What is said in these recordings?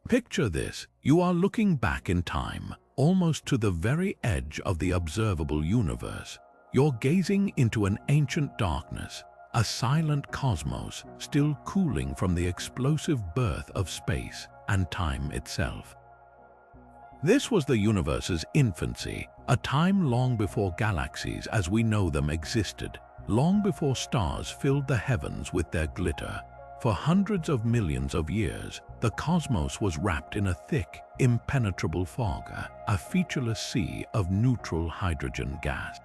Picture this, you are looking back in time, almost to the very edge of the observable universe. You're gazing into an ancient darkness, a silent cosmos still cooling from the explosive birth of space and time itself. This was the universe's infancy, a time long before galaxies as we know them existed, long before stars filled the heavens with their glitter. For hundreds of millions of years, the cosmos was wrapped in a thick, impenetrable fog, a featureless sea of neutral hydrogen gas.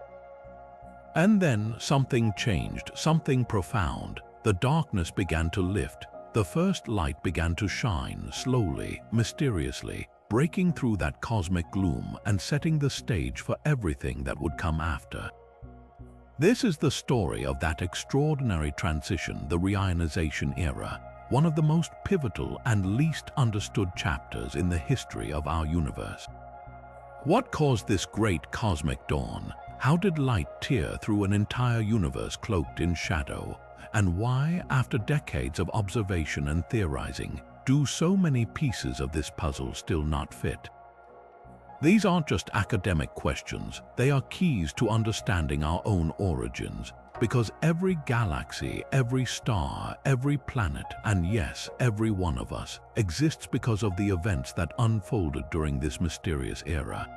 And then something changed, something profound. The darkness began to lift. The first light began to shine, slowly, mysteriously, breaking through that cosmic gloom and setting the stage for everything that would come after. This is the story of that extraordinary transition, the Reionization Era, one of the most pivotal and least understood chapters in the history of our universe. What caused this great cosmic dawn? How did light tear through an entire universe cloaked in shadow? And why, after decades of observation and theorizing, do so many pieces of this puzzle still not fit? These aren't just academic questions, they are keys to understanding our own origins, because every galaxy, every star, every planet, and yes, every one of us, exists because of the events that unfolded during this mysterious era.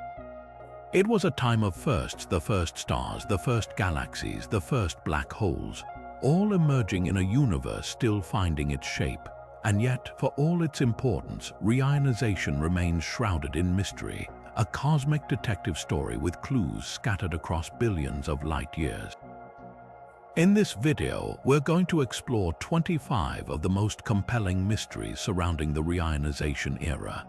It was a time of firsts, the first stars, the first galaxies, the first black holes, all emerging in a universe still finding its shape. And yet, for all its importance, reionization remains shrouded in mystery, a cosmic detective story with clues scattered across billions of light years. In this video, we're going to explore 25 of the most compelling mysteries surrounding the reionization era.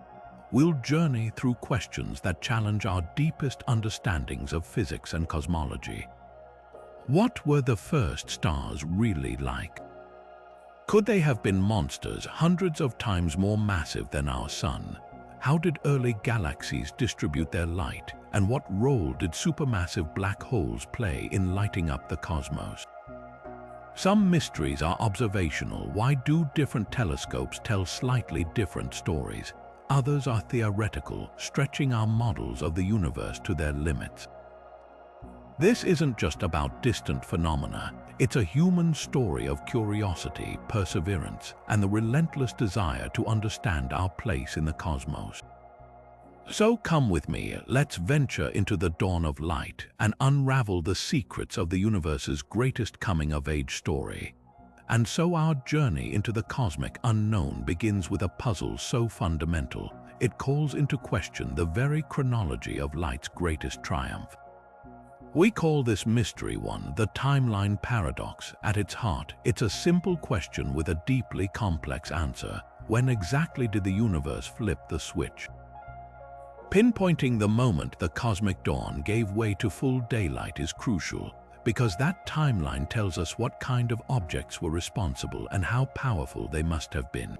We'll journey through questions that challenge our deepest understandings of physics and cosmology. What were the first stars really like? Could they have been monsters hundreds of times more massive than our Sun? How did early galaxies distribute their light, and what role did supermassive black holes play in lighting up the cosmos? Some mysteries are observational. Why do different telescopes tell slightly different stories? Others are theoretical, stretching our models of the universe to their limits. This isn't just about distant phenomena. It's a human story of curiosity, perseverance, and the relentless desire to understand our place in the cosmos. So come with me, let's venture into the dawn of light and unravel the secrets of the universe's greatest coming-of-age story. And so our journey into the cosmic unknown begins with a puzzle so fundamental, it calls into question the very chronology of light's greatest triumph. We call this mystery one the timeline paradox. At its heart, it's a simple question with a deeply complex answer. When exactly did the universe flip the switch? Pinpointing the moment the cosmic dawn gave way to full daylight is crucial, because that timeline tells us what kind of objects were responsible and how powerful they must have been.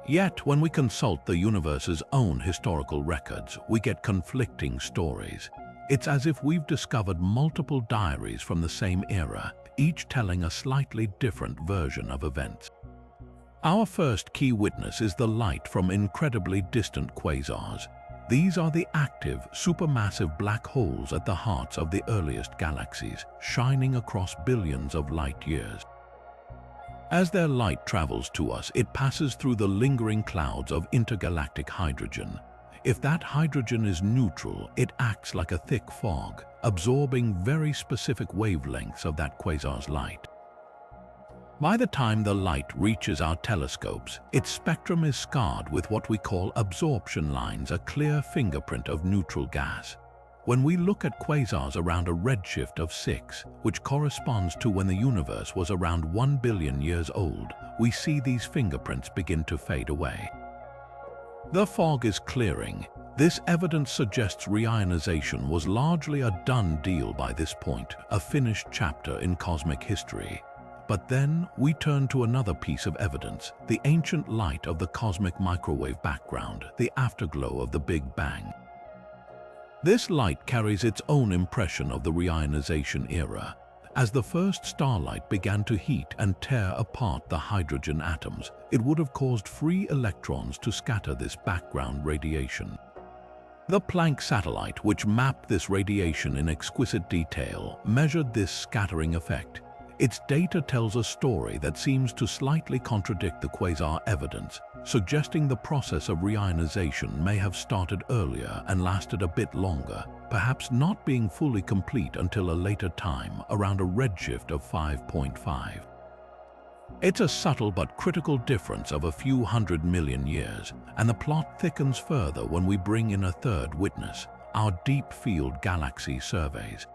Yet, when we consult the universe's own historical records, we get conflicting stories. It's as if we've discovered multiple diaries from the same era, each telling a slightly different version of events. Our first key witness is the light from incredibly distant quasars. These are the active, supermassive black holes at the hearts of the earliest galaxies, shining across billions of light years. As their light travels to us, it passes through the lingering clouds of intergalactic hydrogen. If that hydrogen is neutral, it acts like a thick fog, absorbing very specific wavelengths of that quasar's light. By the time the light reaches our telescopes, its spectrum is scarred with what we call absorption lines, a clear fingerprint of neutral gas. When we look at quasars around a redshift of 6, which corresponds to when the universe was around 1 billion years old, we see these fingerprints begin to fade away. The fog is clearing. This evidence suggests reionization was largely a done deal by this point, a finished chapter in cosmic history. But then we turn to another piece of evidence, the ancient light of the cosmic microwave background, the afterglow of the Big Bang. This light carries its own impression of the reionization era. As the first starlight began to heat and tear apart the hydrogen atoms, it would have caused free electrons to scatter this background radiation. The Planck satellite, which mapped this radiation in exquisite detail, measured this scattering effect. Its data tells a story that seems to slightly contradict the quasar evidence, suggesting the process of reionization may have started earlier and lasted a bit longer, perhaps not being fully complete until a later time, around a redshift of 5.5. It's a subtle but critical difference of a few 100 million years, and the plot thickens further when we bring in a third witness, our deep-field galaxy surveys.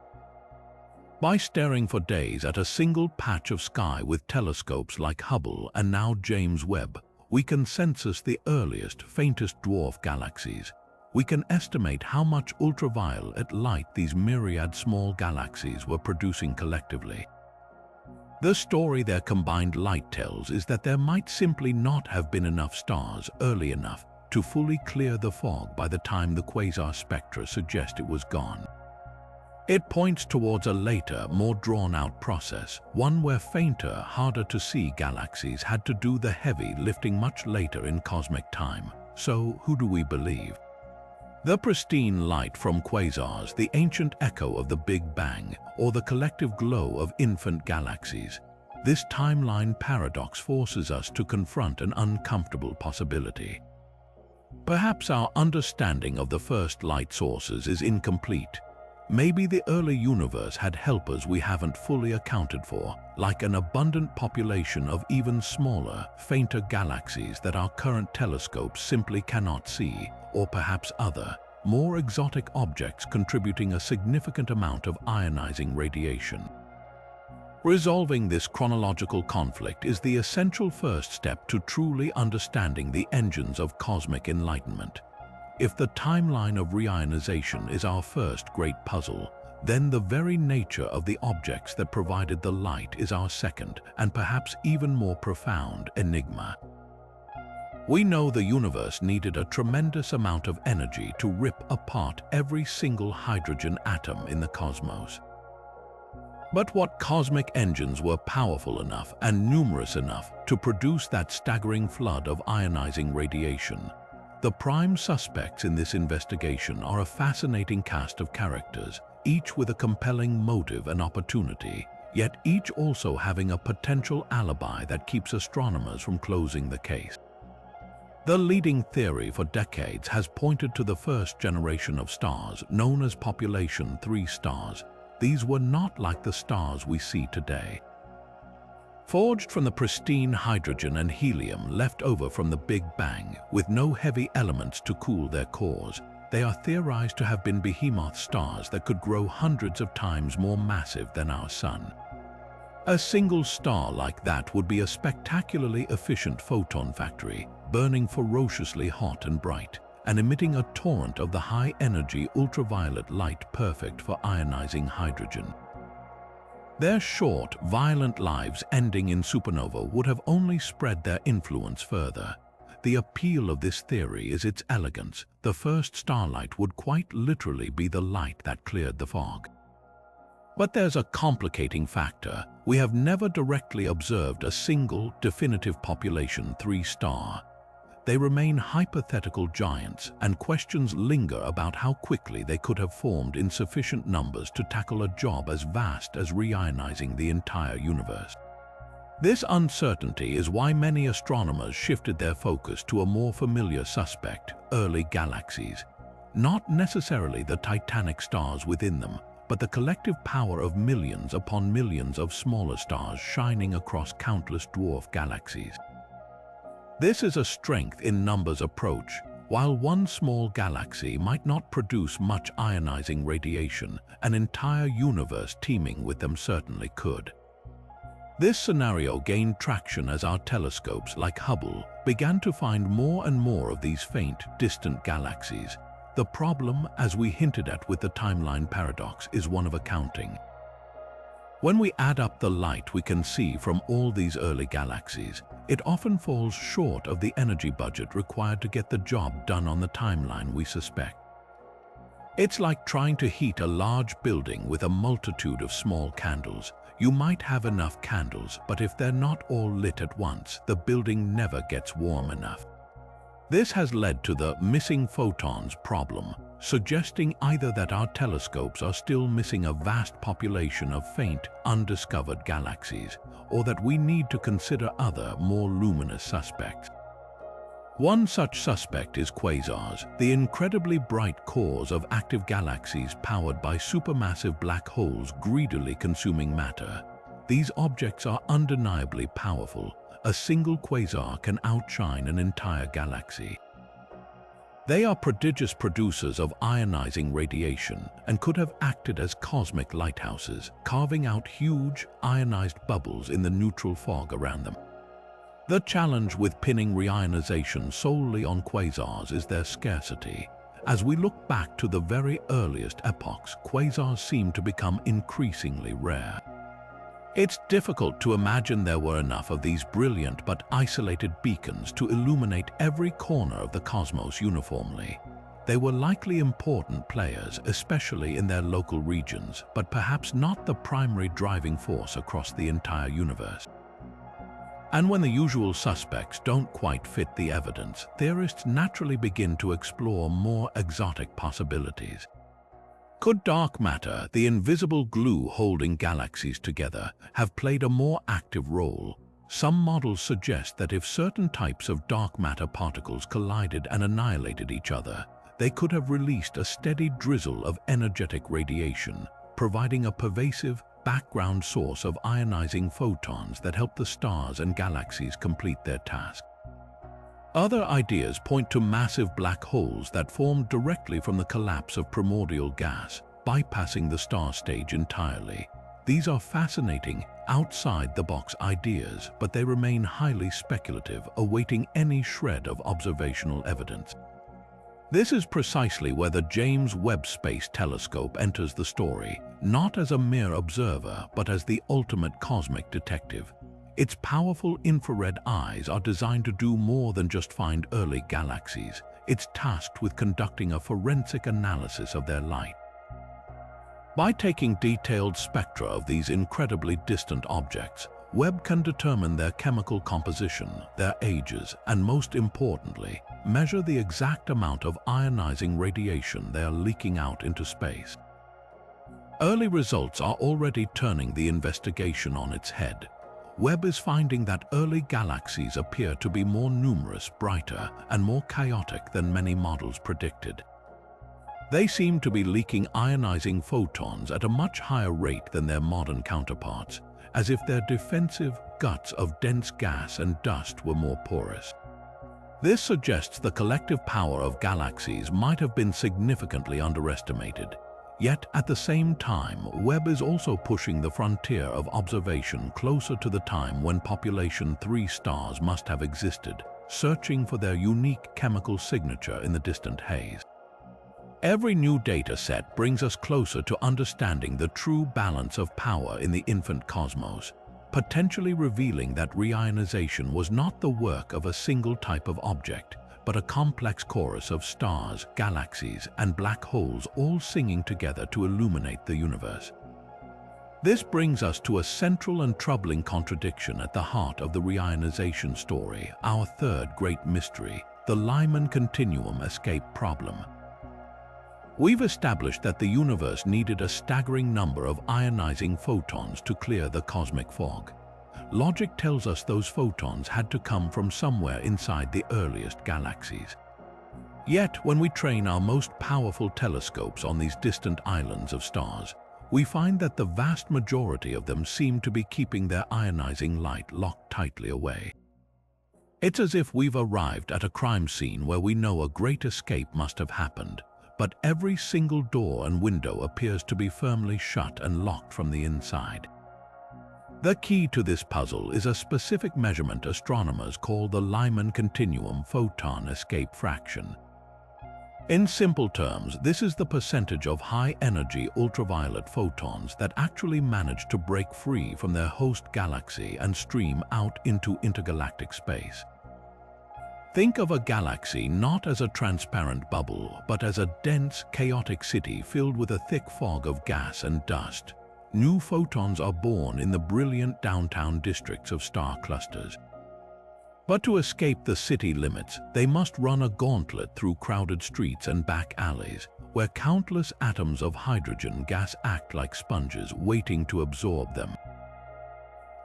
By staring for days at a single patch of sky with telescopes like Hubble and now James Webb, we can census the earliest, faintest dwarf galaxies. We can estimate how much ultraviolet light these myriad small galaxies were producing collectively. The story their combined light tells is that there might simply not have been enough stars early enough to fully clear the fog by the time the quasar spectra suggest it was gone. It points towards a later, more drawn-out process, one where fainter, harder-to-see galaxies had to do the heavy lifting much later in cosmic time. So, who do we believe? The pristine light from quasars, the ancient echo of the Big Bang, or the collective glow of infant galaxies? This timeline paradox forces us to confront an uncomfortable possibility. Perhaps our understanding of the first light sources is incomplete. Maybe the early universe had helpers we haven't fully accounted for, like an abundant population of even smaller, fainter galaxies that our current telescopes simply cannot see, or perhaps other, more exotic objects contributing a significant amount of ionizing radiation. Resolving this chronological conflict is the essential first step to truly understanding the engines of cosmic enlightenment. If the timeline of reionization is our first great puzzle, then the very nature of the objects that provided the light is our second, and perhaps even more profound, enigma. We know the universe needed a tremendous amount of energy to rip apart every single hydrogen atom in the cosmos. But what cosmic engines were powerful enough and numerous enough to produce that staggering flood of ionizing radiation? The prime suspects in this investigation are a fascinating cast of characters, each with a compelling motive and opportunity, yet each also having a potential alibi that keeps astronomers from closing the case. The leading theory for decades has pointed to the first generation of stars, known as population 3 stars. These were not like the stars we see today. Forged from the pristine hydrogen and helium left over from the Big Bang, with no heavy elements to cool their cores, they are theorized to have been behemoth stars that could grow hundreds of times more massive than our Sun. A single star like that would be a spectacularly efficient photon factory, burning ferociously hot and bright, and emitting a torrent of the high-energy ultraviolet light perfect for ionizing hydrogen. Their short, violent lives ending in supernova would have only spread their influence further. The appeal of this theory is its elegance. The first starlight would quite literally be the light that cleared the fog. But there's a complicating factor. We have never directly observed a single, definitive population 3 star. They remain hypothetical giants, and questions linger about how quickly they could have formed in sufficient numbers to tackle a job as vast as reionizing the entire universe. This uncertainty is why many astronomers shifted their focus to a more familiar suspect, early galaxies. Not necessarily the titanic stars within them, but the collective power of millions upon millions of smaller stars shining across countless dwarf galaxies. This is a strength in numbers approach. While one small galaxy might not produce much ionizing radiation, an entire universe teeming with them certainly could. This scenario gained traction as our telescopes, like Hubble, began to find more and more of these faint, distant galaxies. The problem, as we hinted at with the timeline paradox, is one of accounting. When we add up the light we can see from all these early galaxies, it often falls short of the energy budget required to get the job done on the timeline we suspect. It's like trying to heat a large building with a multitude of small candles. You might have enough candles, but if they're not all lit at once, the building never gets warm enough. This has led to the missing photons problem, suggesting either that our telescopes are still missing a vast population of faint, undiscovered galaxies, or that we need to consider other, more luminous suspects. One such suspect is quasars, the incredibly bright cores of active galaxies powered by supermassive black holes greedily consuming matter. These objects are undeniably powerful. A single quasar can outshine an entire galaxy. They are prodigious producers of ionizing radiation and could have acted as cosmic lighthouses, carving out huge, ionized bubbles in the neutral fog around them. The challenge with pinning reionization solely on quasars is their scarcity. As we look back to the very earliest epochs, quasars seem to become increasingly rare. It's difficult to imagine there were enough of these brilliant but isolated beacons to illuminate every corner of the cosmos uniformly. They were likely important players, especially in their local regions, but perhaps not the primary driving force across the entire universe. And when the usual suspects don't quite fit the evidence, theorists naturally begin to explore more exotic possibilities. Could dark matter, the invisible glue holding galaxies together, have played a more active role? Some models suggest that if certain types of dark matter particles collided and annihilated each other, they could have released a steady drizzle of energetic radiation, providing a pervasive, background source of ionizing photons that help the stars and galaxies complete their task. Other ideas point to massive black holes that formed directly from the collapse of primordial gas, bypassing the star stage entirely. These are fascinating, outside-the-box ideas, but they remain highly speculative, awaiting any shred of observational evidence. This is precisely where the James Webb Space Telescope enters the story, not as a mere observer, but as the ultimate cosmic detective. Its powerful infrared eyes are designed to do more than just find early galaxies. It's tasked with conducting a forensic analysis of their light. By taking detailed spectra of these incredibly distant objects, Webb can determine their chemical composition, their ages, and most importantly, measure the exact amount of ionizing radiation they are leaking out into space. Early results are already turning the investigation on its head. Webb is finding that early galaxies appear to be more numerous, brighter, and more chaotic than many models predicted. They seem to be leaking ionizing photons at a much higher rate than their modern counterparts, as if their defensive guts of dense gas and dust were more porous. This suggests the collective power of galaxies might have been significantly underestimated. Yet, at the same time, Webb is also pushing the frontier of observation closer to the time when population 3 stars must have existed, searching for their unique chemical signature in the distant haze. Every new data set brings us closer to understanding the true balance of power in the infant cosmos, potentially revealing that reionization was not the work of a single type of object, but a complex chorus of stars, galaxies, and black holes all singing together to illuminate the universe. This brings us to a central and troubling contradiction at the heart of the reionization story, our third great mystery, the Lyman continuum escape problem. We've established that the universe needed a staggering number of ionizing photons to clear the cosmic fog. Logic tells us those photons had to come from somewhere inside the earliest galaxies. Yet, when we train our most powerful telescopes on these distant islands of stars, we find that the vast majority of them seem to be keeping their ionizing light locked tightly away. It's as if we've arrived at a crime scene where we know a great escape must have happened, but every single door and window appears to be firmly shut and locked from the inside. The key to this puzzle is a specific measurement astronomers call the Lyman continuum photon escape fraction. In simple terms, this is the percentage of high-energy ultraviolet photons that actually manage to break free from their host galaxy and stream out into intergalactic space. Think of a galaxy not as a transparent bubble, but as a dense, chaotic city filled with a thick fog of gas and dust. New photons are born in the brilliant downtown districts of star clusters. But to escape the city limits, they must run a gauntlet through crowded streets and back alleys, where countless atoms of hydrogen gas act like sponges waiting to absorb them.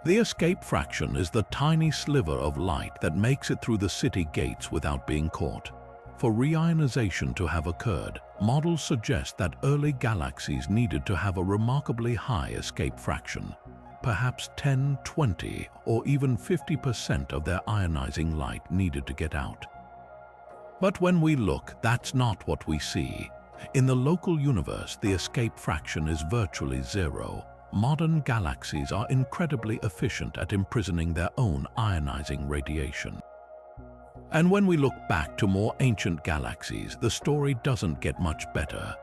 The escape fraction is the tiny sliver of light that makes it through the city gates without being caught. For reionization to have occurred, models suggest that early galaxies needed to have a remarkably high escape fraction. Perhaps 10, 20, or even 50% of their ionizing light needed to get out. But when we look, that's not what we see. In the local universe, the escape fraction is virtually zero. Modern galaxies are incredibly efficient at imprisoning their own ionizing radiation. And when we look back to more ancient galaxies, the story doesn't get much better.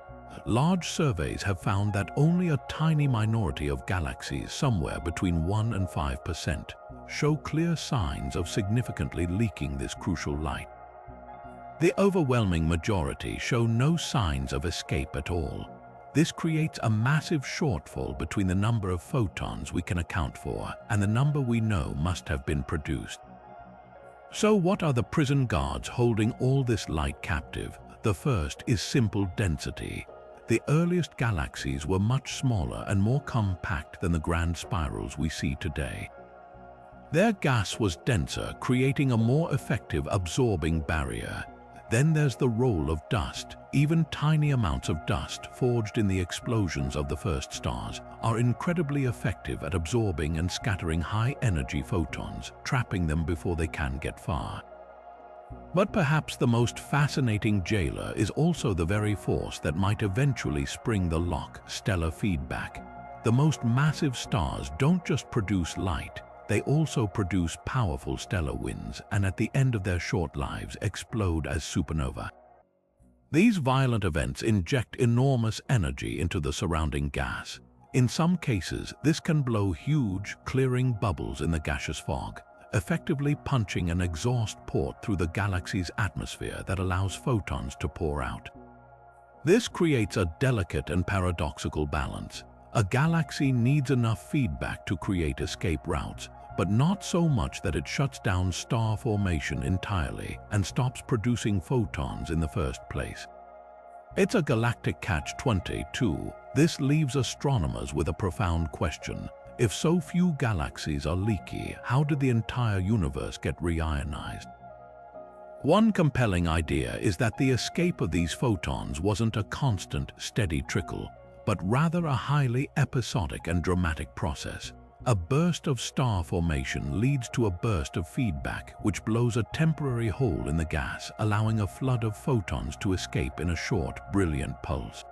Large surveys have found that only a tiny minority of galaxies, somewhere between 1 and 5%, show clear signs of significantly leaking this crucial light. The overwhelming majority show no signs of escape at all. This creates a massive shortfall between the number of photons we can account for and the number we know must have been produced. So what are the prison guards holding all this light captive? The first is simple density. The earliest galaxies were much smaller and more compact than the grand spirals we see today. Their gas was denser, creating a more effective absorbing barrier. Then there's the role of dust. Even tiny amounts of dust forged in the explosions of the first stars are incredibly effective at absorbing and scattering high-energy photons, trapping them before they can get far. But perhaps the most fascinating jailer is also the very force that might eventually spring the lock: stellar feedback. The most massive stars don't just produce light, they also produce powerful stellar winds and at the end of their short lives explode as supernova. These violent events inject enormous energy into the surrounding gas. In some cases, this can blow huge, clearing bubbles in the gaseous fog, effectively punching an exhaust port through the galaxy's atmosphere that allows photons to pour out. This creates a delicate and paradoxical balance. A galaxy needs enough feedback to create escape routes, but not so much that it shuts down star formation entirely and stops producing photons in the first place. It's a galactic catch-22. This leaves astronomers with a profound question. If so few galaxies are leaky, how did the entire universe get reionized? One compelling idea is that the escape of these photons wasn't a constant, steady trickle, but rather a highly episodic and dramatic process. A burst of star formation leads to a burst of feedback, which blows a temporary hole in the gas, allowing a flood of photons to escape in a short, brilliant pulse.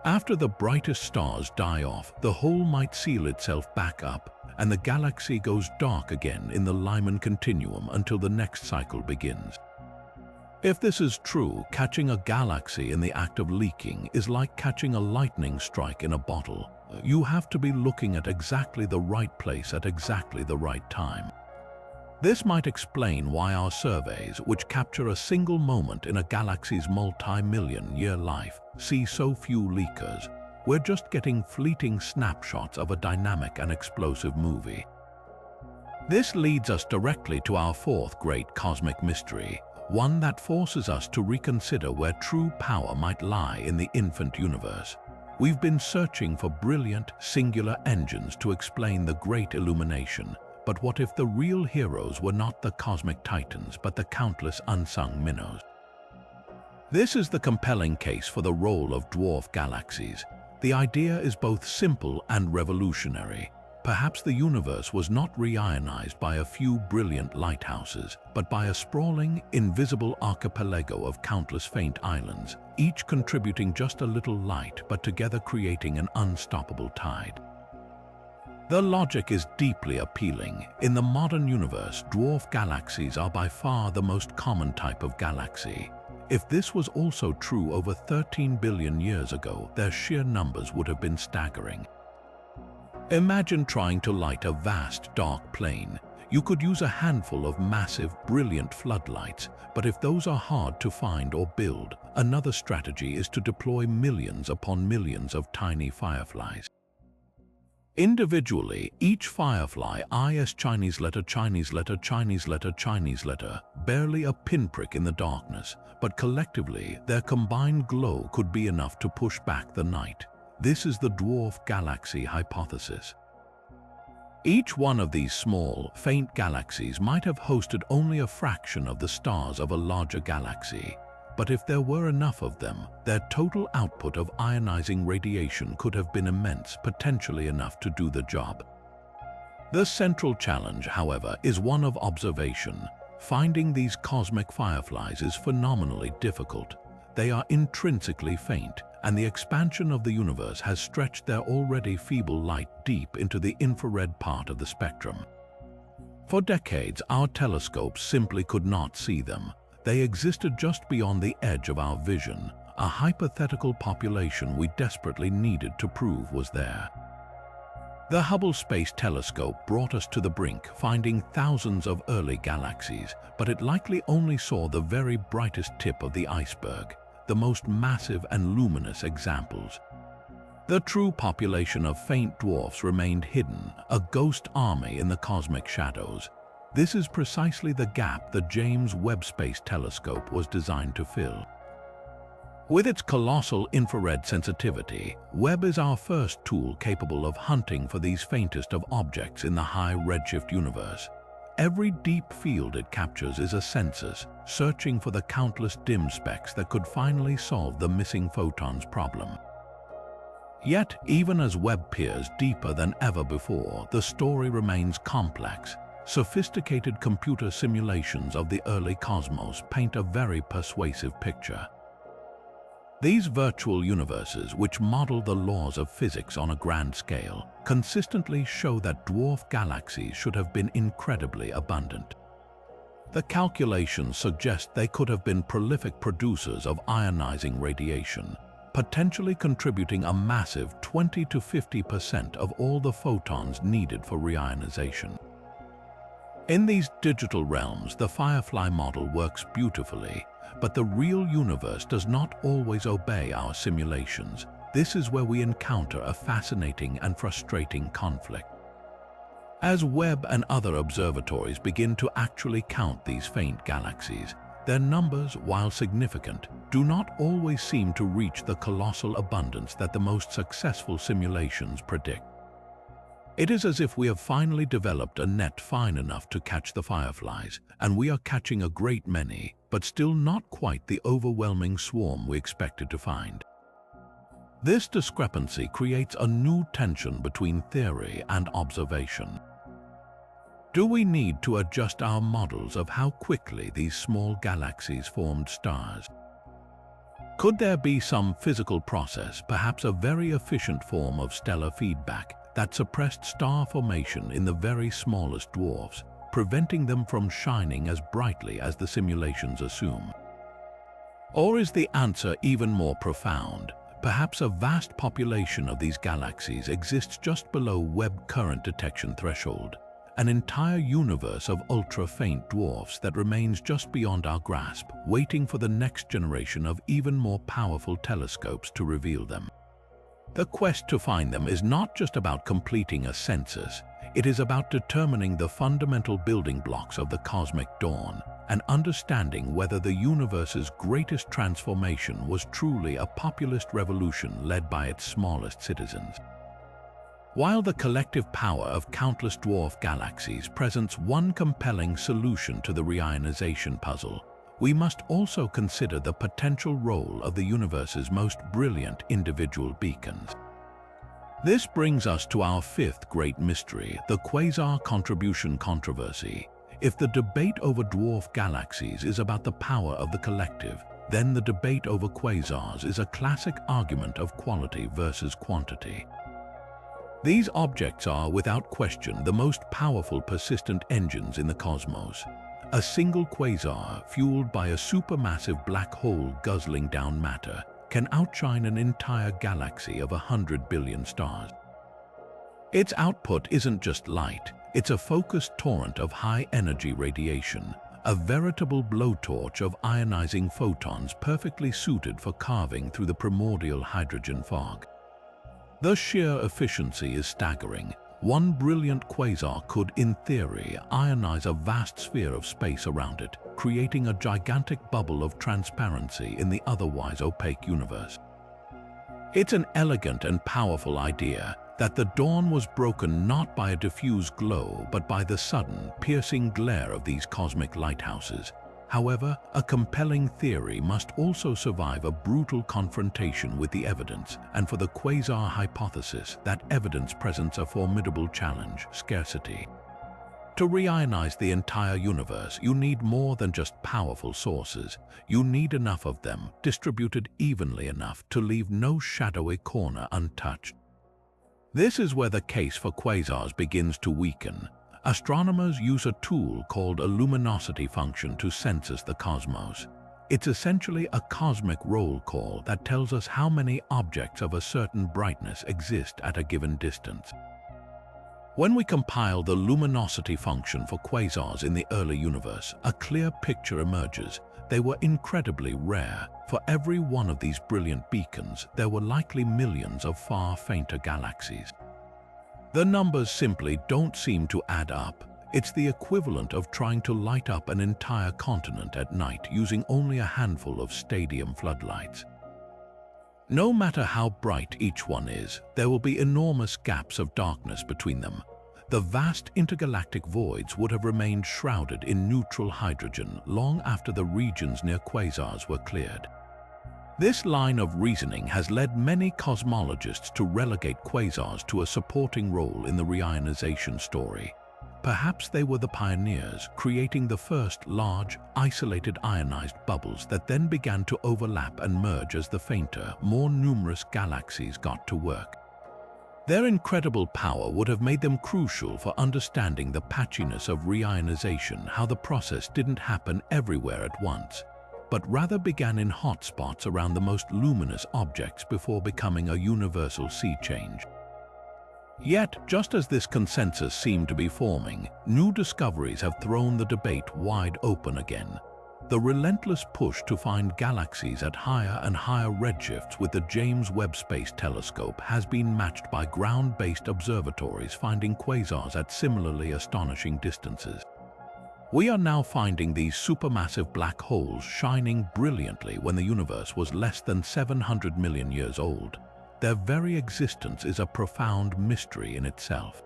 After the brightest stars die off, the hole might seal itself back up, and the galaxy goes dark again in the Lyman continuum until the next cycle begins. If this is true, catching a galaxy in the act of leaking is like catching a lightning strike in a bottle. You have to be looking at exactly the right place at exactly the right time. This might explain why our surveys, which capture a single moment in a galaxy's multi-million-year life, see so few leakers. We're just getting fleeting snapshots of a dynamic and explosive movie. This leads us directly to our fourth great cosmic mystery, one that forces us to reconsider where true power might lie in the infant universe. We've been searching for brilliant, singular engines to explain the great illumination. But what if the real heroes were not the cosmic titans, but the countless unsung minnows? This is the compelling case for the role of dwarf galaxies. The idea is both simple and revolutionary. Perhaps the universe was not reionized by a few brilliant lighthouses, but by a sprawling, invisible archipelago of countless faint islands, each contributing just a little light, but together creating an unstoppable tide. The logic is deeply appealing. In the modern universe, dwarf galaxies are by far the most common type of galaxy. If this was also true over 13 billion years ago, their sheer numbers would have been staggering. Imagine trying to light a vast, dark plane. You could use a handful of massive, brilliant floodlights, but if those are hard to find or build, another strategy is to deploy millions upon millions of tiny fireflies. Individually, each firefly is Chinese letter, Chinese letter, Chinese letter, Chinese letter, barely a pinprick in the darkness, but collectively, their combined glow could be enough to push back the night. This is the dwarf galaxy hypothesis. Each one of these small, faint galaxies might have hosted only a fraction of the stars of a larger galaxy. But if there were enough of them, their total output of ionizing radiation could have been immense, potentially enough to do the job. The central challenge, however, is one of observation. Finding these cosmic fireflies is phenomenally difficult. They are intrinsically faint, and the expansion of the universe has stretched their already feeble light deep into the infrared part of the spectrum. For decades, our telescopes simply could not see them. They existed just beyond the edge of our vision, a hypothetical population we desperately needed to prove was there. The Hubble Space Telescope brought us to the brink, finding thousands of early galaxies, but it likely only saw the very brightest tip of the iceberg, the most massive and luminous examples. The true population of faint dwarfs remained hidden, a ghost army in the cosmic shadows. This is precisely the gap the James Webb Space Telescope was designed to fill. With its colossal infrared sensitivity, Webb is our first tool capable of hunting for these faintest of objects in the high redshift universe. Every deep field it captures is a census, searching for the countless dim specks that could finally solve the missing photons problem. Yet, even as Webb peers deeper than ever before, the story remains complex. Sophisticated computer simulations of the early cosmos paint a very persuasive picture. These virtual universes, which model the laws of physics on a grand scale, consistently show that dwarf galaxies should have been incredibly abundant. The calculations suggest they could have been prolific producers of ionizing radiation, potentially contributing a massive 20 to 50% of all the photons needed for reionization. In these digital realms, the Firefly model works beautifully, but the real universe does not always obey our simulations. This is where we encounter a fascinating and frustrating conflict. As Webb and other observatories begin to actually count these faint galaxies, their numbers, while significant, do not always seem to reach the colossal abundance that the most successful simulations predict. It is as if we have finally developed a net fine enough to catch the fireflies, and we are catching a great many, but still not quite the overwhelming swarm we expected to find. This discrepancy creates a new tension between theory and observation. Do we need to adjust our models of how quickly these small galaxies formed stars? Could there be some physical process, perhaps a very efficient form of stellar feedback, that suppressed star formation in the very smallest dwarfs, preventing them from shining as brightly as the simulations assume? Or is the answer even more profound? Perhaps a vast population of these galaxies exists just below Webb current detection threshold, an entire universe of ultra-faint dwarfs that remains just beyond our grasp, waiting for the next generation of even more powerful telescopes to reveal them. The quest to find them is not just about completing a census, it is about determining the fundamental building blocks of the cosmic dawn and understanding whether the universe's greatest transformation was truly a populist revolution led by its smallest citizens. While the collective power of countless dwarf galaxies presents one compelling solution to the reionization puzzle, we must also consider the potential role of the universe's most brilliant individual beacons. This brings us to our fifth great mystery, the quasar contribution controversy. If the debate over dwarf galaxies is about the power of the collective, then the debate over quasars is a classic argument of quality versus quantity. These objects are, without question, the most powerful persistent engines in the cosmos. A single quasar, fueled by a supermassive black hole guzzling down matter, can outshine an entire galaxy of 100 billion stars. Its output isn't just light, it's a focused torrent of high-energy radiation, a veritable blowtorch of ionizing photons perfectly suited for carving through the primordial hydrogen fog. The sheer efficiency is staggering. One brilliant quasar could, in theory, ionize a vast sphere of space around it, creating a gigantic bubble of transparency in the otherwise opaque universe. It's an elegant and powerful idea that the dawn was broken not by a diffuse glow but by the sudden, piercing glare of these cosmic lighthouses. However, a compelling theory must also survive a brutal confrontation with the evidence, and for the quasar hypothesis, that evidence presents a formidable challenge: scarcity. To reionize the entire universe, you need more than just powerful sources. You need enough of them, distributed evenly enough to leave no shadowy corner untouched. This is where the case for quasars begins to weaken. Astronomers use a tool called a luminosity function to census the cosmos. It's essentially a cosmic roll call that tells us how many objects of a certain brightness exist at a given distance. When we compile the luminosity function for quasars in the early universe, a clear picture emerges. They were incredibly rare. For every one of these brilliant beacons, there were likely millions of far fainter galaxies. The numbers simply don't seem to add up. It's the equivalent of trying to light up an entire continent at night using only a handful of stadium floodlights. No matter how bright each one is, there will be enormous gaps of darkness between them. The vast intergalactic voids would have remained shrouded in neutral hydrogen long after the regions near quasars were cleared. This line of reasoning has led many cosmologists to relegate quasars to a supporting role in the reionization story. Perhaps they were the pioneers, creating the first large, isolated ionized bubbles that then began to overlap and merge as the fainter, more numerous galaxies got to work. Their incredible power would have made them crucial for understanding the patchiness of reionization, how the process didn't happen everywhere at once, but rather began in hotspots around the most luminous objects before becoming a universal sea change. Yet, just as this consensus seemed to be forming, new discoveries have thrown the debate wide open again. The relentless push to find galaxies at higher and higher redshifts with the James Webb Space Telescope has been matched by ground-based observatories finding quasars at similarly astonishing distances. We are now finding these supermassive black holes shining brilliantly when the universe was less than 700 million years old. Their very existence is a profound mystery in itself.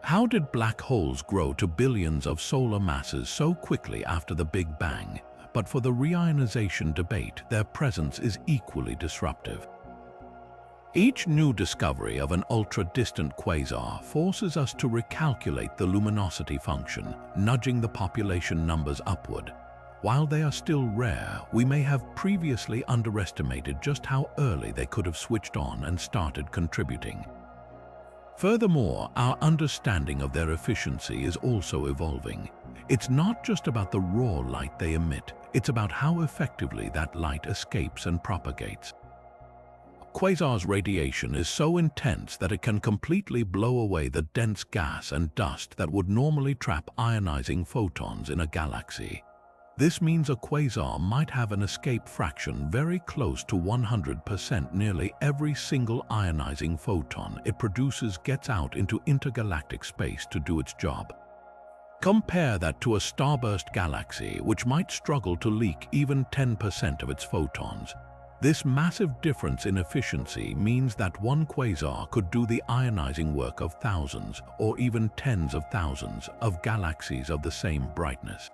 How did black holes grow to billions of solar masses so quickly after the Big Bang? But for the reionization debate, their presence is equally disruptive. Each new discovery of an ultra-distant quasar forces us to recalculate the luminosity function, nudging the population numbers upward. While they are still rare, we may have previously underestimated just how early they could have switched on and started contributing. Furthermore, our understanding of their efficiency is also evolving. It's not just about the raw light they emit, it's about how effectively that light escapes and propagates. Quasars' radiation is so intense that it can completely blow away the dense gas and dust that would normally trap ionizing photons in a galaxy. This means a quasar might have an escape fraction very close to 100%. Nearly every single ionizing photon it produces gets out into intergalactic space to do its job. Compare that to a starburst galaxy, which might struggle to leak even 10% of its photons. This massive difference in efficiency means that one quasar could do the ionizing work of thousands or even tens of thousands of galaxies of the same brightness.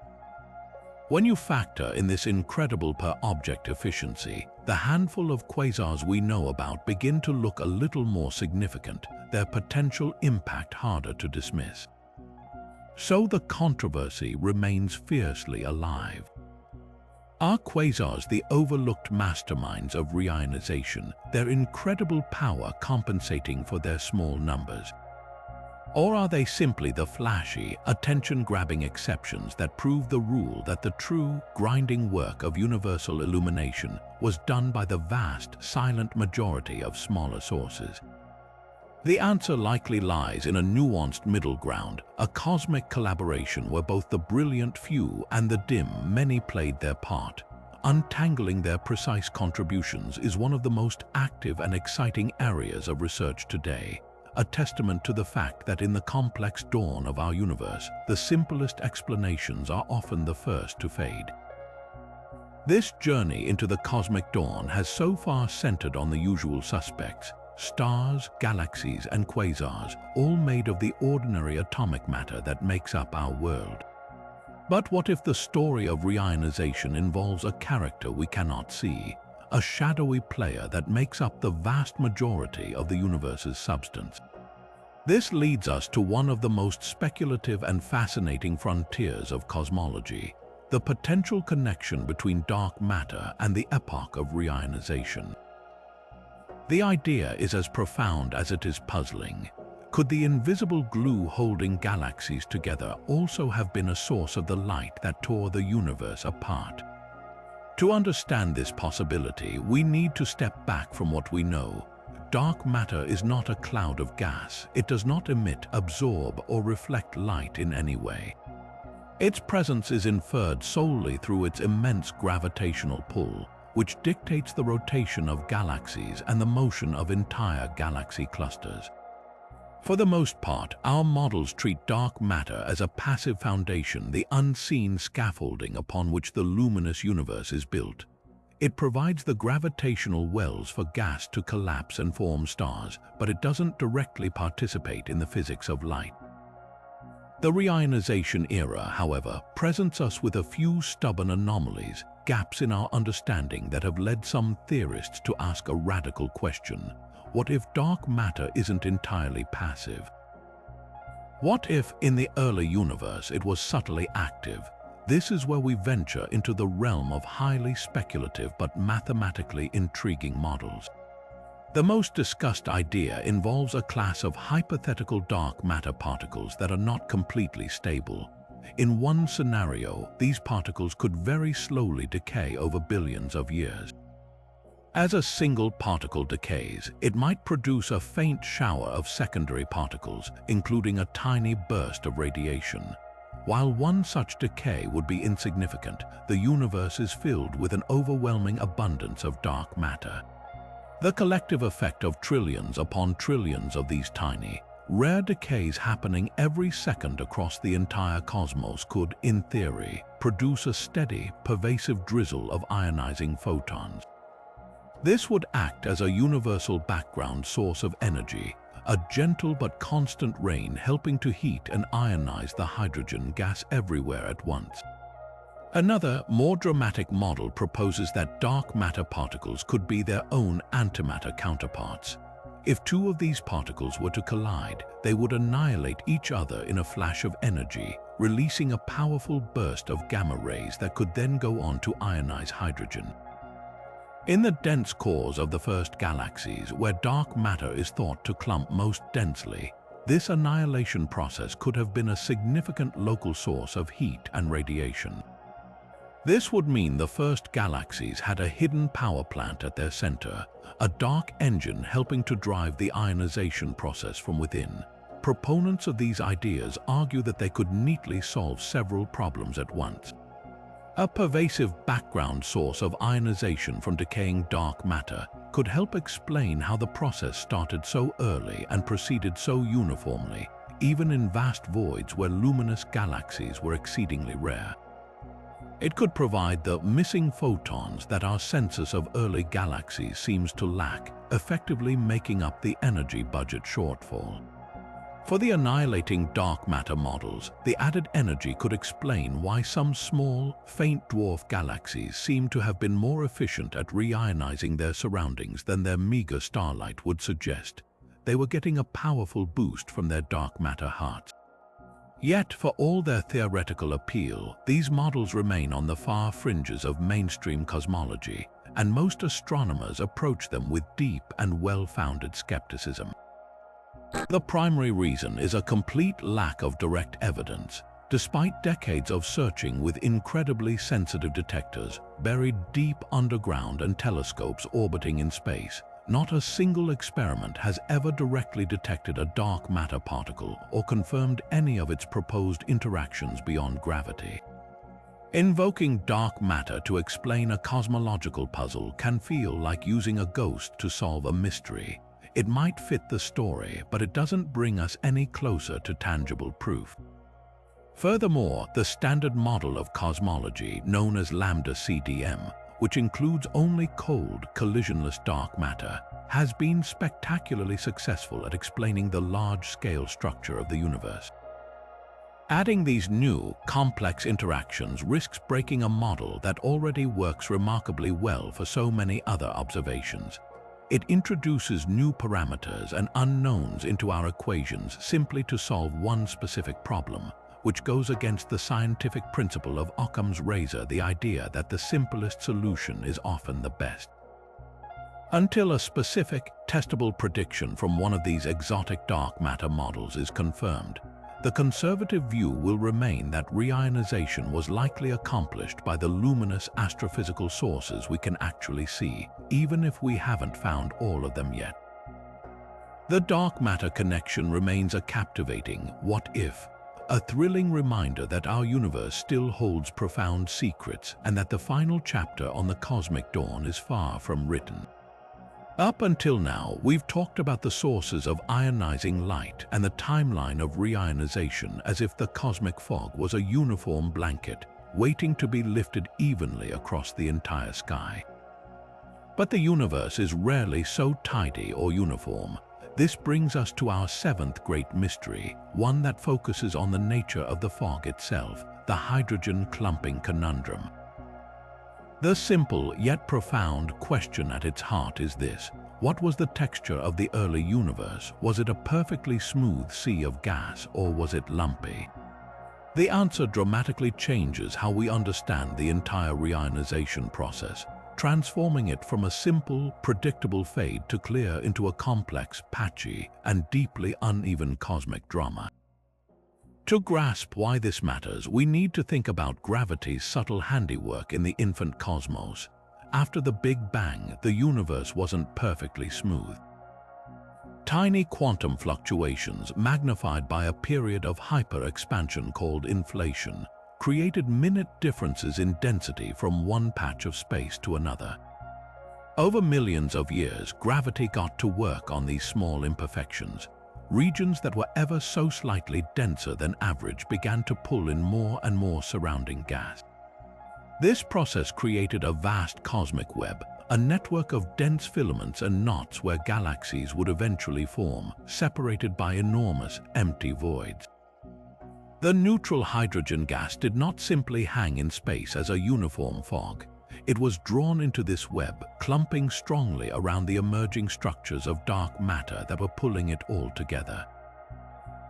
When you factor in this incredible per-object efficiency, the handful of quasars we know about begin to look a little more significant, their potential impact harder to dismiss. So the controversy remains fiercely alive. Are quasars the overlooked masterminds of reionization, their incredible power compensating for their small numbers? Or are they simply the flashy, attention-grabbing exceptions that prove the rule that the true, grinding work of universal illumination was done by the vast, silent majority of smaller sources? The answer likely lies in a nuanced middle ground, a cosmic collaboration where both the brilliant few and the dim many played their part. untangling their precise contributions is one of the most active and exciting areas of research today, a testament to the fact that in the complex dawn of our universe, the simplest explanations are often the first to fade. This journey into the cosmic dawn has so far centered on the usual suspects: stars, galaxies, and quasars, all made of the ordinary atomic matter that makes up our world. But what if the story of reionization involves a character we cannot see, a shadowy player that makes up the vast majority of the universe's substance? This leads us to one of the most speculative and fascinating frontiers of cosmology: the potential connection between dark matter and the epoch of reionization. The idea is as profound as it is puzzling. Could the invisible glue holding galaxies together also have been a source of the light that tore the universe apart? To understand this possibility, we need to step back from what we know. Dark matter is not a cloud of gas. It does not emit, absorb, or reflect light in any way. Its presence is inferred solely through its immense gravitational pull, which dictates the rotation of galaxies and the motion of entire galaxy clusters. For the most part, our models treat dark matter as a passive foundation, the unseen scaffolding upon which the luminous universe is built. It provides the gravitational wells for gas to collapse and form stars, but it doesn't directly participate in the physics of light. The reionization era, however, presents us with a few stubborn anomalies, gaps in our understanding that have led some theorists to ask a radical question: what if dark matter isn't entirely passive? What if, in the early universe, it was subtly active? This is where we venture into the realm of highly speculative but mathematically intriguing models. The most discussed idea involves a class of hypothetical dark matter particles that are not completely stable. In one scenario, these particles could very slowly decay over billions of years. As a single particle decays, it might produce a faint shower of secondary particles, including a tiny burst of radiation. While one such decay would be insignificant, the universe is filled with an overwhelming abundance of dark matter. The collective effect of trillions upon trillions of these tiny, rare decays happening every second across the entire cosmos could, in theory, produce a steady, pervasive drizzle of ionizing photons. This would act as a universal background source of energy, a gentle but constant rain helping to heat and ionize the hydrogen gas everywhere at once. Another, more dramatic model proposes that dark matter particles could be their own antimatter counterparts. If two of these particles were to collide, they would annihilate each other in a flash of energy, releasing a powerful burst of gamma rays that could then go on to ionize hydrogen. In the dense cores of the first galaxies, where dark matter is thought to clump most densely, this annihilation process could have been a significant local source of heat and radiation. This would mean the first galaxies had a hidden power plant at their center, a dark engine helping to drive the ionization process from within. Proponents of these ideas argue that they could neatly solve several problems at once. A pervasive background source of ionization from decaying dark matter could help explain how the process started so early and proceeded so uniformly, even in vast voids where luminous galaxies were exceedingly rare. It could provide the missing photons that our census of early galaxies seems to lack, effectively making up the energy budget shortfall. For the annihilating dark matter models, the added energy could explain why some small, faint dwarf galaxies seem to have been more efficient at reionizing their surroundings than their meager starlight would suggest. They were getting a powerful boost from their dark matter hearts. Yet, for all their theoretical appeal, these models remain on the far fringes of mainstream cosmology, and most astronomers approach them with deep and well-founded skepticism. The primary reason is a complete lack of direct evidence. Despite decades of searching with incredibly sensitive detectors buried deep underground and telescopes orbiting in space, not a single experiment has ever directly detected a dark matter particle or confirmed any of its proposed interactions beyond gravity. Invoking dark matter to explain a cosmological puzzle can feel like using a ghost to solve a mystery. It might fit the story, but it doesn't bring us any closer to tangible proof. Furthermore, the standard model of cosmology, known as lambda CDM, which includes only cold, collisionless dark matter, has been spectacularly successful at explaining the large-scale structure of the universe. Adding these new, complex interactions risks breaking a model that already works remarkably well for so many other observations. It introduces new parameters and unknowns into our equations simply to solve one specific problem, which goes against the scientific principle of Occam's razor, the idea that the simplest solution is often the best. Until a specific, testable prediction from one of these exotic dark matter models is confirmed, the conservative view will remain that reionization was likely accomplished by the luminous astrophysical sources we can actually see, even if we haven't found all of them yet. The dark matter connection remains a captivating what-if, a thrilling reminder that our universe still holds profound secrets and that the final chapter on the cosmic dawn is far from written. Up until now, we've talked about the sources of ionizing light and the timeline of reionization as if the cosmic fog was a uniform blanket, waiting to be lifted evenly across the entire sky. But the universe is rarely so tidy or uniform. This brings us to our seventh great mystery, one that focuses on the nature of the fog itself, the hydrogen clumping conundrum. The simple yet profound question at its heart is this: what was the texture of the early universe? Was it a perfectly smooth sea of gas, or was it lumpy? The answer dramatically changes how we understand the entire reionization process, transforming it from a simple, predictable fade to clear into a complex, patchy, and deeply uneven cosmic drama. To grasp why this matters, we need to think about gravity's subtle handiwork in the infant cosmos. After the Big Bang, the universe wasn't perfectly smooth. Tiny quantum fluctuations, magnified by a period of hyper-expansion called inflation, created minute differences in density from one patch of space to another. Over millions of years, gravity got to work on these small imperfections. Regions that were ever so slightly denser than average began to pull in more and more surrounding gas. This process created a vast cosmic web, a network of dense filaments and knots where galaxies would eventually form, separated by enormous, empty voids. The neutral hydrogen gas did not simply hang in space as a uniform fog. It was drawn into this web, clumping strongly around the emerging structures of dark matter that were pulling it all together.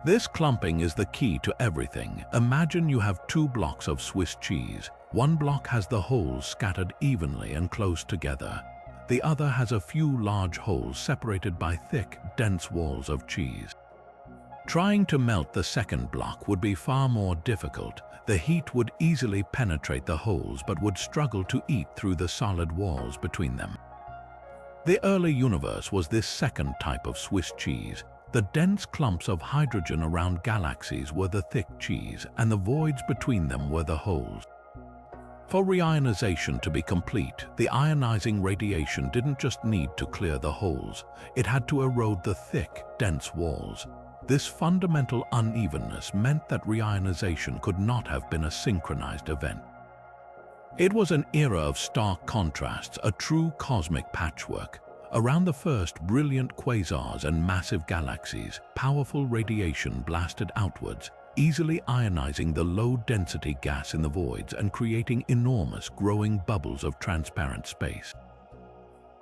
This clumping is the key to everything. Imagine you have two blocks of Swiss cheese. One block has the holes scattered evenly and close together. The other has a few large holes separated by thick, dense walls of cheese. Trying to melt the second block would be far more difficult. The heat would easily penetrate the holes but would struggle to eat through the solid walls between them. The early universe was this second type of Swiss cheese. The dense clumps of hydrogen around galaxies were the thick cheese, and the voids between them were the holes. For reionization to be complete, the ionizing radiation didn't just need to clear the holes, it had to erode the thick, dense walls. This fundamental unevenness meant that reionization could not have been a synchronized event. It was an era of stark contrasts, a true cosmic patchwork. Around the first brilliant quasars and massive galaxies, powerful radiation blasted outwards, easily ionizing the low-density gas in the voids and creating enormous growing bubbles of transparent space.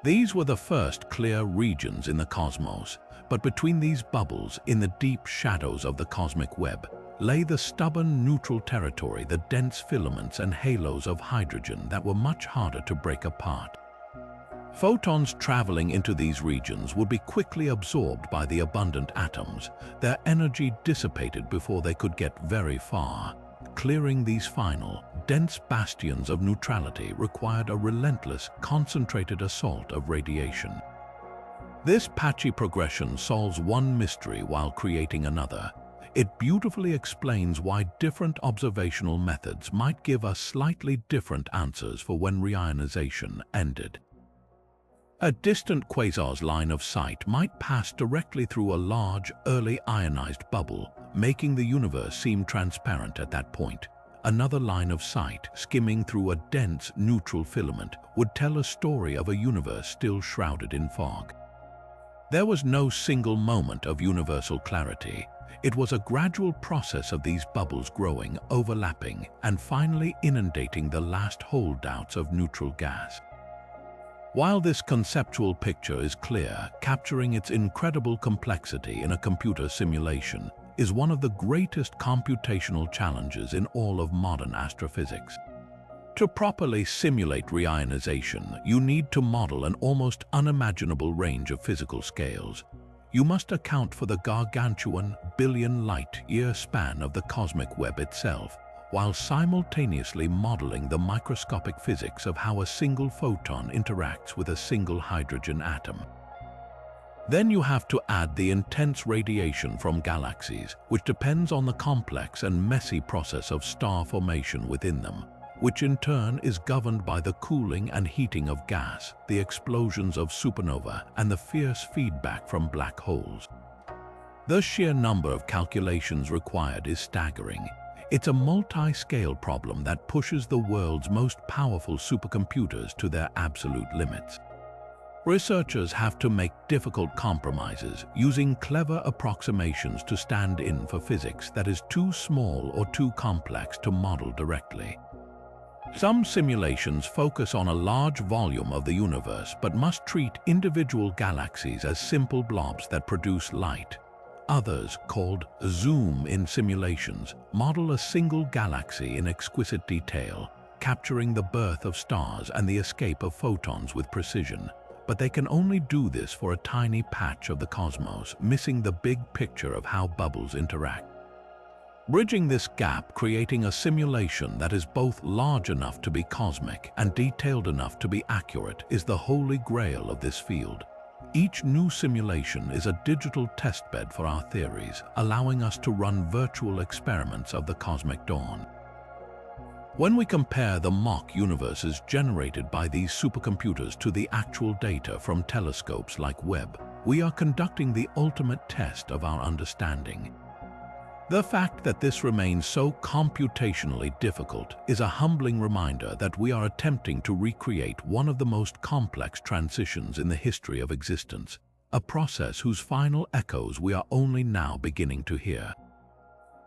These were the first clear regions in the cosmos, but between these bubbles, in the deep shadows of the cosmic web, lay the stubborn neutral territory, the dense filaments and halos of hydrogen that were much harder to break apart. Photons traveling into these regions would be quickly absorbed by the abundant atoms, their energy dissipated before they could get very far. Clearing these final, dense bastions of neutrality required a relentless, concentrated assault of radiation. This patchy progression solves one mystery while creating another. it beautifully explains why different observational methods might give us slightly different answers for when reionization ended. A distant quasar's line of sight might pass directly through a large, early ionized bubble, making the universe seem transparent at that point. Another line of sight, skimming through a dense, neutral filament, would tell a story of a universe still shrouded in fog. There was no single moment of universal clarity. It was a gradual process of these bubbles growing, overlapping, and finally inundating the last holdouts of neutral gas. While this conceptual picture is clear, capturing its incredible complexity in a computer simulation is one of the greatest computational challenges in all of modern astrophysics. To properly simulate reionization, you need to model an almost unimaginable range of physical scales. You must account for the gargantuan billion light-year span of the cosmic web itself, while simultaneously modeling the microscopic physics of how a single photon interacts with a single hydrogen atom. Then you have to add the intense radiation from galaxies, which depends on the complex and messy process of star formation within them, which in turn is governed by the cooling and heating of gas, the explosions of supernova, and the fierce feedback from black holes. The sheer number of calculations required is staggering. It's a multi-scale problem that pushes the world's most powerful supercomputers to their absolute limits. Researchers have to make difficult compromises, using clever approximations to stand in for physics that is too small or too complex to model directly. Some simulations focus on a large volume of the universe but must treat individual galaxies as simple blobs that produce light. Others, called zoom-in simulations, model a single galaxy in exquisite detail, capturing the birth of stars and the escape of photons with precision. But they can only do this for a tiny patch of the cosmos, missing the big picture of how bubbles interact. Bridging this gap, creating a simulation that is both large enough to be cosmic and detailed enough to be accurate, is the holy grail of this field. Each new simulation is a digital testbed for our theories, allowing us to run virtual experiments of the cosmic dawn. When we compare the mock universes generated by these supercomputers to the actual data from telescopes like Webb, we are conducting the ultimate test of our understanding. The fact that this remains so computationally difficult is a humbling reminder that we are attempting to recreate one of the most complex transitions in the history of existence, a process whose final echoes we are only now beginning to hear.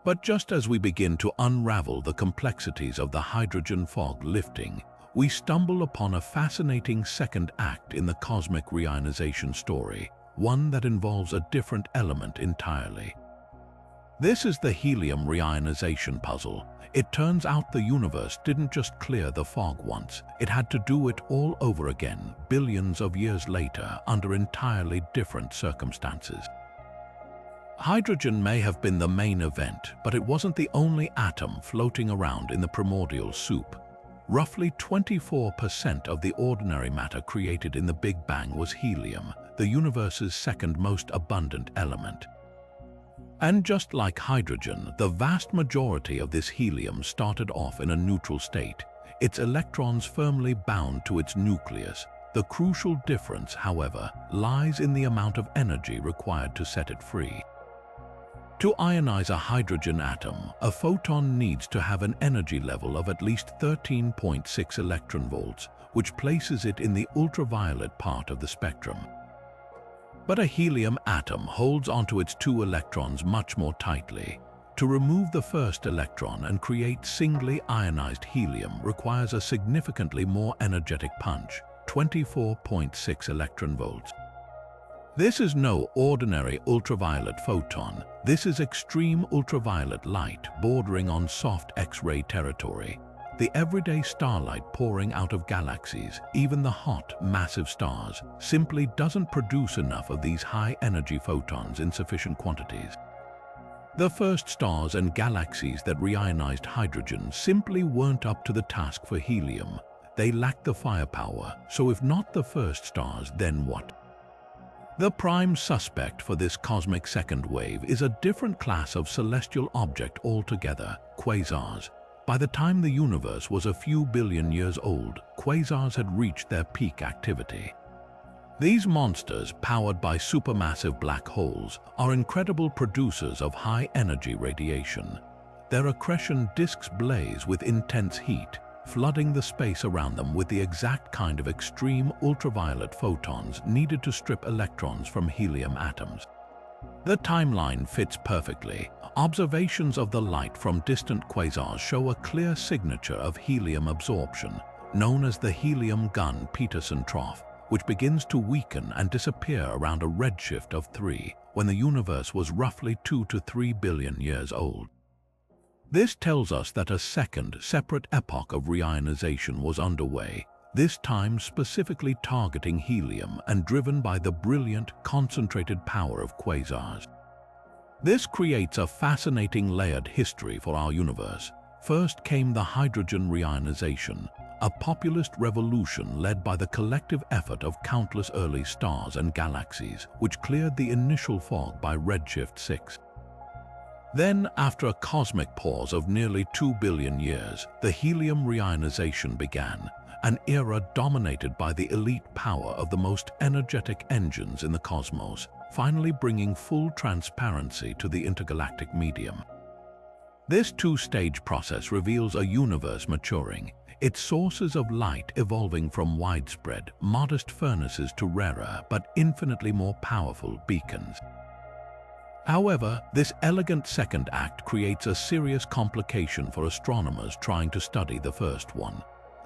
But just as we begin to unravel the complexities of the hydrogen fog lifting, we stumble upon a fascinating second act in the cosmic reionization story, one that involves a different element entirely. This is the helium reionization puzzle. It turns out the universe didn't just clear the fog once, it had to do it all over again, billions of years later, under entirely different circumstances. Hydrogen may have been the main event, but it wasn't the only atom floating around in the primordial soup. Roughly 24% of the ordinary matter created in the Big Bang was helium, the universe's second most abundant element. And just like hydrogen, the vast majority of this helium started off in a neutral state, its electrons firmly bound to its nucleus. The crucial difference, however, lies in the amount of energy required to set it free. To ionize a hydrogen atom, a photon needs to have an energy level of at least 13.6 electron volts, which places it in the ultraviolet part of the spectrum. But a helium atom holds onto its two electrons much more tightly. To remove the first electron and create singly ionized helium requires a significantly more energetic punch, 24.6 electron volts. This is no ordinary ultraviolet photon. This is extreme ultraviolet light bordering on soft X-ray territory. The everyday starlight pouring out of galaxies, even the hot, massive stars, simply doesn't produce enough of these high-energy photons in sufficient quantities. The first stars and galaxies that reionized hydrogen simply weren't up to the task for helium. They lacked the firepower, so if not the first stars, then what? The prime suspect for this cosmic second wave is a different class of celestial object altogether, quasars. By the time the universe was a few billion years old, quasars had reached their peak activity. These monsters, powered by supermassive black holes, are incredible producers of high-energy radiation. Their accretion disks blaze with intense heat, flooding the space around them with the exact kind of extreme ultraviolet photons needed to strip electrons from helium atoms. The timeline fits perfectly. Observations of the light from distant quasars show a clear signature of helium absorption, known as the helium gun-Peterson trough, which begins to weaken and disappear around a redshift of 3, when the universe was roughly 2 to 3 billion years old. This tells us that a second, separate epoch of reionization was underway, this time specifically targeting helium and driven by the brilliant, concentrated power of quasars. This creates a fascinating layered history for our universe. First came the hydrogen reionization, a populist revolution led by the collective effort of countless early stars and galaxies, which cleared the initial fog by redshift 6. Then, after a cosmic pause of nearly 2 billion years, the helium reionization began, an era dominated by the elite power of the most energetic engines in the cosmos, finally bringing full transparency to the intergalactic medium. This two-stage process reveals a universe maturing, its sources of light evolving from widespread, modest furnaces to rarer but infinitely more powerful beacons. However, this elegant second act creates a serious complication for astronomers trying to study the first one.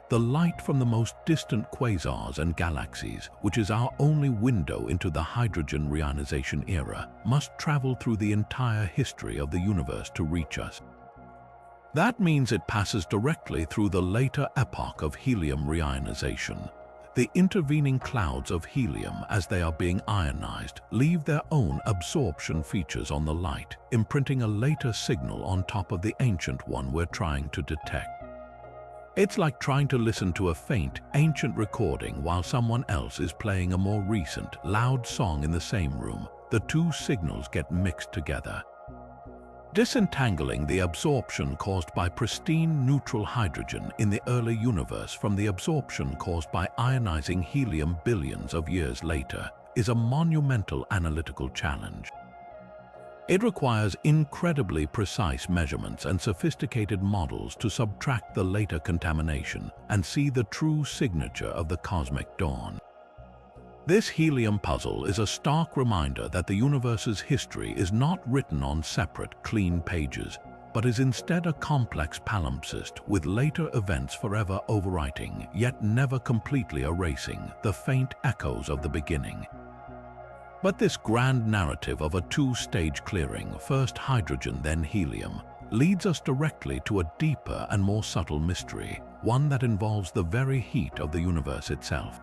The light from the most distant quasars and galaxies, which is our only window into the hydrogen reionization era, must travel through the entire history of the universe to reach us. That means it passes directly through the later epoch of helium reionization. The intervening clouds of helium, as they are being ionized, leave their own absorption features on the light, imprinting a later signal on top of the ancient one we're trying to detect. It's like trying to listen to a faint, ancient recording while someone else is playing a more recent, loud song in the same room. The two signals get mixed together. Disentangling the absorption caused by pristine neutral hydrogen in the early universe from the absorption caused by ionizing helium billions of years later is a monumental analytical challenge. It requires incredibly precise measurements and sophisticated models to subtract the later contamination and see the true signature of the cosmic dawn. This helium puzzle is a stark reminder that the universe's history is not written on separate, clean pages, but is instead a complex palimpsest with later events forever overwriting, yet never completely erasing, the faint echoes of the beginning. But this grand narrative of a two-stage clearing, first hydrogen then helium, leads us directly to a deeper and more subtle mystery, one that involves the very heat of the universe itself.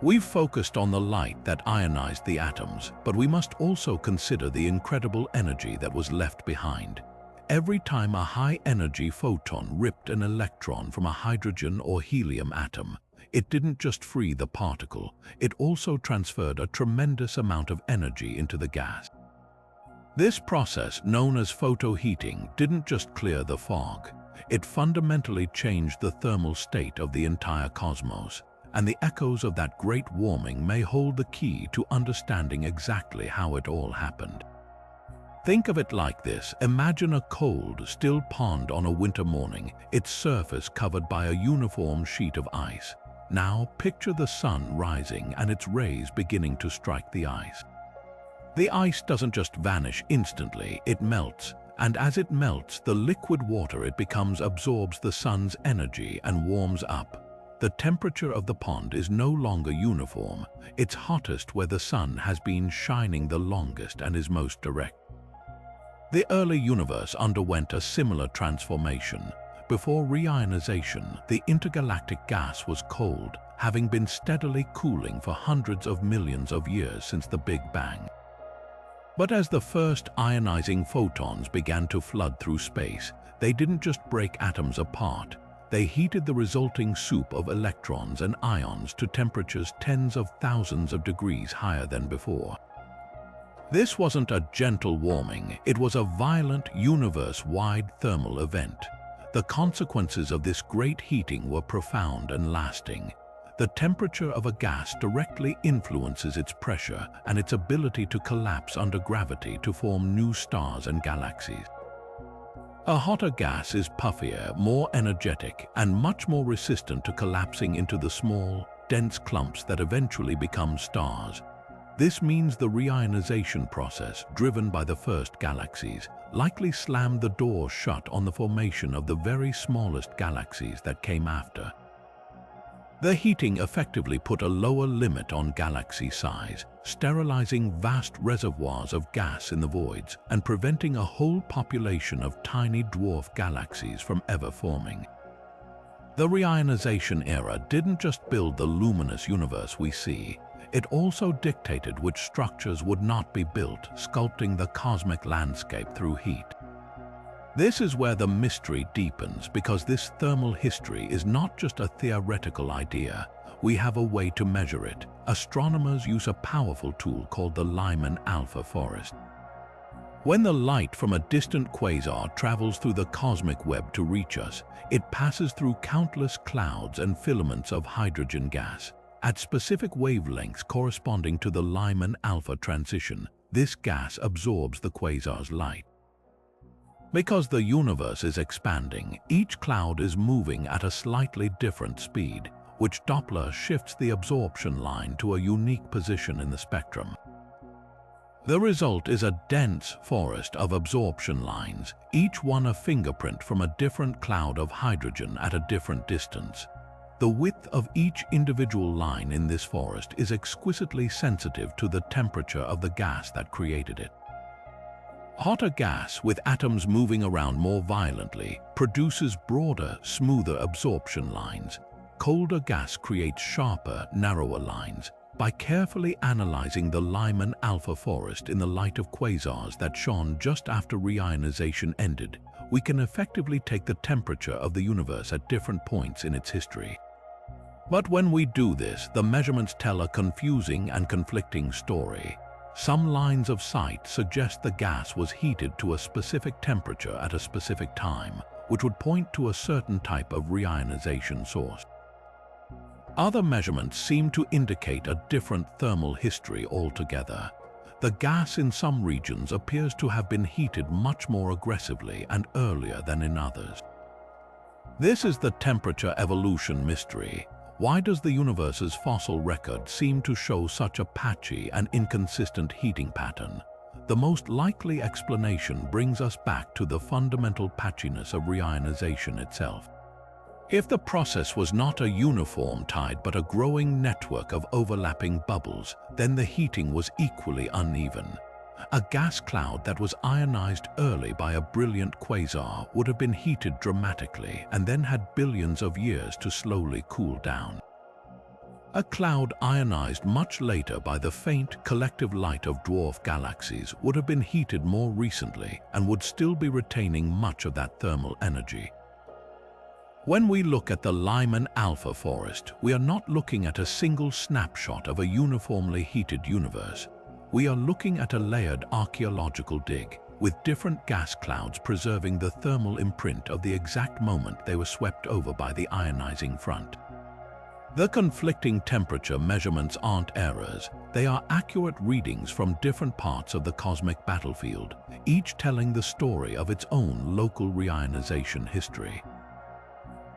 We've focused on the light that ionized the atoms, but we must also consider the incredible energy that was left behind. Every time a high-energy photon ripped an electron from a hydrogen or helium atom, it didn't just free the particle, it also transferred a tremendous amount of energy into the gas. This process, known as photoheating, didn't just clear the fog. It fundamentally changed the thermal state of the entire cosmos, and the echoes of that great warming may hold the key to understanding exactly how it all happened. Think of it like this. Imagine a cold, still pond on a winter morning, its surface covered by a uniform sheet of ice. Now picture the sun rising and its rays beginning to strike the ice. The ice doesn't just vanish instantly, it melts, and as it melts, the liquid water it becomes absorbs the sun's energy and warms up. The temperature of the pond is no longer uniform. It's hottest where the sun has been shining the longest and is most direct. The early universe underwent a similar transformation. Before reionization, the intergalactic gas was cold, having been steadily cooling for hundreds of millions of years since the Big Bang. But as the first ionizing photons began to flood through space, they didn't just break atoms apart. They heated the resulting soup of electrons and ions to temperatures tens of thousands of degrees higher than before. This wasn't a gentle warming, it was a violent, universe-wide thermal event. The consequences of this great heating were profound and lasting. The temperature of a gas directly influences its pressure and its ability to collapse under gravity to form new stars and galaxies. A hotter gas is puffier, more energetic, and much more resistant to collapsing into the small, dense clumps that eventually become stars. This means the reionization process, driven by the first galaxies, likely slammed the door shut on the formation of the very smallest galaxies that came after. The heating effectively put a lower limit on galaxy size, sterilizing vast reservoirs of gas in the voids and preventing a whole population of tiny dwarf galaxies from ever forming. The reionization era didn't just build the luminous universe we see, it also dictated which structures would not be built, sculpting the cosmic landscape through heat. This is where the mystery deepens, because this thermal history is not just a theoretical idea. We have a way to measure it. Astronomers use a powerful tool called the Lyman alpha forest. When the light from a distant quasar travels through the cosmic web to reach us, it passes through countless clouds and filaments of hydrogen gas. At specific wavelengths corresponding to the Lyman alpha transition, this gas absorbs the quasar's light. Because the universe is expanding, each cloud is moving at a slightly different speed, which Doppler shifts the absorption line to a unique position in the spectrum. The result is a dense forest of absorption lines, each one a fingerprint from a different cloud of hydrogen at a different distance. The width of each individual line in this forest is exquisitely sensitive to the temperature of the gas that created it. Hotter gas, with atoms moving around more violently, produces broader, smoother absorption lines. Colder gas creates sharper, narrower lines. By carefully analyzing the Lyman alpha forest in the light of quasars that shone just after reionization ended, we can effectively take the temperature of the universe at different points in its history. But when we do this, the measurements tell a confusing and conflicting story. Some lines of sight suggest the gas was heated to a specific temperature at a specific time, which would point to a certain type of reionization source. Other measurements seem to indicate a different thermal history altogether. The gas in some regions appears to have been heated much more aggressively and earlier than in others. This is the temperature evolution mystery. Why does the universe's fossil record seem to show such a patchy and inconsistent heating pattern? The most likely explanation brings us back to the fundamental patchiness of reionization itself. If the process was not a uniform tide but a growing network of overlapping bubbles, then the heating was equally uneven. A gas cloud that was ionized early by a brilliant quasar would have been heated dramatically and then had billions of years to slowly cool down. A cloud ionized much later by the faint collective light of dwarf galaxies would have been heated more recently and would still be retaining much of that thermal energy. When we look at the Lyman alpha forest, we are not looking at a single snapshot of a uniformly heated universe. We are looking at a layered archaeological dig, with different gas clouds preserving the thermal imprint of the exact moment they were swept over by the ionizing front. The conflicting temperature measurements aren't errors, they are accurate readings from different parts of the cosmic battlefield, each telling the story of its own local reionization history.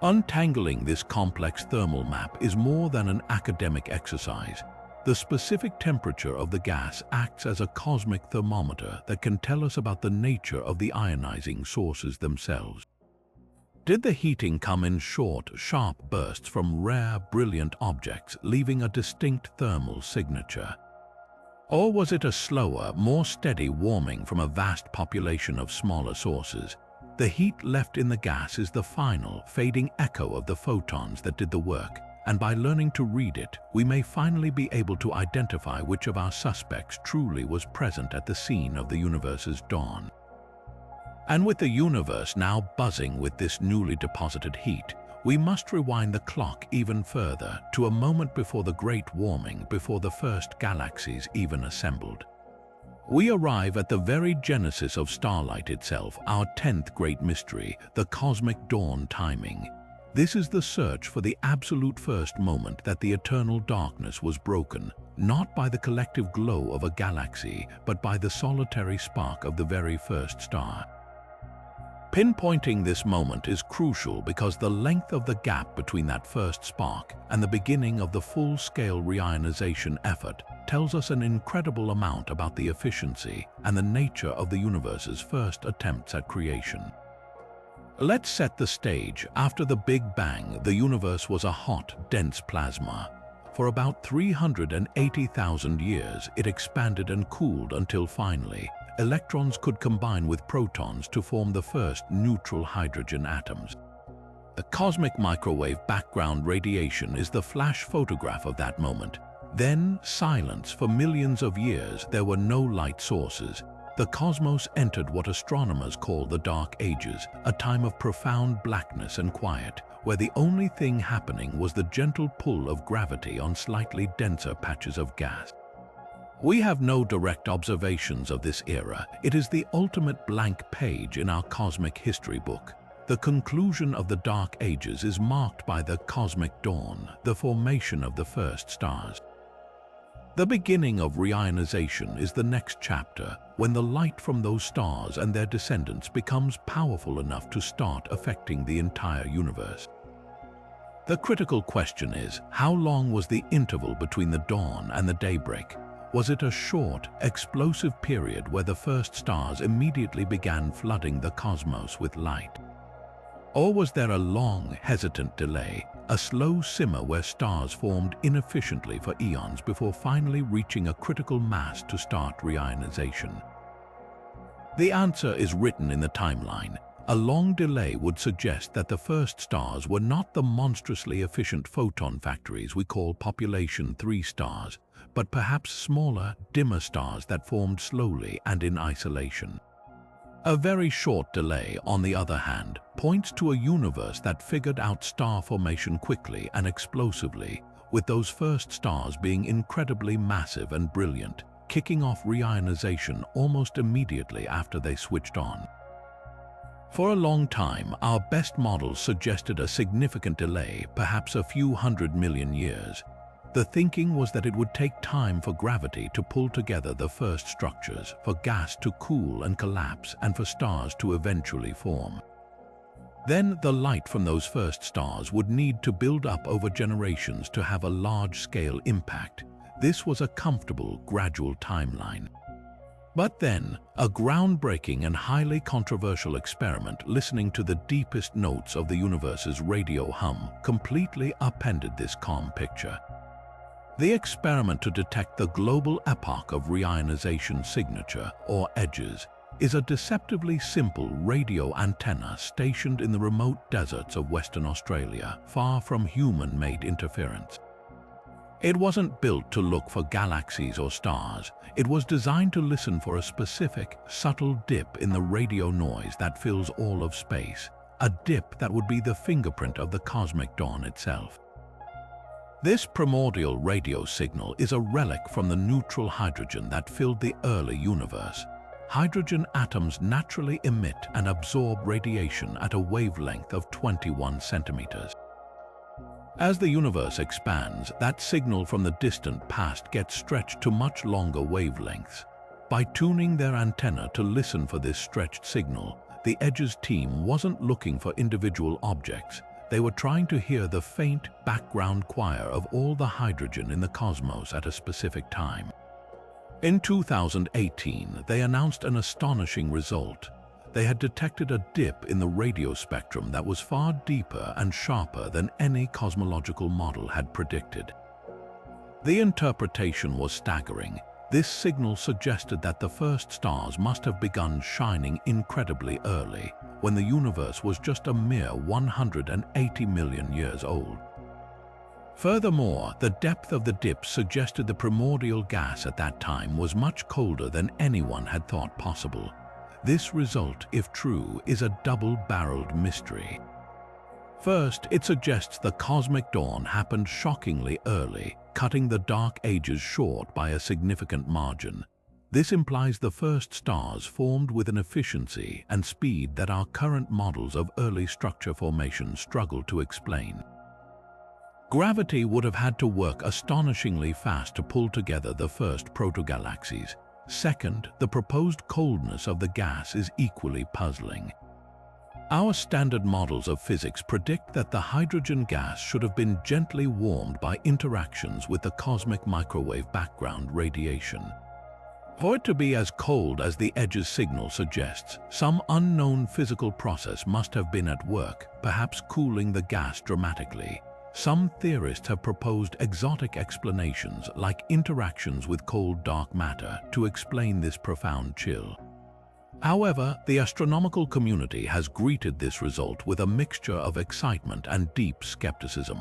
Untangling this complex thermal map is more than an academic exercise. The specific temperature of the gas acts as a cosmic thermometer that can tell us about the nature of the ionizing sources themselves. Did the heating come in short, sharp bursts from rare, brilliant objects, leaving a distinct thermal signature? Or was it a slower, more steady warming from a vast population of smaller sources? The heat left in the gas is the final, fading echo of the photons that did the work, and by learning to read it, we may finally be able to identify which of our suspects truly was present at the scene of the universe's dawn. And with the universe now buzzing with this newly deposited heat, We must rewind the clock even further to a moment before the Great Warming, before the first galaxies even assembled. We arrive at the very genesis of starlight itself, our 10th great mystery, the cosmic dawn timing. This is the search for the absolute first moment that the eternal darkness was broken, not by the collective glow of a galaxy, but by the solitary spark of the very first star. Pinpointing this moment is crucial because the length of the gap between that first spark and the beginning of the full-scale reionization effort tells us an incredible amount about the efficiency and the nature of the universe's first attempts at creation. Let's set the stage. After the Big Bang, the universe was a hot, dense plasma. For about 380,000 years, it expanded and cooled until finally, electrons could combine with protons to form the first neutral hydrogen atoms. The cosmic microwave background radiation is the flash photograph of that moment. Then, silence. For millions of years, there were no light sources. The cosmos entered what astronomers call the Dark Ages, a time of profound blackness and quiet, where the only thing happening was the gentle pull of gravity on slightly denser patches of gas. We have no direct observations of this era. It is the ultimate blank page in our cosmic history book. The conclusion of the Dark Ages is marked by the cosmic dawn, the formation of the first stars. The beginning of reionization is the next chapter, when the light from those stars and their descendants becomes powerful enough to start affecting the entire universe. The critical question is, how long was the interval between the dawn and the daybreak? Was it a short, explosive period where the first stars immediately began flooding the cosmos with light? Or was there a long, hesitant delay, a slow simmer where stars formed inefficiently for eons before finally reaching a critical mass to start reionization? The answer is written in the timeline. A long delay would suggest that the first stars were not the monstrously efficient photon factories we call population 3 stars, but perhaps smaller, dimmer stars that formed slowly and in isolation. A very short delay, on the other hand, points to a universe that figured out star formation quickly and explosively, with those first stars being incredibly massive and brilliant, kicking off reionization almost immediately after they switched on. For a long time, our best models suggested a significant delay, perhaps a few 100 million years. The thinking was that it would take time for gravity to pull together the first structures, for gas to cool and collapse, and for stars to eventually form. Then the light from those first stars would need to build up over generations to have a large-scale impact. This was a comfortable, gradual timeline. But then, a groundbreaking and highly controversial experiment listening to the deepest notes of the universe's radio hum completely upended this calm picture. The experiment to detect the global epoch of reionization signature, or edges, is a deceptively simple radio antenna stationed in the remote deserts of Western Australia, far from human-made interference. It wasn't built to look for galaxies or stars. It was designed to listen for a specific, subtle dip in the radio noise that fills all of space, a dip that would be the fingerprint of the cosmic dawn itself. This primordial radio signal is a relic from the neutral hydrogen that filled the early universe. Hydrogen atoms naturally emit and absorb radiation at a wavelength of 21 centimeters. As the universe expands, that signal from the distant past gets stretched to much longer wavelengths. By tuning their antenna to listen for this stretched signal, the EDGES team wasn't looking for individual objects. They were trying to hear the faint background choir of all the hydrogen in the cosmos at a specific time. In 2018, they announced an astonishing result. They had detected a dip in the radio spectrum that was far deeper and sharper than any cosmological model had predicted. The interpretation was staggering. This signal suggested that the first stars must have begun shining incredibly early, when the universe was just a mere 180 million years old. Furthermore, the depth of the dip suggested the primordial gas at that time was much colder than anyone had thought possible. This result, if true, is a double-barreled mystery. First, it suggests the cosmic dawn happened shockingly early, cutting the Dark Ages short by a significant margin. This implies the first stars formed with an efficiency and speed that our current models of early structure formation struggle to explain. Gravity would have had to work astonishingly fast to pull together the first protogalaxies. Second, the proposed coldness of the gas is equally puzzling. Our standard models of physics predict that the hydrogen gas should have been gently warmed by interactions with the cosmic microwave background radiation. For it to be as cold as the edge's signal suggests, some unknown physical process must have been at work, perhaps cooling the gas dramatically. Some theorists have proposed exotic explanations like interactions with cold dark matter to explain this profound chill. However, the astronomical community has greeted this result with a mixture of excitement and deep skepticism.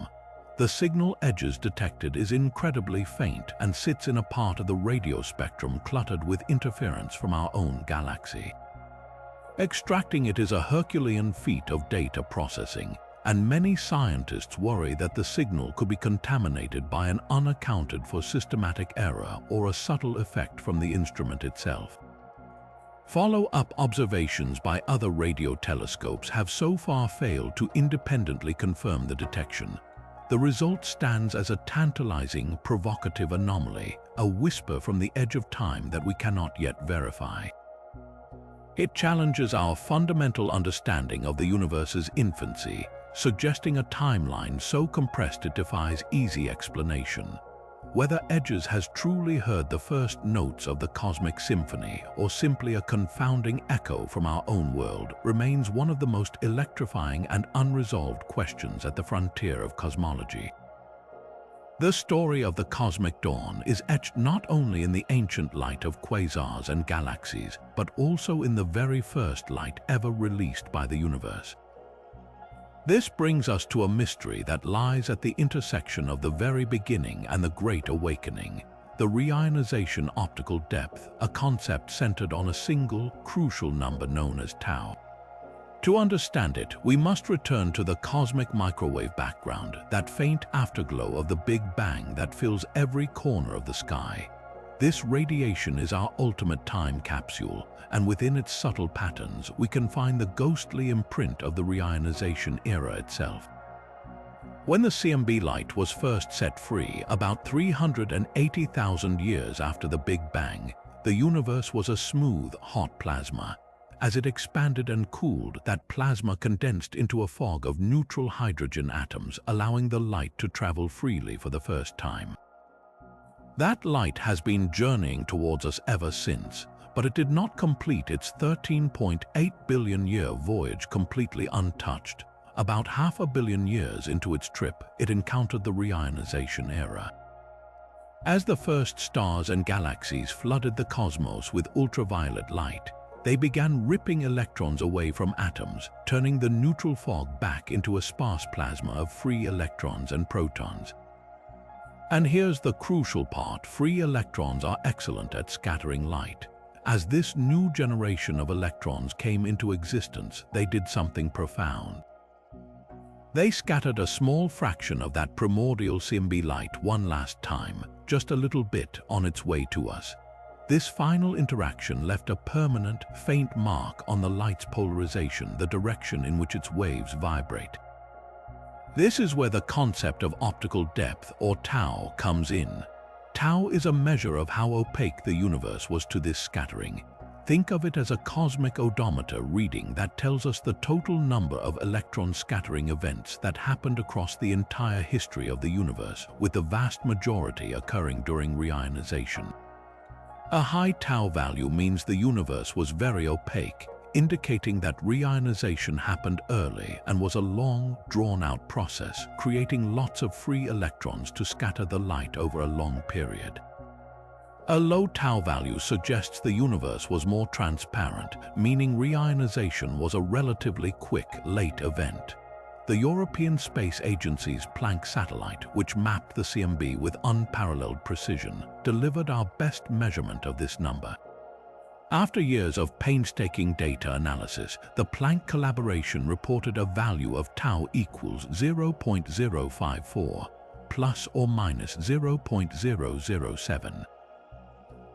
The signal edges detected is incredibly faint and sits in a part of the radio spectrum cluttered with interference from our own galaxy. Extracting it is a Herculean feat of data processing, and many scientists worry that the signal could be contaminated by an unaccounted-for systematic error or a subtle effect from the instrument itself. Follow-up observations by other radio telescopes have so far failed to independently confirm the detection. The result stands as a tantalizing, provocative anomaly, a whisper from the edge of time that we cannot yet verify. It challenges our fundamental understanding of the universe's infancy, suggesting a timeline so compressed it defies easy explanation. Whether Edges has truly heard the first notes of the cosmic symphony or simply a confounding echo from our own world remains one of the most electrifying and unresolved questions at the frontier of cosmology. The story of the cosmic dawn is etched not only in the ancient light of quasars and galaxies, but also in the very first light ever released by the universe. This brings us to a mystery that lies at the intersection of the very beginning and the Great Awakening, the reionization optical depth, a concept centered on a single, crucial number known as tau. To understand it, we must return to the cosmic microwave background, that faint afterglow of the Big Bang that fills every corner of the sky. This radiation is our ultimate time capsule, and within its subtle patterns, we can find the ghostly imprint of the reionization era itself. When the CMB light was first set free, about 380,000 years after the Big Bang, the universe was a smooth, hot plasma. As it expanded and cooled, that plasma condensed into a fog of neutral hydrogen atoms, allowing the light to travel freely for the first time. That light has been journeying towards us ever since, but it did not complete its 13.8 billion-year voyage completely untouched. About 500 million years into its trip, it encountered the reionization era. As the first stars and galaxies flooded the cosmos with ultraviolet light, they began ripping electrons away from atoms, turning the neutral fog back into a sparse plasma of free electrons and protons. And here's the crucial part: free electrons are excellent at scattering light. As this new generation of electrons came into existence, they did something profound. They scattered a small fraction of that primordial CMB light one last time, just a little bit on its way to us. This final interaction left a permanent, faint mark on the light's polarization, the direction in which its waves vibrate. This is where the concept of optical depth, or tau, comes in. Tau is a measure of how opaque the universe was to this scattering. Think of it as a cosmic odometer reading that tells us the total number of electron scattering events that happened across the entire history of the universe, with the vast majority occurring during reionization. A high tau value means the universe was very opaque, indicating that reionization happened early and was a long, drawn-out process, creating lots of free electrons to scatter the light over a long period. A low tau value suggests the universe was more transparent, meaning reionization was a relatively quick, late event. The European Space Agency's Planck satellite, which mapped the CMB with unparalleled precision, delivered our best measurement of this number. After years of painstaking data analysis, the Planck collaboration reported a value of tau equals 0.054, plus or minus 0.007.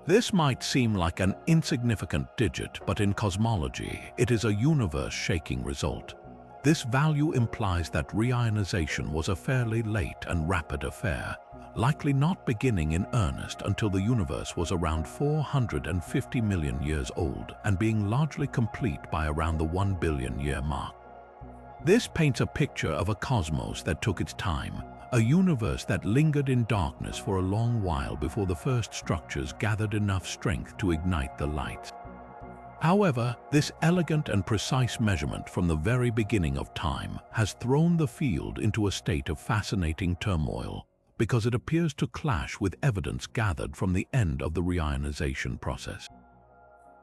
This might seem like an insignificant digit, but in cosmology, it is a universe-shaking result. This value implies that reionization was a fairly late and rapid affair, likely not beginning in earnest until the universe was around 450 million years old and being largely complete by around the 1 billion year mark. This paints a picture of a cosmos that took its time, a universe that lingered in darkness for a long while before the first structures gathered enough strength to ignite the lights. However, this elegant and precise measurement from the very beginning of time has thrown the field into a state of fascinating turmoil, because it appears to clash with evidence gathered from the end of the reionization process.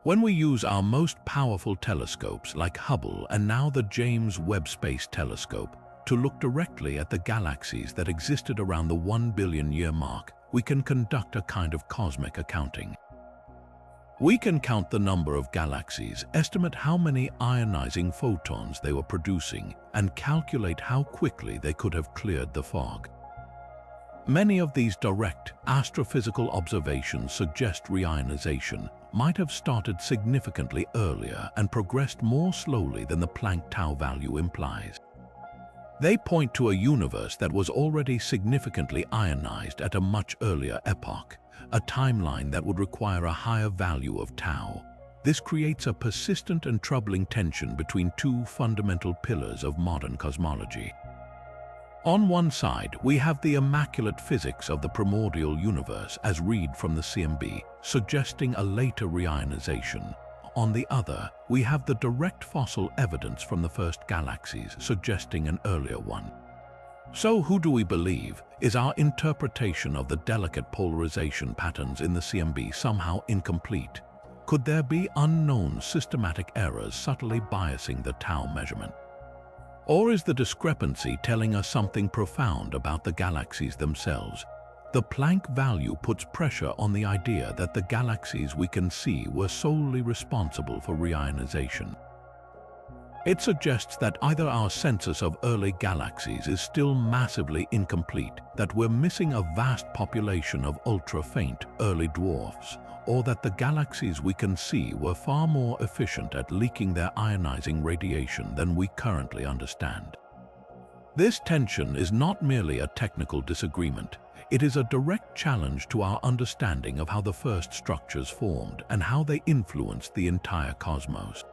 When we use our most powerful telescopes like Hubble and now the James Webb Space Telescope to look directly at the galaxies that existed around the 1 billion year mark, we can conduct a kind of cosmic accounting. We can count the number of galaxies, estimate how many ionizing photons they were producing, and calculate how quickly they could have cleared the fog. Many of these direct astrophysical observations suggest reionization might have started significantly earlier and progressed more slowly than the Planck tau value implies. They point to a universe that was already significantly ionized at a much earlier epoch, a timeline that would require a higher value of tau. This creates a persistent and troubling tension between two fundamental pillars of modern cosmology. On one side, we have the immaculate physics of the primordial universe as read from the CMB, suggesting a later reionization. On the other, we have the direct fossil evidence from the first galaxies, suggesting an earlier one. So who do we believe? Is our interpretation of the delicate polarization patterns in the CMB somehow incomplete? Could there be unknown systematic errors subtly biasing the tau measurement? Or is the discrepancy telling us something profound about the galaxies themselves? The Planck value puts pressure on the idea that the galaxies we can see were solely responsible for reionization. It suggests that either our census of early galaxies is still massively incomplete, that we're missing a vast population of ultra-faint early dwarfs, or that the galaxies we can see were far more efficient at leaking their ionizing radiation than we currently understand. This tension is not merely a technical disagreement. It is a direct challenge to our understanding of how the first structures formed and how they influenced the entire cosmos.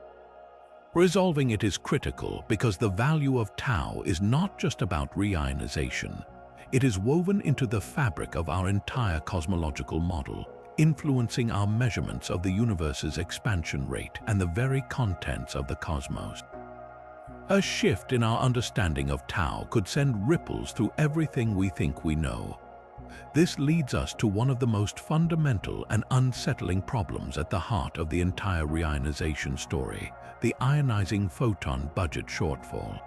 Resolving it is critical because the value of tau is not just about reionization. It is woven into the fabric of our entire cosmological model, influencing our measurements of the universe's expansion rate and the very contents of the cosmos. A shift in our understanding of tau could send ripples through everything we think we know. This leads us to one of the most fundamental and unsettling problems at the heart of the entire reionization story, the ionizing photon budget shortfall.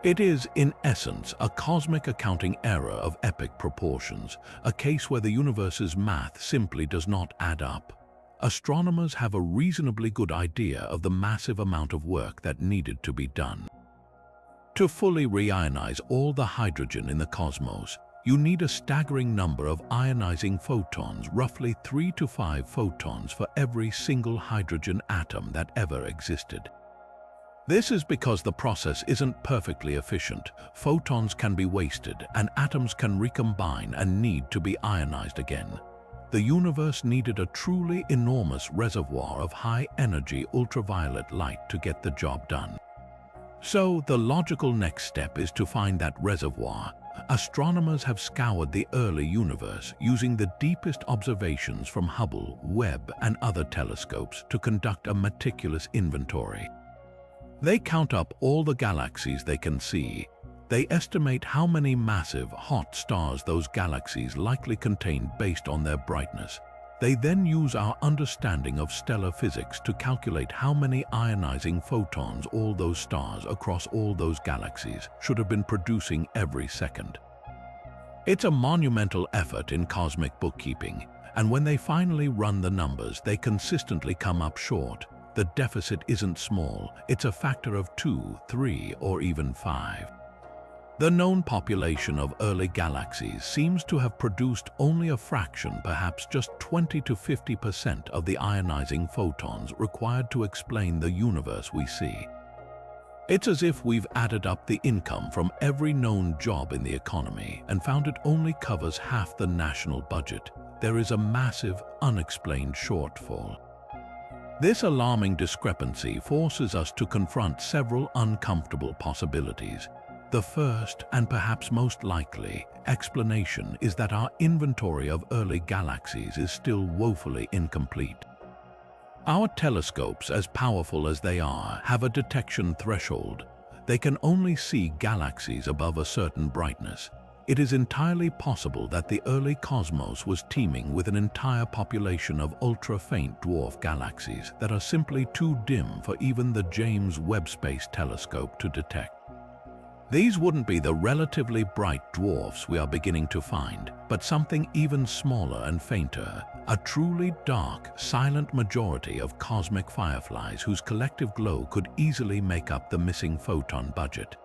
It is, in essence, a cosmic accounting error of epic proportions, a case where the universe's math simply does not add up. Astronomers have a reasonably good idea of the massive amount of work that needed to be done. To fully reionize all the hydrogen in the cosmos, you need a staggering number of ionizing photons, roughly 3 to 5 photons for every single hydrogen atom that ever existed. This is because the process isn't perfectly efficient. Photons can be wasted, and atoms can recombine and need to be ionized again. The universe needed a truly enormous reservoir of high-energy ultraviolet light to get the job done. So, the logical next step is to find that reservoir. Astronomers have scoured the early universe using the deepest observations from Hubble, Webb, and other telescopes to conduct a meticulous inventory. They count up all the galaxies they can see. They estimate how many massive, hot stars those galaxies likely contain based on their brightness. They then use our understanding of stellar physics to calculate how many ionizing photons all those stars across all those galaxies should have been producing every second. It's a monumental effort in cosmic bookkeeping, And when they finally run the numbers, they consistently come up short. The deficit isn't small, it's a factor of 2, 3, or even 5. The known population of early galaxies seems to have produced only a fraction, perhaps just 20 to 50% of the ionizing photons required to explain the universe we see. It's as if we've added up the income from every known job in the economy and found it only covers half the national budget. There is a massive, unexplained shortfall. This alarming discrepancy forces us to confront several uncomfortable possibilities. The first, and perhaps most likely, explanation is that our inventory of early galaxies is still woefully incomplete. Our telescopes, as powerful as they are, have a detection threshold. They can only see galaxies above a certain brightness. It is entirely possible that the early cosmos was teeming with an entire population of ultra-faint dwarf galaxies that are simply too dim for even the James Webb Space Telescope to detect. These wouldn't be the relatively bright dwarfs we are beginning to find, but something even smaller and fainter, a truly dark, silent majority of cosmic fireflies whose collective glow could easily make up the missing photon budget.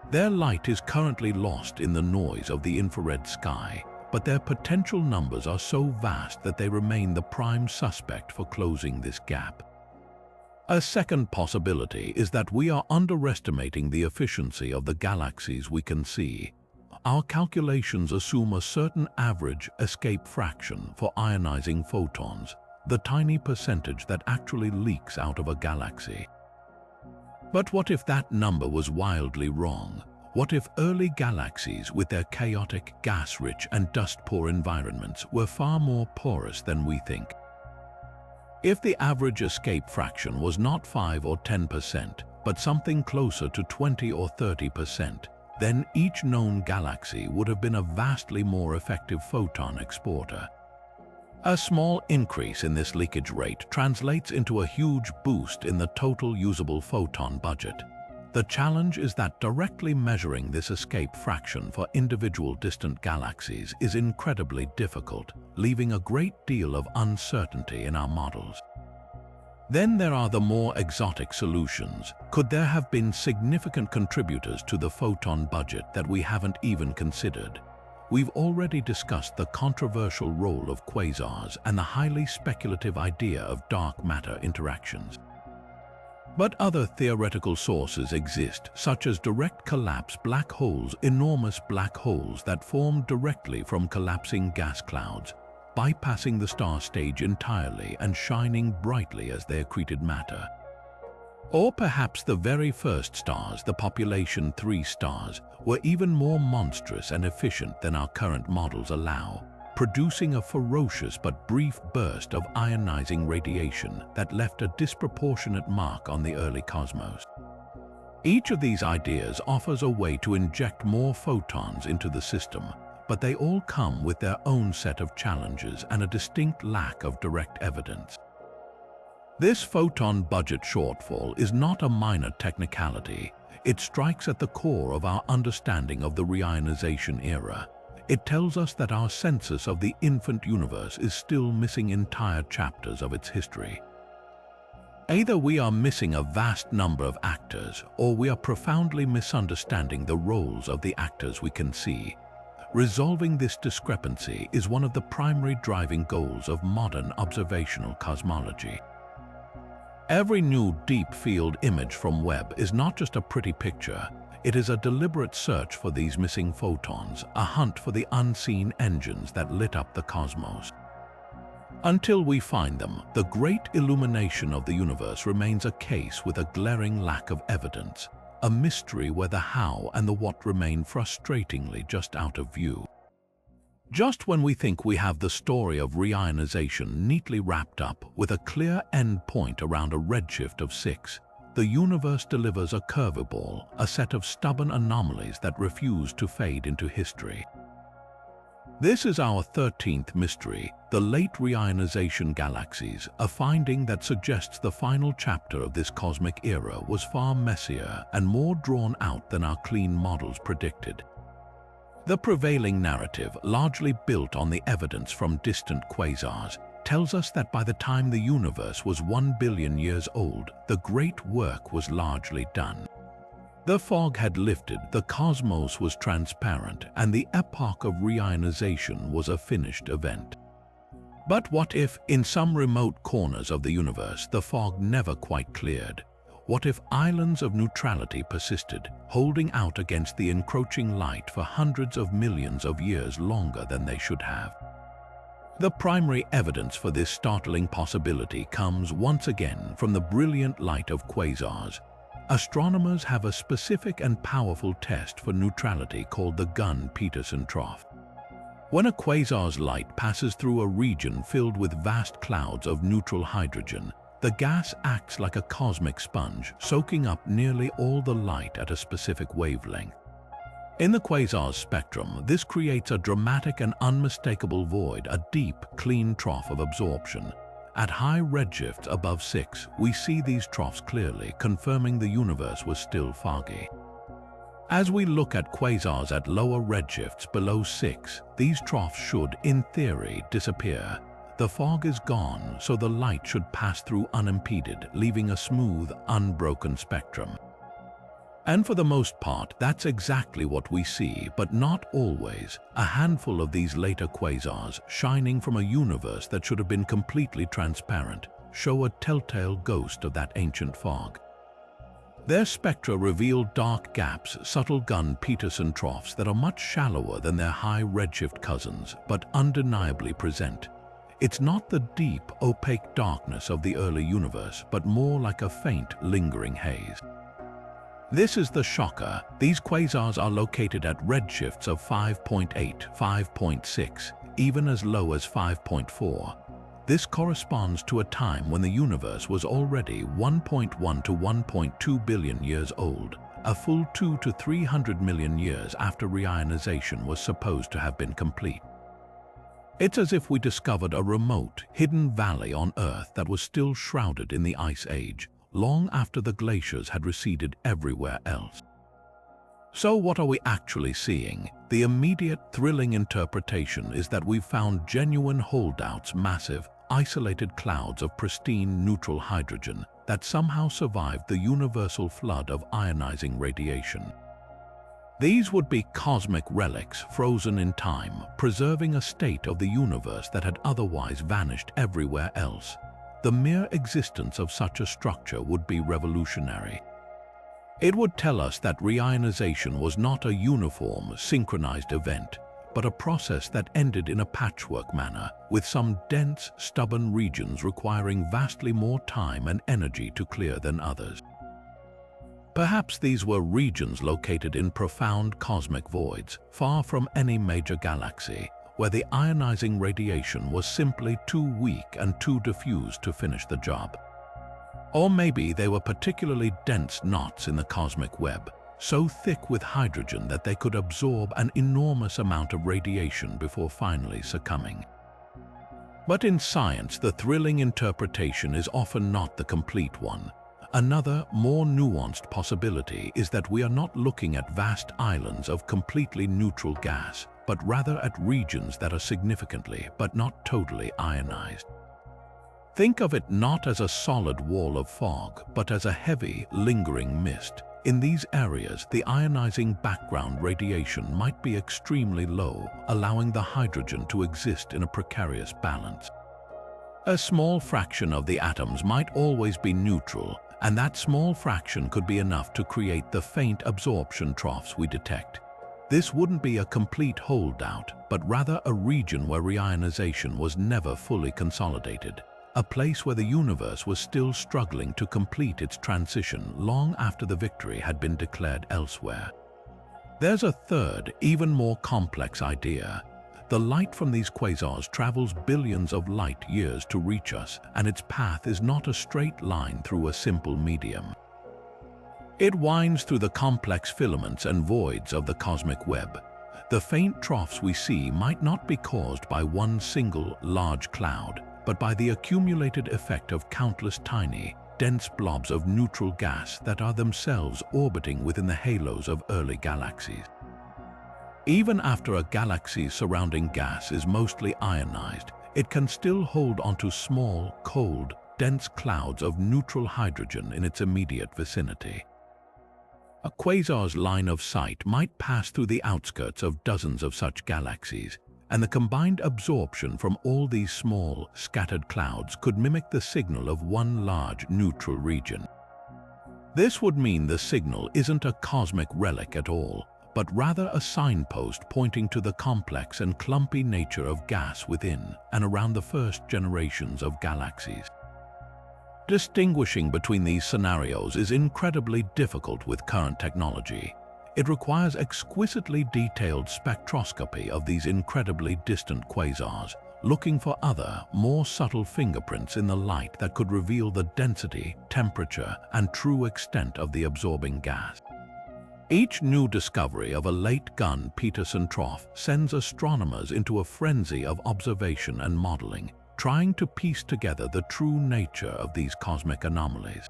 Their light is currently lost in the noise of the infrared sky, but their potential numbers are so vast that they remain the prime suspect for closing this gap. A second possibility is that we are underestimating the efficiency of the galaxies we can see. Our calculations assume a certain average escape fraction for ionizing photons, the tiny percentage that actually leaks out of a galaxy. But what if that number was wildly wrong? What if early galaxies with their chaotic, gas-rich and dust-poor environments were far more porous than we think? If the average escape fraction was not 5 or 10%, but something closer to 20 or 30%, then each known galaxy would have been a vastly more effective photon exporter. A small increase in this leakage rate translates into a huge boost in the total usable photon budget. The challenge is that directly measuring this escape fraction for individual distant galaxies is incredibly difficult, leaving a great deal of uncertainty in our models. Then there are the more exotic solutions. Could there have been significant contributors to the photon budget that we haven't even considered? We've already discussed the controversial role of quasars and the highly speculative idea of dark matter interactions. But other theoretical sources exist, such as direct collapse black holes, enormous black holes that form directly from collapsing gas clouds, bypassing the star stage entirely and shining brightly as they accreted matter. Or perhaps the very first stars, the population 3 stars, were even more monstrous and efficient than our current models allow, producing a ferocious but brief burst of ionizing radiation that left a disproportionate mark on the early cosmos. Each of these ideas offers a way to inject more photons into the system, but they all come with their own set of challenges and a distinct lack of direct evidence. This photon budget shortfall is not a minor technicality. It strikes at the core of our understanding of the reionization era. It tells us that our census of the infant universe is still missing entire chapters of its history. Either we are missing a vast number of actors, or we are profoundly misunderstanding the roles of the actors we can see. Resolving this discrepancy is one of the primary driving goals of modern observational cosmology. Every new deep field image from Webb is not just a pretty picture. It is a deliberate search for these missing photons, a hunt for the unseen engines that lit up the cosmos. Until we find them, the great illumination of the universe remains a case with a glaring lack of evidence, a mystery where the how and the what remain frustratingly just out of view. Just when we think we have the story of reionization neatly wrapped up with a clear end point around a redshift of 6, the universe delivers a curveball, a set of stubborn anomalies that refuse to fade into history. This is our 13th mystery, the late reionization galaxies, a finding that suggests the final chapter of this cosmic era was far messier and more drawn out than our clean models predicted. The prevailing narrative, largely built on the evidence from distant quasars, tells us that by the time the universe was 1 billion years old, the great work was largely done. The fog had lifted, the cosmos was transparent, and the epoch of reionization was a finished event. But what if, in some remote corners of the universe, the fog never quite cleared? What if islands of neutrality persisted, holding out against the encroaching light for hundreds of millions of years longer than they should have? The primary evidence for this startling possibility comes once again from the brilliant light of quasars. Astronomers have a specific and powerful test for neutrality called the Gunn-Peterson trough. When a quasar's light passes through a region filled with vast clouds of neutral hydrogen, the gas acts like a cosmic sponge, soaking up nearly all the light at a specific wavelength. In the quasar's spectrum, this creates a dramatic and unmistakable void, a deep, clean trough of absorption. At high redshifts above 6, we see these troughs clearly, confirming the universe was still foggy. As we look at quasars at lower redshifts below 6, these troughs should, in theory, disappear. The fog is gone, so the light should pass through unimpeded, leaving a smooth, unbroken spectrum. And for the most part, that's exactly what we see, but not always. A handful of these later quasars, shining from a universe that should have been completely transparent, show a telltale ghost of that ancient fog. Their spectra reveal dark gaps, subtle Gunn-Peterson troughs that are much shallower than their high redshift cousins, but undeniably present. It's not the deep, opaque darkness of the early universe, but more like a faint, lingering haze. This is the shocker. These quasars are located at redshifts of 5.8, 5.6, even as low as 5.4. This corresponds to a time when the universe was already 1.1 to 1.2 billion years old, a full 2 to 300 million years after reionization was supposed to have been complete. It's as if we discovered a remote, hidden valley on Earth that was still shrouded in the Ice Age, long after the glaciers had receded everywhere else. So what are we actually seeing? The immediate, thrilling interpretation is that we've found genuine holdouts, massive, isolated clouds of pristine neutral hydrogen that somehow survived the universal flood of ionizing radiation. These would be cosmic relics frozen in time, preserving a state of the universe that had otherwise vanished everywhere else. The mere existence of such a structure would be revolutionary. It would tell us that reionization was not a uniform, synchronized event, but a process that ended in a patchwork manner, with some dense, stubborn regions requiring vastly more time and energy to clear than others. Perhaps these were regions located in profound cosmic voids, far from any major galaxy, where the ionizing radiation was simply too weak and too diffused to finish the job. Or maybe they were particularly dense knots in the cosmic web, so thick with hydrogen that they could absorb an enormous amount of radiation before finally succumbing. But in science, the thrilling interpretation is often not the complete one. Another, more nuanced possibility is that we are not looking at vast islands of completely neutral gas, but rather at regions that are significantly, but not totally, ionized. Think of it not as a solid wall of fog, but as a heavy, lingering mist. In these areas, the ionizing background radiation might be extremely low, allowing the hydrogen to exist in a precarious balance. A small fraction of the atoms might always be neutral, and that small fraction could be enough to create the faint absorption troughs we detect. This wouldn't be a complete holdout, but rather a region where reionization was never fully consolidated, a place where the universe was still struggling to complete its transition long after the victory had been declared elsewhere. There's a third, even more complex idea. The light from these quasars travels billions of light years to reach us, and its path is not a straight line through a simple medium. It winds through the complex filaments and voids of the cosmic web. The faint troughs we see might not be caused by one single, large cloud, but by the accumulated effect of countless tiny, dense blobs of neutral gas that are themselves orbiting within the halos of early galaxies. Even after a galaxy's surrounding gas is mostly ionized, it can still hold onto small, cold, dense clouds of neutral hydrogen in its immediate vicinity. A quasar's line of sight might pass through the outskirts of dozens of such galaxies, and the combined absorption from all these small, scattered clouds could mimic the signal of one large neutral region. This would mean the signal isn't a cosmic relic at all, but rather a signpost pointing to the complex and clumpy nature of gas within and around the first generations of galaxies. Distinguishing between these scenarios is incredibly difficult with current technology. It requires exquisitely detailed spectroscopy of these incredibly distant quasars, looking for other, more subtle fingerprints in the light that could reveal the density, temperature, and true extent of the absorbing gas. Each new discovery of a late-gun Peterson trough sends astronomers into a frenzy of observation and modeling, trying to piece together the true nature of these cosmic anomalies.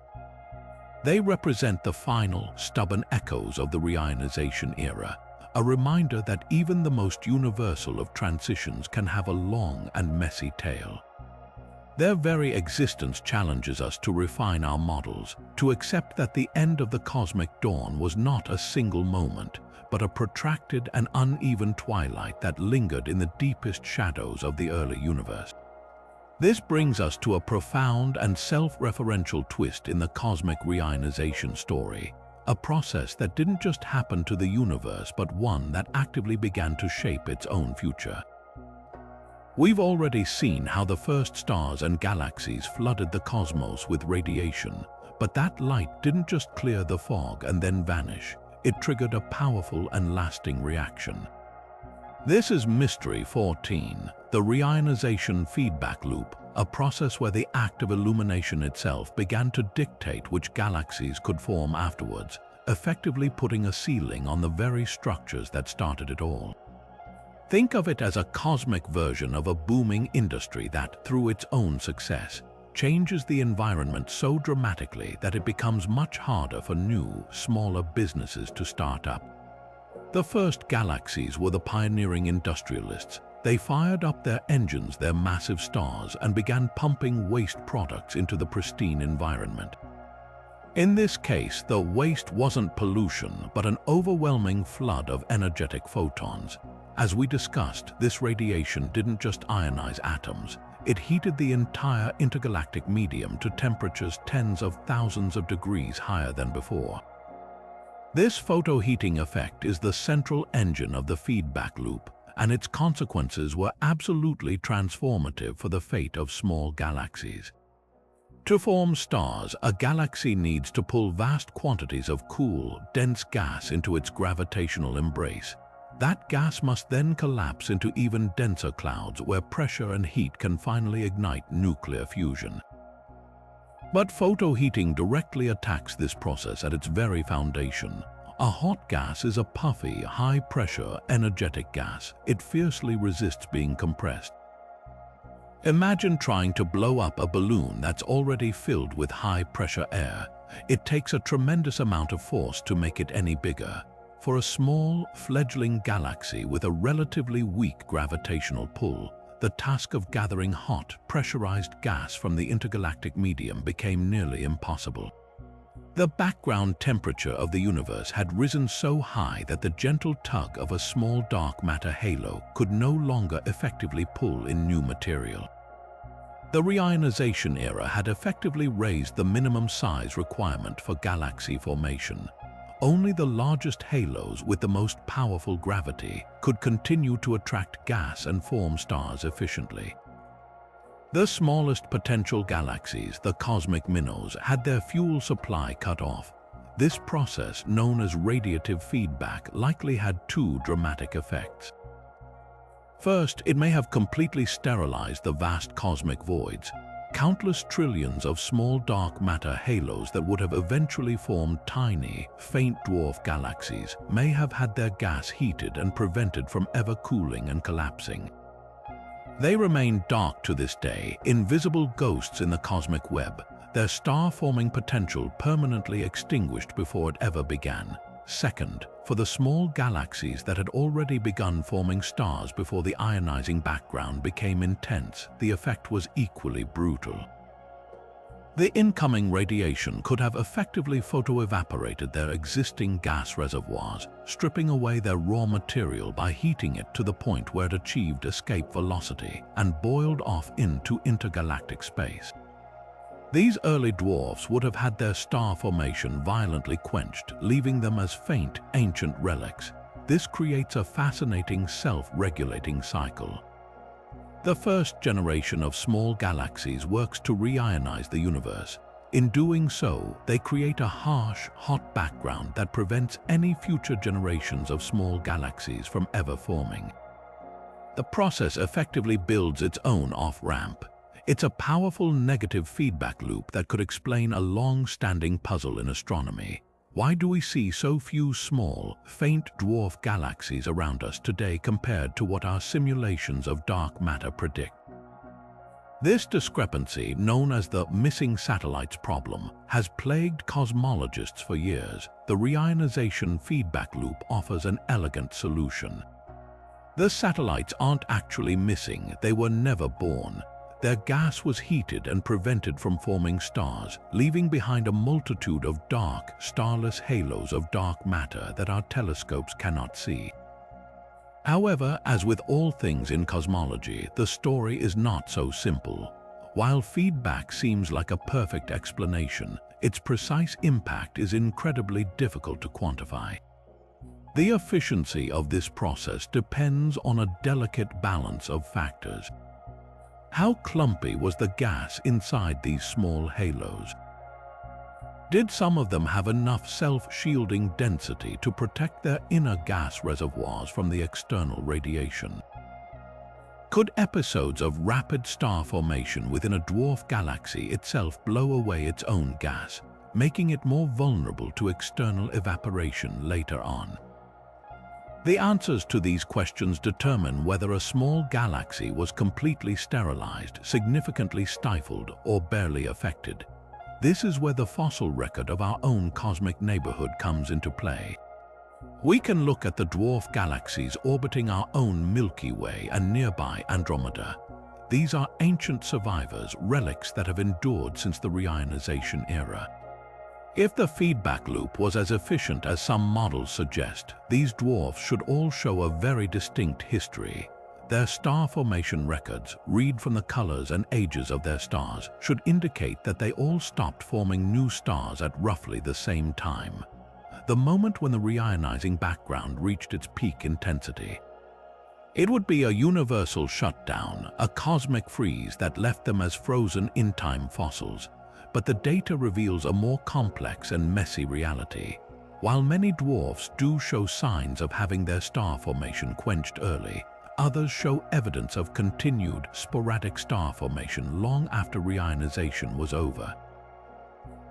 They represent the final, stubborn echoes of the reionization era, a reminder that even the most universal of transitions can have a long and messy tail. Their very existence challenges us to refine our models, to accept that the end of the cosmic dawn was not a single moment, but a protracted and uneven twilight that lingered in the deepest shadows of the early universe. This brings us to a profound and self-referential twist in the Cosmic Reionization story, a process that didn't just happen to the universe but one that actively began to shape its own future. We've already seen how the first stars and galaxies flooded the cosmos with radiation, but that light didn't just clear the fog and then vanish. It triggered a powerful and lasting reaction. This is Mystery 14, the reionization feedback loop, a process where the act of illumination itself began to dictate which galaxies could form afterwards, effectively putting a ceiling on the very structures that started it all. Think of it as a cosmic version of a booming industry that, through its own success, changes the environment so dramatically that it becomes much harder for new, smaller businesses to start up. The first galaxies were the pioneering industrialists. They fired up their engines, their massive stars, and began pumping waste products into the pristine environment. In this case, the waste wasn't pollution, but an overwhelming flood of energetic photons. As we discussed, this radiation didn't just ionize atoms. It heated the entire intergalactic medium to temperatures tens of thousands of degrees higher than before. This photoheating effect is the central engine of the feedback loop, and its consequences were absolutely transformative for the fate of small galaxies. To form stars, a galaxy needs to pull vast quantities of cool, dense gas into its gravitational embrace. That gas must then collapse into even denser clouds where pressure and heat can finally ignite nuclear fusion. But photoheating directly attacks this process at its very foundation. A hot gas is a puffy, high-pressure, energetic gas. It fiercely resists being compressed. Imagine trying to blow up a balloon that's already filled with high-pressure air. It takes a tremendous amount of force to make it any bigger. For a small, fledgling galaxy with a relatively weak gravitational pull, the task of gathering hot, pressurized gas from the intergalactic medium became nearly impossible. The background temperature of the universe had risen so high that the gentle tug of a small dark matter halo could no longer effectively pull in new material. The reionization era had effectively raised the minimum size requirement for galaxy formation. Only the largest halos with the most powerful gravity could continue to attract gas and form stars efficiently. The smallest potential galaxies, the cosmic minnows, had their fuel supply cut off. This process, known as radiative feedback, likely had two dramatic effects. First, it may have completely sterilized the vast cosmic voids. Countless trillions of small dark matter halos that would have eventually formed tiny, faint dwarf galaxies may have had their gas heated and prevented from ever cooling and collapsing. They remain dark to this day, invisible ghosts in the cosmic web, their star-forming potential permanently extinguished before it ever began. Second, for the small galaxies that had already begun forming stars before the ionizing background became intense, the effect was equally brutal. The incoming radiation could have effectively photoevaporated their existing gas reservoirs, stripping away their raw material by heating it to the point where it achieved escape velocity and boiled off into intergalactic space. These early dwarfs would have had their star formation violently quenched, leaving them as faint, ancient relics. This creates a fascinating self-regulating cycle. The first generation of small galaxies works to reionize the universe. In doing so, they create a harsh, hot background that prevents any future generations of small galaxies from ever forming. The process effectively builds its own off-ramp. It's a powerful negative feedback loop that could explain a long-standing puzzle in astronomy. Why do we see so few small, faint dwarf galaxies around us today compared to what our simulations of dark matter predict? This discrepancy, known as the missing satellites problem, has plagued cosmologists for years. The reionization feedback loop offers an elegant solution. The satellites aren't actually missing, they were never born. Their gas was heated and prevented from forming stars, leaving behind a multitude of dark, starless halos of dark matter that our telescopes cannot see. However, as with all things in cosmology, the story is not so simple. While feedback seems like a perfect explanation, its precise impact is incredibly difficult to quantify. The efficiency of this process depends on a delicate balance of factors. How clumpy was the gas inside these small halos? Did some of them have enough self-shielding density to protect their inner gas reservoirs from the external radiation? Could episodes of rapid star formation within a dwarf galaxy itself blow away its own gas, making it more vulnerable to external evaporation later on? The answers to these questions determine whether a small galaxy was completely sterilized, significantly stifled, or barely affected. This is where the fossil record of our own cosmic neighborhood comes into play. We can look at the dwarf galaxies orbiting our own Milky Way and nearby Andromeda. These are ancient survivors, relics that have endured since the reionization era. If the feedback loop was as efficient as some models suggest, these dwarfs should all show a very distinct history. Their star formation records, read from the colors and ages of their stars, should indicate that they all stopped forming new stars at roughly the same time, the moment when the reionizing background reached its peak intensity. It would be a universal shutdown, a cosmic freeze that left them as frozen in-time fossils. But the data reveals a more complex and messy reality. While many dwarfs do show signs of having their star formation quenched early, others show evidence of continued, sporadic star formation long after reionization was over.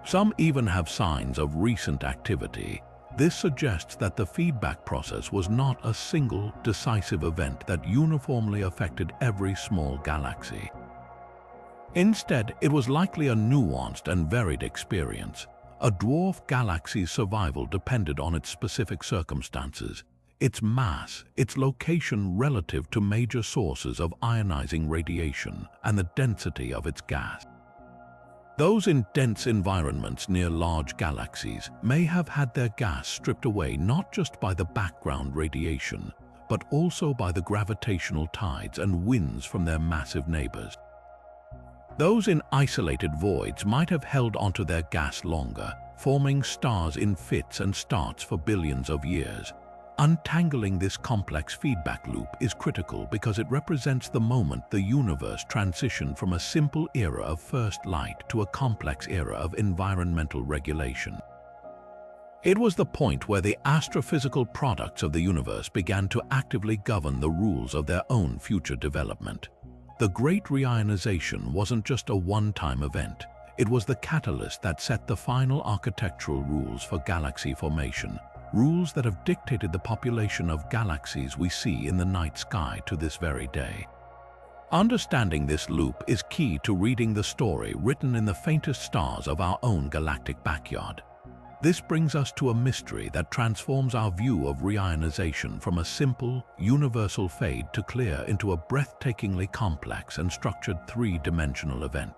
Some even have signs of recent activity. This suggests that the feedback process was not a single, decisive event that uniformly affected every small galaxy. Instead, it was likely a nuanced and varied experience. A dwarf galaxy's survival depended on its specific circumstances, its mass, its location relative to major sources of ionizing radiation, and the density of its gas. Those in dense environments near large galaxies may have had their gas stripped away not just by the background radiation, but also by the gravitational tides and winds from their massive neighbors. Those in isolated voids might have held onto their gas longer, forming stars in fits and starts for billions of years. Untangling this complex feedback loop is critical because it represents the moment the universe transitioned from a simple era of first light to a complex era of environmental regulation. It was the point where the astrophysical products of the universe began to actively govern the rules of their own future development. The Great Reionization wasn't just a one-time event. It was the catalyst that set the final architectural rules for galaxy formation, rules that have dictated the population of galaxies we see in the night sky to this very day. Understanding this loop is key to reading the story written in the faintest stars of our own galactic backyard. This brings us to a mystery that transforms our view of reionization from a simple, universal fade to clear into a breathtakingly complex and structured three-dimensional event.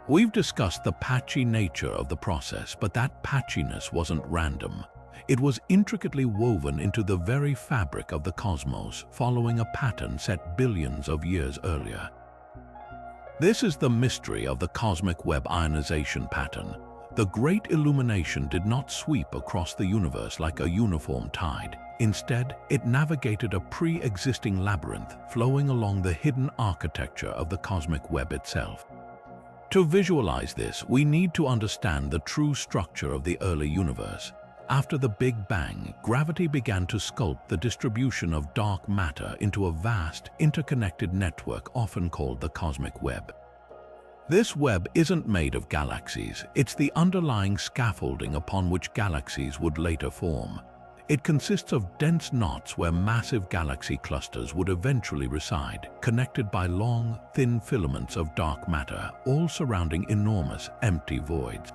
We've discussed the patchy nature of the process, but that patchiness wasn't random. It was intricately woven into the very fabric of the cosmos, following a pattern set billions of years earlier. This is the mystery of the cosmic web ionization pattern. The Great Illumination did not sweep across the universe like a uniform tide. Instead, it navigated a pre-existing labyrinth flowing along the hidden architecture of the cosmic web itself. To visualize this, we need to understand the true structure of the early universe. After the Big Bang, gravity began to sculpt the distribution of dark matter into a vast, interconnected network often called the cosmic web. This web isn't made of galaxies, it's the underlying scaffolding upon which galaxies would later form. It consists of dense knots where massive galaxy clusters would eventually reside, connected by long, thin filaments of dark matter, all surrounding enormous, empty voids.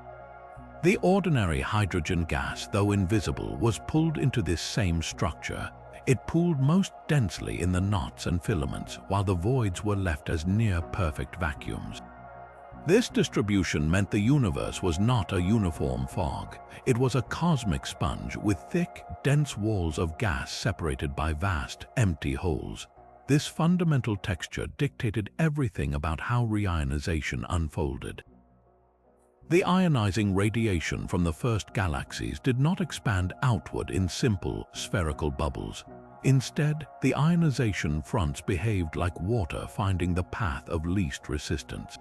The ordinary hydrogen gas, though invisible, was pulled into this same structure. It pooled most densely in the knots and filaments, while the voids were left as near-perfect vacuums. This distribution meant the universe was not a uniform fog. It was a cosmic sponge with thick, dense walls of gas separated by vast, empty holes. This fundamental texture dictated everything about how reionization unfolded. The ionizing radiation from the first galaxies did not expand outward in simple, spherical bubbles. Instead, the ionization fronts behaved like water finding the path of least resistance.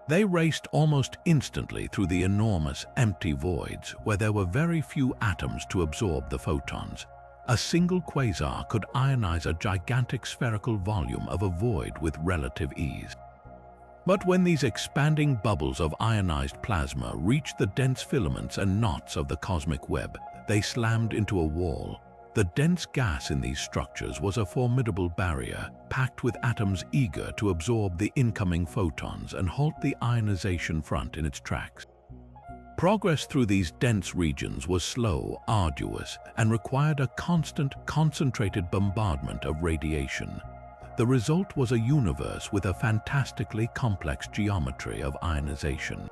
They raced almost instantly through the enormous, empty voids where there were very few atoms to absorb the photons. A single quasar could ionize a gigantic spherical volume of a void with relative ease. But when these expanding bubbles of ionized plasma reached the dense filaments and knots of the cosmic web, they slammed into a wall. The dense gas in these structures was a formidable barrier, packed with atoms eager to absorb the incoming photons and halt the ionization front in its tracks. Progress through these dense regions was slow, arduous, and required a constant, concentrated bombardment of radiation. The result was a universe with a fantastically complex geometry of ionization.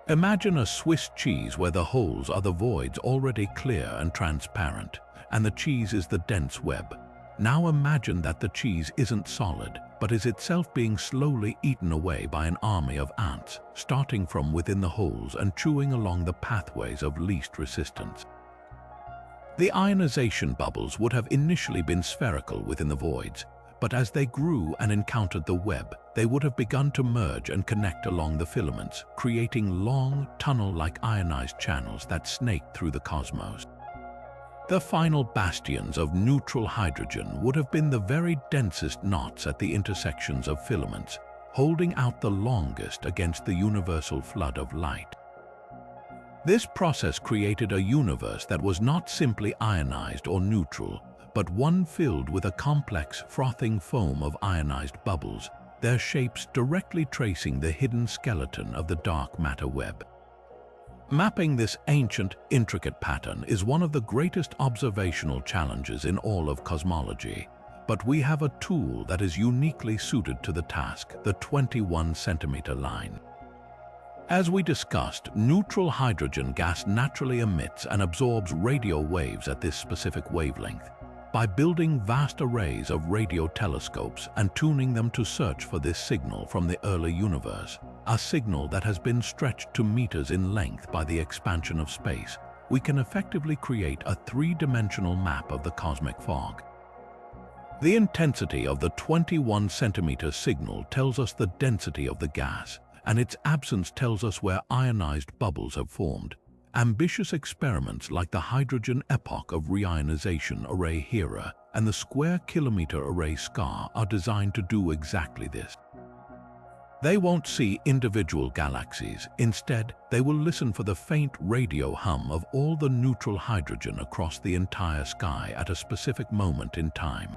Imagine a Swiss cheese where the holes are the voids already clear and transparent, and the cheese is the dense web. Now imagine that the cheese isn't solid, but is itself being slowly eaten away by an army of ants, starting from within the holes and chewing along the pathways of least resistance. The ionization bubbles would have initially been spherical within the voids, but as they grew and encountered the web, they would have begun to merge and connect along the filaments, creating long, tunnel-like ionized channels that snaked through the cosmos. The final bastions of neutral hydrogen would have been the very densest knots at the intersections of filaments, holding out the longest against the universal flood of light. This process created a universe that was not simply ionized or neutral, but one filled with a complex, frothing foam of ionized bubbles, their shapes directly tracing the hidden skeleton of the dark matter web. Mapping this ancient, intricate pattern is one of the greatest observational challenges in all of cosmology, but we have a tool that is uniquely suited to the task, the 21-centimeter line. As we discussed, neutral hydrogen gas naturally emits and absorbs radio waves at this specific wavelength. By building vast arrays of radio telescopes and tuning them to search for this signal from the early universe, a signal that has been stretched to meters in length by the expansion of space, we can effectively create a three-dimensional map of the cosmic fog. The intensity of the 21-centimeter signal tells us the density of the gas, and its absence tells us where ionized bubbles have formed. Ambitious experiments like the hydrogen epoch of reionization array Hera and the square-kilometer array SCAR are designed to do exactly this. They won't see individual galaxies. Instead, they will listen for the faint radio hum of all the neutral hydrogen across the entire sky at a specific moment in time.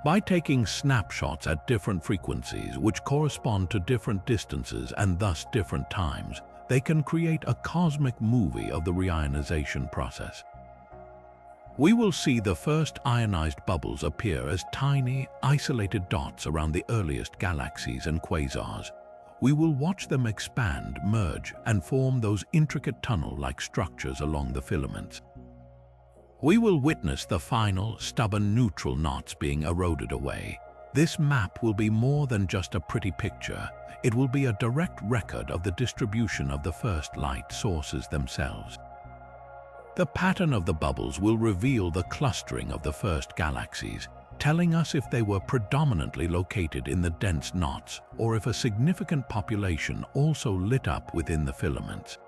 By taking snapshots at different frequencies which correspond to different distances and thus different times, they can create a cosmic movie of the reionization process. We will see the first ionized bubbles appear as tiny, isolated dots around the earliest galaxies and quasars. We will watch them expand, merge, and form those intricate tunnel-like structures along the filaments. We will witness the final, stubborn neutral knots being eroded away. This map will be more than just a pretty picture. It will be a direct record of the distribution of the first light sources themselves. The pattern of the bubbles will reveal the clustering of the first galaxies, telling us if they were predominantly located in the dense knots or if a significant population also lit up within the filaments.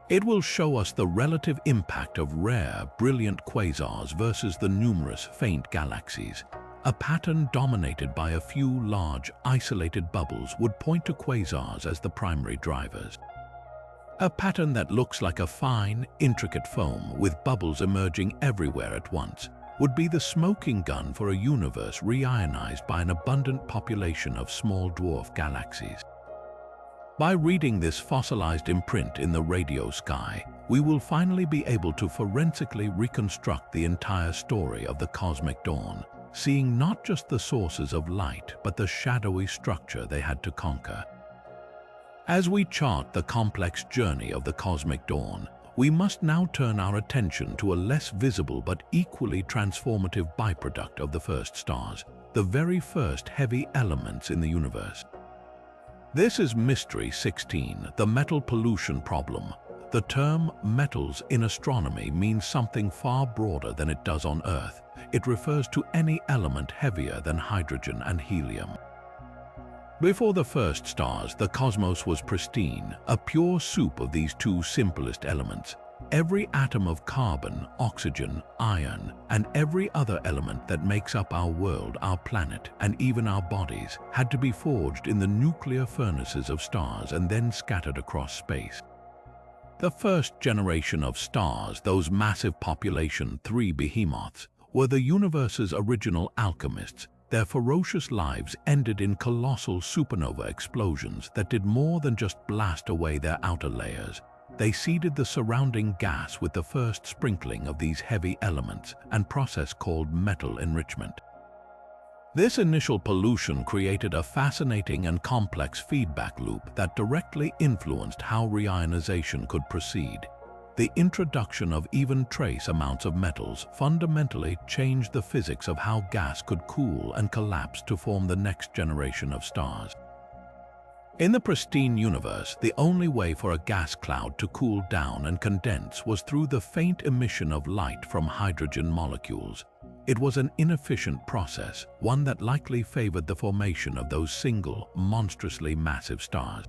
It will show us the relative impact of rare, brilliant quasars versus the numerous, faint galaxies. A pattern dominated by a few large, isolated bubbles would point to quasars as the primary drivers. A pattern that looks like a fine, intricate foam with bubbles emerging everywhere at once would be the smoking gun for a universe reionized by an abundant population of small dwarf galaxies. By reading this fossilized imprint in the radio sky, we will finally be able to forensically reconstruct the entire story of the cosmic dawn, seeing not just the sources of light but the shadowy structure they had to conquer. As we chart the complex journey of the cosmic dawn, we must now turn our attention to a less visible but equally transformative byproduct of the first stars, the very first heavy elements in the universe. This is Mystery 16, the metal pollution problem. The term metals in astronomy means something far broader than it does on Earth. It refers to any element heavier than hydrogen and helium. Before the first stars, the cosmos was pristine, a pure soup of these two simplest elements. Every atom of carbon, oxygen, iron, and every other element that makes up our world, our planet, and even our bodies, had to be forged in the nuclear furnaces of stars and then scattered across space. The first generation of stars, those massive population 3 behemoths, were the universe's original alchemists. Their ferocious lives ended in colossal supernova explosions that did more than just blast away their outer layers. They seeded the surrounding gas with the first sprinkling of these heavy elements, a process called metal enrichment. This initial pollution created a fascinating and complex feedback loop that directly influenced how reionization could proceed. The introduction of even trace amounts of metals fundamentally changed the physics of how gas could cool and collapse to form the next generation of stars. In the pristine universe, the only way for a gas cloud to cool down and condense was through the faint emission of light from hydrogen molecules. It was an inefficient process, one that likely favored the formation of those single, monstrously massive stars.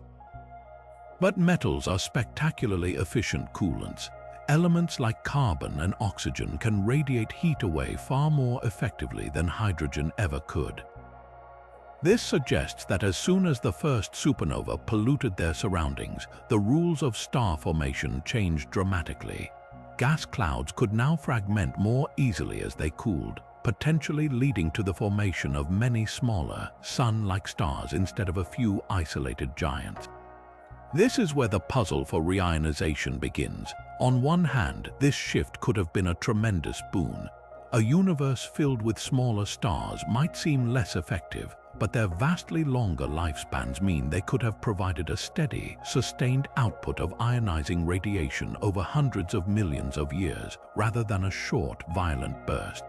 But metals are spectacularly efficient coolants. Elements like carbon and oxygen can radiate heat away far more effectively than hydrogen ever could. This suggests that as soon as the first supernova polluted their surroundings, the rules of star formation changed dramatically. Gas clouds could now fragment more easily as they cooled, potentially leading to the formation of many smaller, sun-like stars instead of a few isolated giants. This is where the puzzle for reionization begins. On one hand, this shift could have been a tremendous boon. A universe filled with smaller stars might seem less effective, but their vastly longer lifespans mean they could have provided a steady, sustained output of ionizing radiation over hundreds of millions of years, rather than a short, violent burst.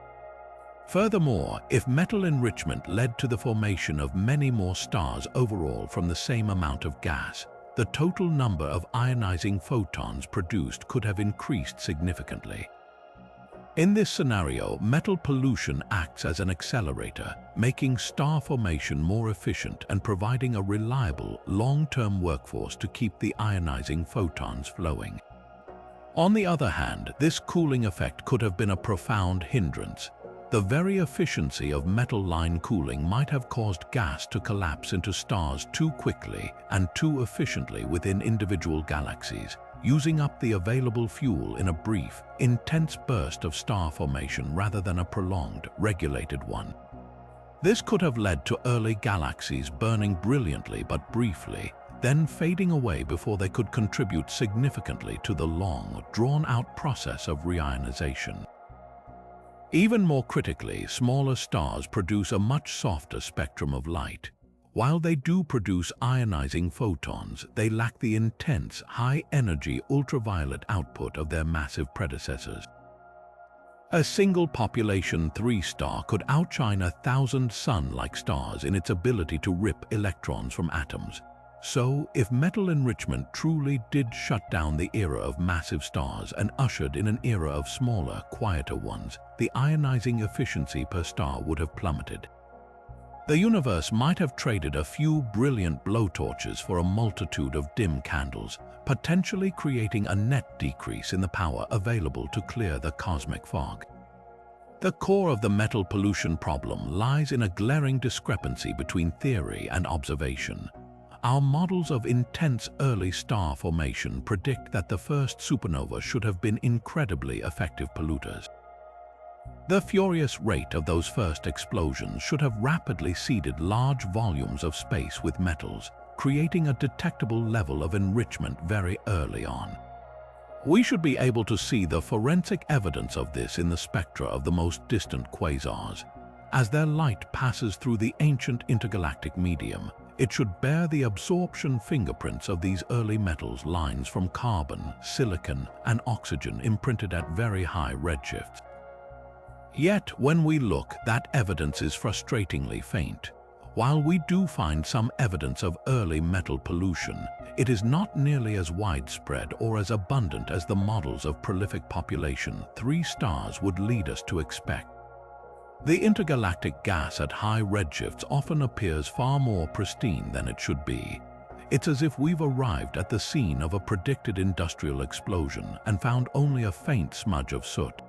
Furthermore, if metal enrichment led to the formation of many more stars overall from the same amount of gas, the total number of ionizing photons produced could have increased significantly. In this scenario, metal pollution acts as an accelerator, making star formation more efficient and providing a reliable, long-term workforce to keep the ionizing photons flowing. On the other hand, this cooling effect could have been a profound hindrance. The very efficiency of metal line cooling might have caused gas to collapse into stars too quickly and too efficiently within individual galaxies, using up the available fuel in a brief, intense burst of star formation rather than a prolonged, regulated one. This could have led to early galaxies burning brilliantly but briefly, then fading away before they could contribute significantly to the long, drawn-out process of reionization. Even more critically, smaller stars produce a much softer spectrum of light. While they do produce ionizing photons, they lack the intense, high-energy ultraviolet output of their massive predecessors. A single population 3 star could outshine 1,000 Sun-like stars in its ability to rip electrons from atoms. So, if metal enrichment truly did shut down the era of massive stars and ushered in an era of smaller, quieter ones, the ionizing efficiency per star would have plummeted. The universe might have traded a few brilliant blowtorches for a multitude of dim candles, potentially creating a net decrease in the power available to clear the cosmic fog. The core of the metal pollution problem lies in a glaring discrepancy between theory and observation. Our models of intense early star formation predict that the first supernova should have been incredibly effective polluters. The furious rate of those first explosions should have rapidly seeded large volumes of space with metals, creating a detectable level of enrichment very early on. We should be able to see the forensic evidence of this in the spectra of the most distant quasars. As their light passes through the ancient intergalactic medium, it should bear the absorption fingerprints of these early metals lines from carbon, silicon, and oxygen imprinted at very high redshifts. Yet, when we look, that evidence is frustratingly faint. While we do find some evidence of early metal pollution, it is not nearly as widespread or as abundant as the models of prolific population 3 stars would lead us to expect. The intergalactic gas at high redshifts often appears far more pristine than it should be. It's as if we've arrived at the scene of a predicted industrial explosion and found only a faint smudge of soot.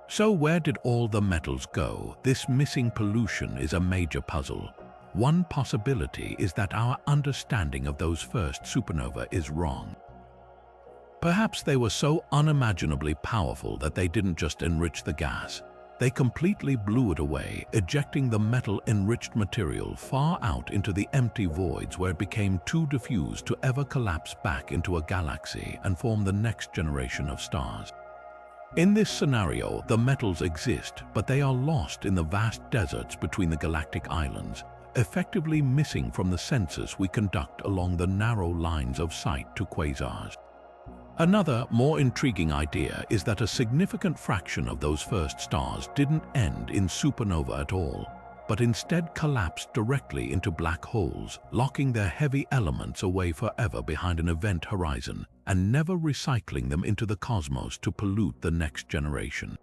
So where did all the metals go? This missing pollution is a major puzzle. One possibility is that our understanding of those first supernova is wrong. Perhaps they were so unimaginably powerful that they didn't just enrich the gas. They completely blew it away, ejecting the metal-enriched material far out into the empty voids where it became too diffused to ever collapse back into a galaxy and form the next generation of stars. In this scenario, the metals exist, but they are lost in the vast deserts between the galactic islands, effectively missing from the census we conduct along the narrow lines of sight to quasars. Another, more intriguing idea is that a significant fraction of those first stars didn't end in supernova at all, but instead collapsed directly into black holes, locking their heavy elements away forever behind an event horizon and never recycling them into the cosmos to pollute the next generation.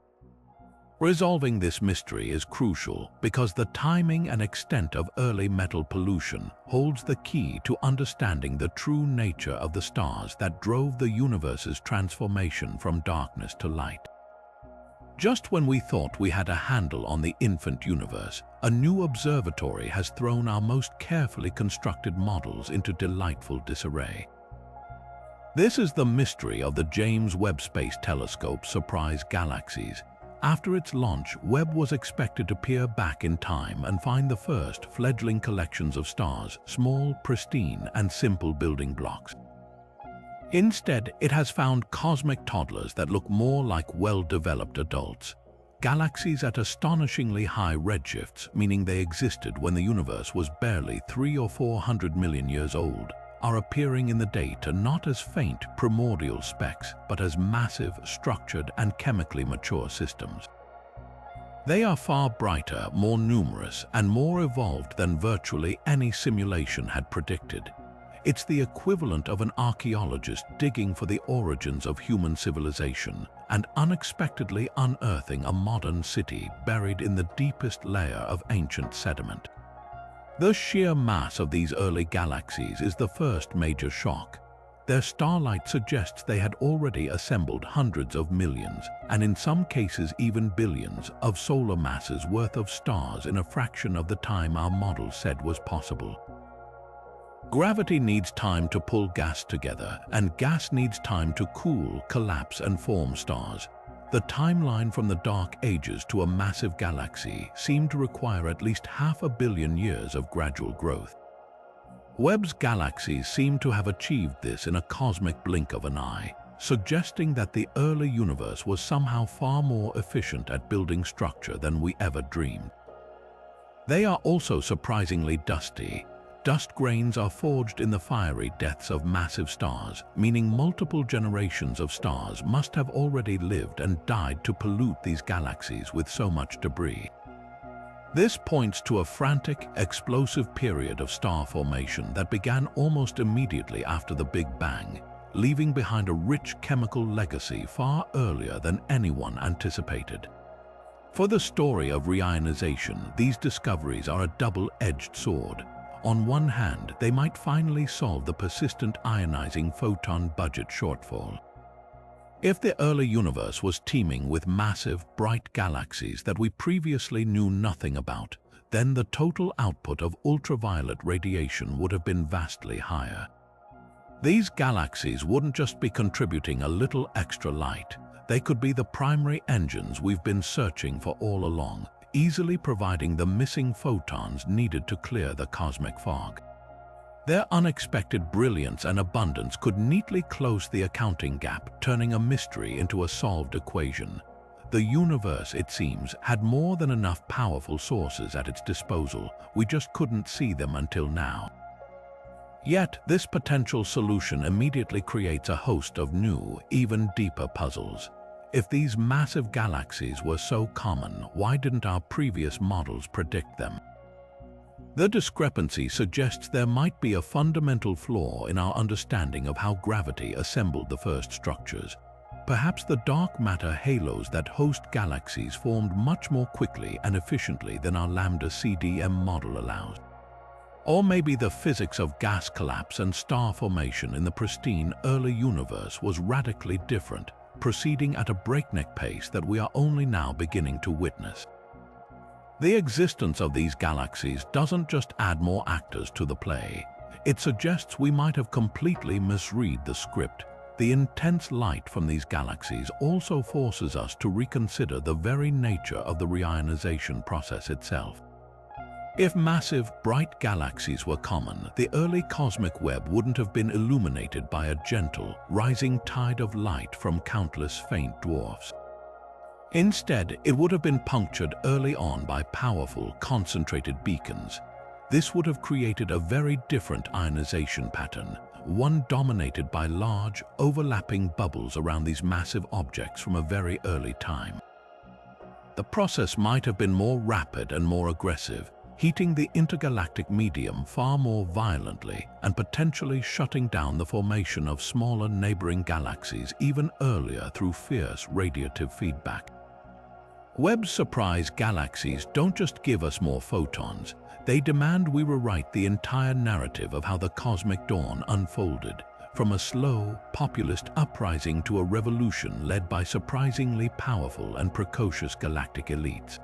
Resolving this mystery is crucial because the timing and extent of early metal pollution holds the key to understanding the true nature of the stars that drove the universe's transformation from darkness to light. Just when we thought we had a handle on the infant universe, a new observatory has thrown our most carefully constructed models into delightful disarray. This is the mystery of the James Webb Space Telescope's surprise galaxies. After its launch, Webb was expected to peer back in time and find the first fledgling collections of stars, small, pristine, and simple building blocks. Instead, it has found cosmic toddlers that look more like well-developed adults. Galaxies at astonishingly high redshifts, meaning they existed when the universe was barely 300 or 400 million years old, are appearing in the data not as faint primordial specks, but as massive, structured, and chemically mature systems. They are far brighter, more numerous, and more evolved than virtually any simulation had predicted. It's the equivalent of an archaeologist digging for the origins of human civilization and unexpectedly unearthing a modern city buried in the deepest layer of ancient sediment. The sheer mass of these early galaxies is the first major shock. Their starlight suggests they had already assembled hundreds of millions, and in some cases even billions, of solar masses worth of stars in a fraction of the time our models said was possible. Gravity needs time to pull gas together, and gas needs time to cool, collapse, and form stars. The timeline from the Dark Ages to a massive galaxy seemed to require at least 500 million years of gradual growth. Webb's galaxies seem to have achieved this in a cosmic blink of an eye, suggesting that the early universe was somehow far more efficient at building structure than we ever dreamed. They are also surprisingly dusty. Dust grains are forged in the fiery deaths of massive stars, meaning multiple generations of stars must have already lived and died to pollute these galaxies with so much debris. This points to a frantic, explosive period of star formation that began almost immediately after the Big Bang, leaving behind a rich chemical legacy far earlier than anyone anticipated. For the story of reionization, these discoveries are a double-edged sword. On one hand, they might finally solve the persistent ionizing photon budget shortfall. If the early universe was teeming with massive, bright galaxies that we previously knew nothing about, then the total output of ultraviolet radiation would have been vastly higher. These galaxies wouldn't just be contributing a little extra light, they could be the primary engines we've been searching for all along, easily providing the missing photons needed to clear the cosmic fog. Their unexpected brilliance and abundance could neatly close the accounting gap, turning a mystery into a solved equation. The universe, it seems, had more than enough powerful sources at its disposal, we just couldn't see them until now. Yet, this potential solution immediately creates a host of new, even deeper puzzles. If these massive galaxies were so common, why didn't our previous models predict them? The discrepancy suggests there might be a fundamental flaw in our understanding of how gravity assembled the first structures. Perhaps the dark matter halos that host galaxies formed much more quickly and efficiently than our lambda CDM model allows. Or maybe the physics of gas collapse and star formation in the pristine early universe was radically different, proceeding at a breakneck pace that we are only now beginning to witness. The existence of these galaxies doesn't just add more actors to the play. It suggests we might have completely misread the script. The intense light from these galaxies also forces us to reconsider the very nature of the reionization process itself. If massive, bright galaxies were common, the early cosmic web wouldn't have been illuminated by a gentle, rising tide of light from countless faint dwarfs. Instead, it would have been punctured early on by powerful, concentrated beacons. This would have created a very different ionization pattern, one dominated by large, overlapping bubbles around these massive objects from a very early time. The process might have been more rapid and more aggressive, heating the intergalactic medium far more violently and potentially shutting down the formation of smaller neighboring galaxies even earlier through fierce radiative feedback. Webb's surprise galaxies don't just give us more photons, they demand we rewrite the entire narrative of how the cosmic dawn unfolded, from a slow, populist uprising to a revolution led by surprisingly powerful and precocious galactic elites.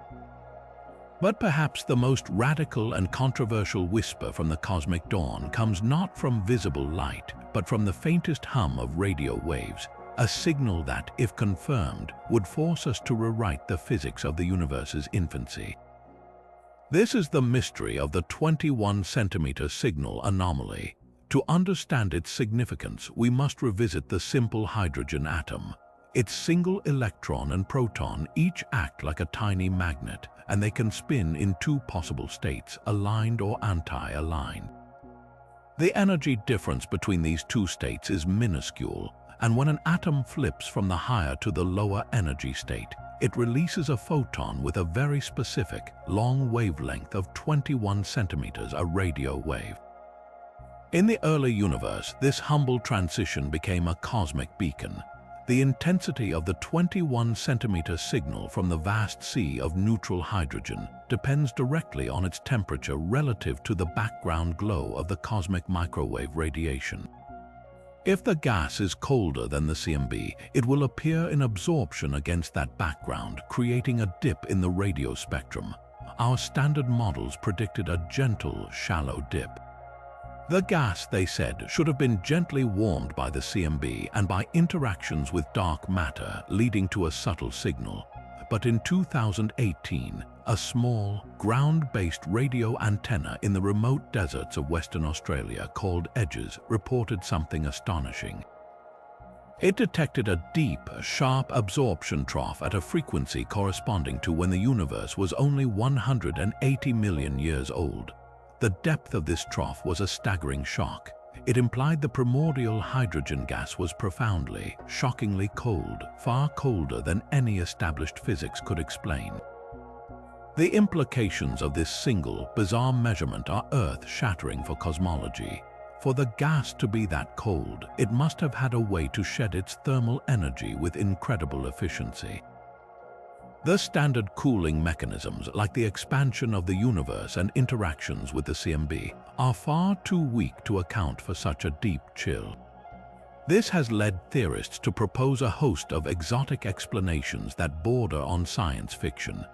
But perhaps the most radical and controversial whisper from the cosmic dawn comes not from visible light, but from the faintest hum of radio waves, a signal that, if confirmed, would force us to rewrite the physics of the universe's infancy. This is the mystery of the 21-centimeter signal anomaly. To understand its significance, we must revisit the simple hydrogen atom. Its single electron and proton each act like a tiny magnet, and they can spin in two possible states, aligned or anti-aligned. The energy difference between these two states is minuscule, and when an atom flips from the higher to the lower energy state, it releases a photon with a very specific, long wavelength of 21 centimeters, a radio wave. In the early universe, this humble transition became a cosmic beacon. The intensity of the 21-centimeter signal from the vast sea of neutral hydrogen depends directly on its temperature relative to the background glow of the cosmic microwave radiation. If the gas is colder than the CMB, it will appear in absorption against that background, creating a dip in the radio spectrum. Our standard models predicted a gentle, shallow dip. The gas, they said, should have been gently warmed by the CMB and by interactions with dark matter, leading to a subtle signal. but in 2018, a small, ground-based radio antenna in the remote deserts of Western Australia called EDGES reported something astonishing. It detected a deep, sharp absorption trough at a frequency corresponding to when the universe was only 180 million years old. The depth of this trough was a staggering shock. It implied the primordial hydrogen gas was profoundly, shockingly cold, far colder than any established physics could explain. The implications of this single, bizarre measurement are earth-shattering for cosmology. For the gas to be that cold, it must have had a way to shed its thermal energy with incredible efficiency. The standard cooling mechanisms, like the expansion of the universe and interactions with the CMB, are far too weak to account for such a deep chill. This has led theorists to propose a host of exotic explanations that border on science fiction.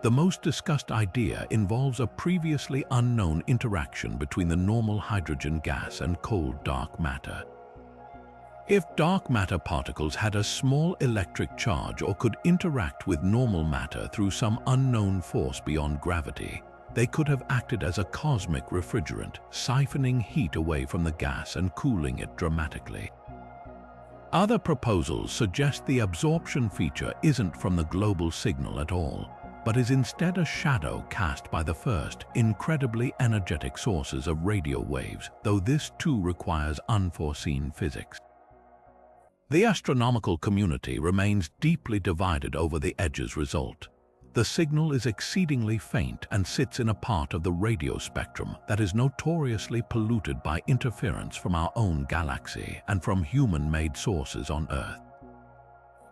The most discussed idea involves a previously unknown interaction between the normal hydrogen gas and cold dark matter. If dark matter particles had a small electric charge or could interact with normal matter through some unknown force beyond gravity, they could have acted as a cosmic refrigerant, siphoning heat away from the gas and cooling it dramatically. Other proposals suggest the absorption feature isn't from the global signal at all, but is instead a shadow cast by the first, incredibly energetic sources of radio waves, though this too requires unforeseen physics. The astronomical community remains deeply divided over the EDGES result. The signal is exceedingly faint and sits in a part of the radio spectrum that is notoriously polluted by interference from our own galaxy and from human-made sources on Earth.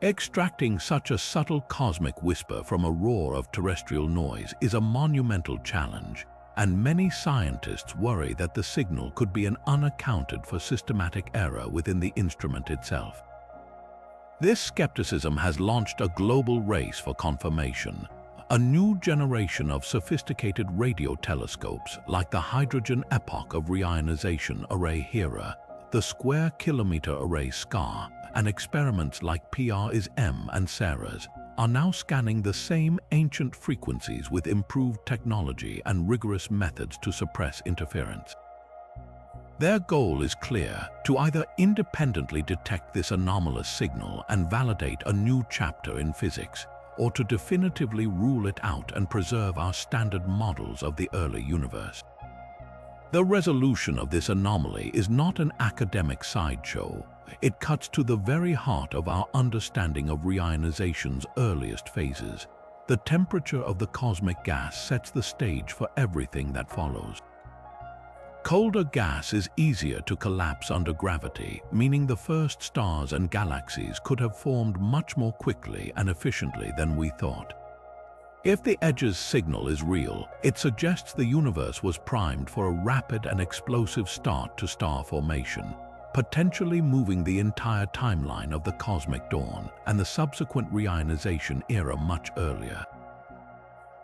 Extracting such a subtle cosmic whisper from a roar of terrestrial noise is a monumental challenge, and many scientists worry that the signal could be an unaccounted-for systematic error within the instrument itself. This skepticism has launched a global race for confirmation. A new generation of sophisticated radio telescopes, like the Hydrogen Epoch of Reionization Array HERA, the Square Kilometer Array SCAR, and experiments like PRISM and CERAS, are now scanning the same ancient frequencies with improved technology and rigorous methods to suppress interference. Their goal is clear: to either independently detect this anomalous signal and validate a new chapter in physics, or to definitively rule it out and preserve our standard models of the early universe. The resolution of this anomaly is not an academic sideshow. It cuts to the very heart of our understanding of reionization's earliest phases. The temperature of the cosmic gas sets the stage for everything that follows. Colder gas is easier to collapse under gravity, meaning the first stars and galaxies could have formed much more quickly and efficiently than we thought. If the EDGES signal is real, it suggests the universe was primed for a rapid and explosive start to star formation, potentially moving the entire timeline of the cosmic dawn and the subsequent reionization era much earlier.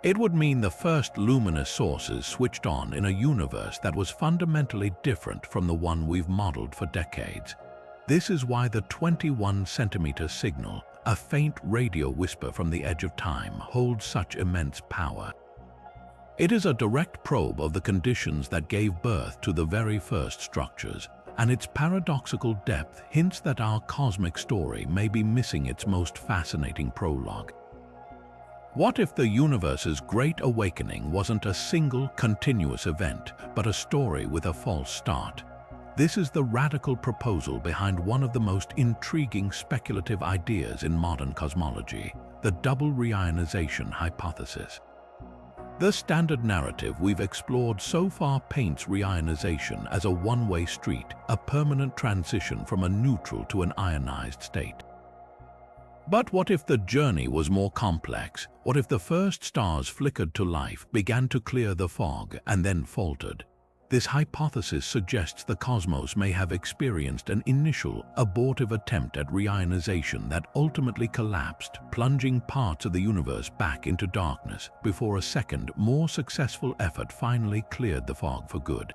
It would mean the first luminous sources switched on in a universe that was fundamentally different from the one we've modeled for decades. This is why the 21-centimeter signal, a faint radio whisper from the edge of time, holds such immense power. It is a direct probe of the conditions that gave birth to the very first structures, and its paradoxical depth hints that our cosmic story may be missing its most fascinating prologue. What if the universe's Great Awakening wasn't a single, continuous event, but a story with a false start? This is the radical proposal behind one of the most intriguing speculative ideas in modern cosmology, the double reionization hypothesis. The standard narrative we've explored so far paints reionization as a one-way street, a permanent transition from a neutral to an ionized state. But what if the journey was more complex? What if the first stars flickered to life, began to clear the fog, and then faltered? This hypothesis suggests the cosmos may have experienced an initial, abortive attempt at reionization that ultimately collapsed, plunging parts of the universe back into darkness before a second, more successful effort finally cleared the fog for good.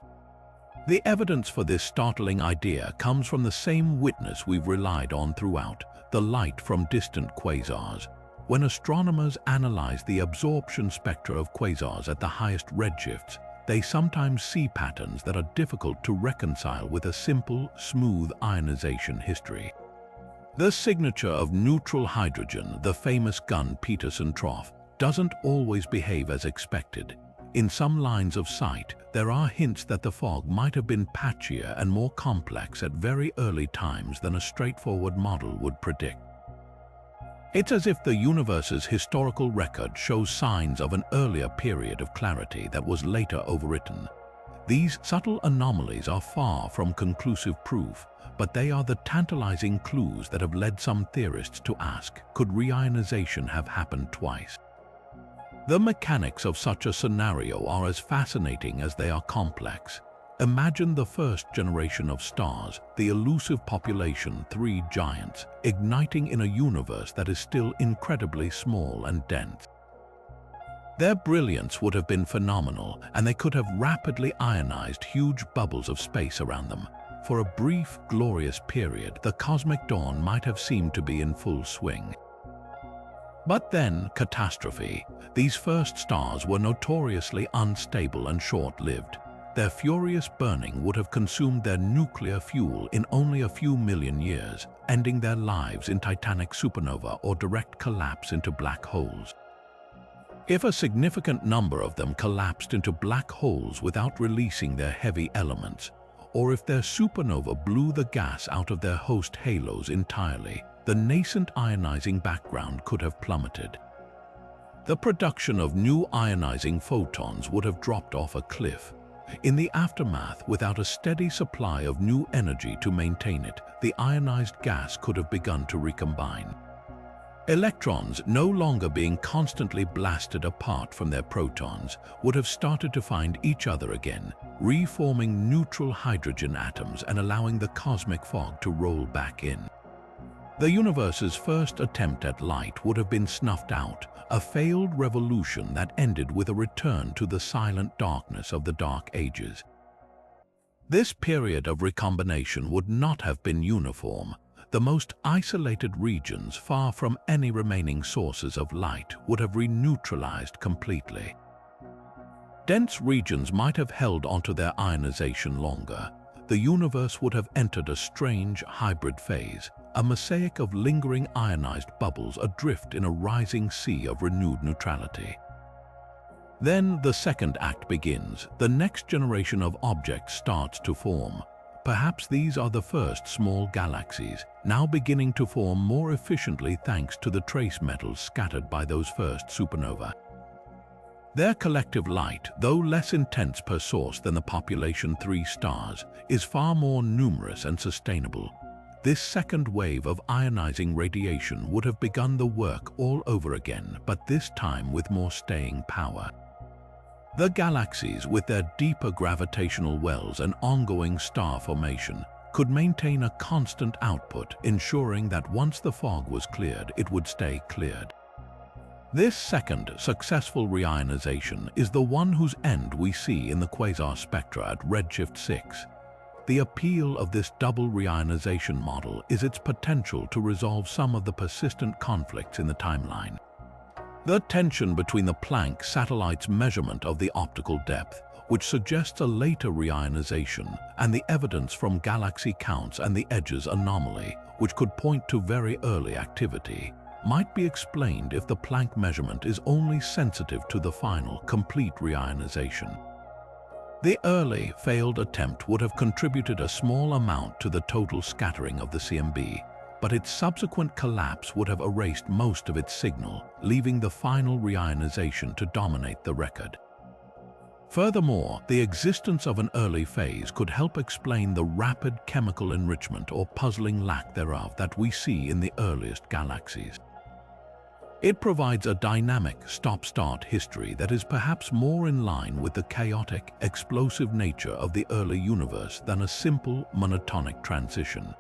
The evidence for this startling idea comes from the same witness we've relied on throughout: the light from distant quasars. When astronomers analyze the absorption spectra of quasars at the highest redshifts, they sometimes see patterns that are difficult to reconcile with a simple, smooth ionization history. The signature of neutral hydrogen, the famous Gunn-Peterson trough, doesn't always behave as expected. In some lines of sight, there are hints that the fog might have been patchier and more complex at very early times than a straightforward model would predict. It's as if the universe's historical record shows signs of an earlier period of clarity that was later overwritten. These subtle anomalies are far from conclusive proof, but they are the tantalizing clues that have led some theorists to ask, could reionization have happened twice? The mechanics of such a scenario are as fascinating as they are complex. Imagine the first generation of stars, the elusive population, three giants, igniting in a universe that is still incredibly small and dense. Their brilliance would have been phenomenal, and they could have rapidly ionized huge bubbles of space around them. For a brief, glorious period, the cosmic dawn might have seemed to be in full swing. But then, catastrophe. These first stars were notoriously unstable and short-lived. Their furious burning would have consumed their nuclear fuel in only a few million years, ending their lives in titanic supernova or direct collapse into black holes. If a significant number of them collapsed into black holes without releasing their heavy elements, or if their supernova blew the gas out of their host halos entirely, the nascent ionizing background could have plummeted. The production of new ionizing photons would have dropped off a cliff. In the aftermath, without a steady supply of new energy to maintain it, the ionized gas could have begun to recombine. Electrons, no longer being constantly blasted apart from their protons, would have started to find each other again, reforming neutral hydrogen atoms and allowing the cosmic fog to roll back in. The universe's first attempt at light would have been snuffed out, a failed revolution that ended with a return to the silent darkness of the Dark Ages. This period of recombination would not have been uniform. The most isolated regions, far from any remaining sources of light, would have reneutralized completely. Dense regions might have held onto their ionization longer. The universe would have entered a strange hybrid phase, a mosaic of lingering ionized bubbles adrift in a rising sea of renewed neutrality. Then the second act begins. The next generation of objects starts to form. Perhaps these are the first small galaxies, now beginning to form more efficiently thanks to the trace metals scattered by those first supernovae. Their collective light, though less intense per source than the population 3 stars, is far more numerous and sustainable. This second wave of ionizing radiation would have begun the work all over again, but this time with more staying power. The galaxies, with their deeper gravitational wells and ongoing star formation, could maintain a constant output, ensuring that once the fog was cleared, it would stay cleared. This second successful reionization is the one whose end we see in the quasar spectra at redshift 6. The appeal of this double reionization model is its potential to resolve some of the persistent conflicts in the timeline. The tension between the Planck satellite's measurement of the optical depth, which suggests a later reionization, and the evidence from galaxy counts and the edges anomaly, which could point to very early activity, might be explained if the Planck measurement is only sensitive to the final, complete reionization. The early, failed attempt would have contributed a small amount to the total scattering of the CMB, but its subsequent collapse would have erased most of its signal, leaving the final reionization to dominate the record. Furthermore, the existence of an early phase could help explain the rapid chemical enrichment or puzzling lack thereof that we see in the earliest galaxies. It provides a dynamic stop-start history that is perhaps more in line with the chaotic, explosive nature of the early universe than a simple, monotonic transition.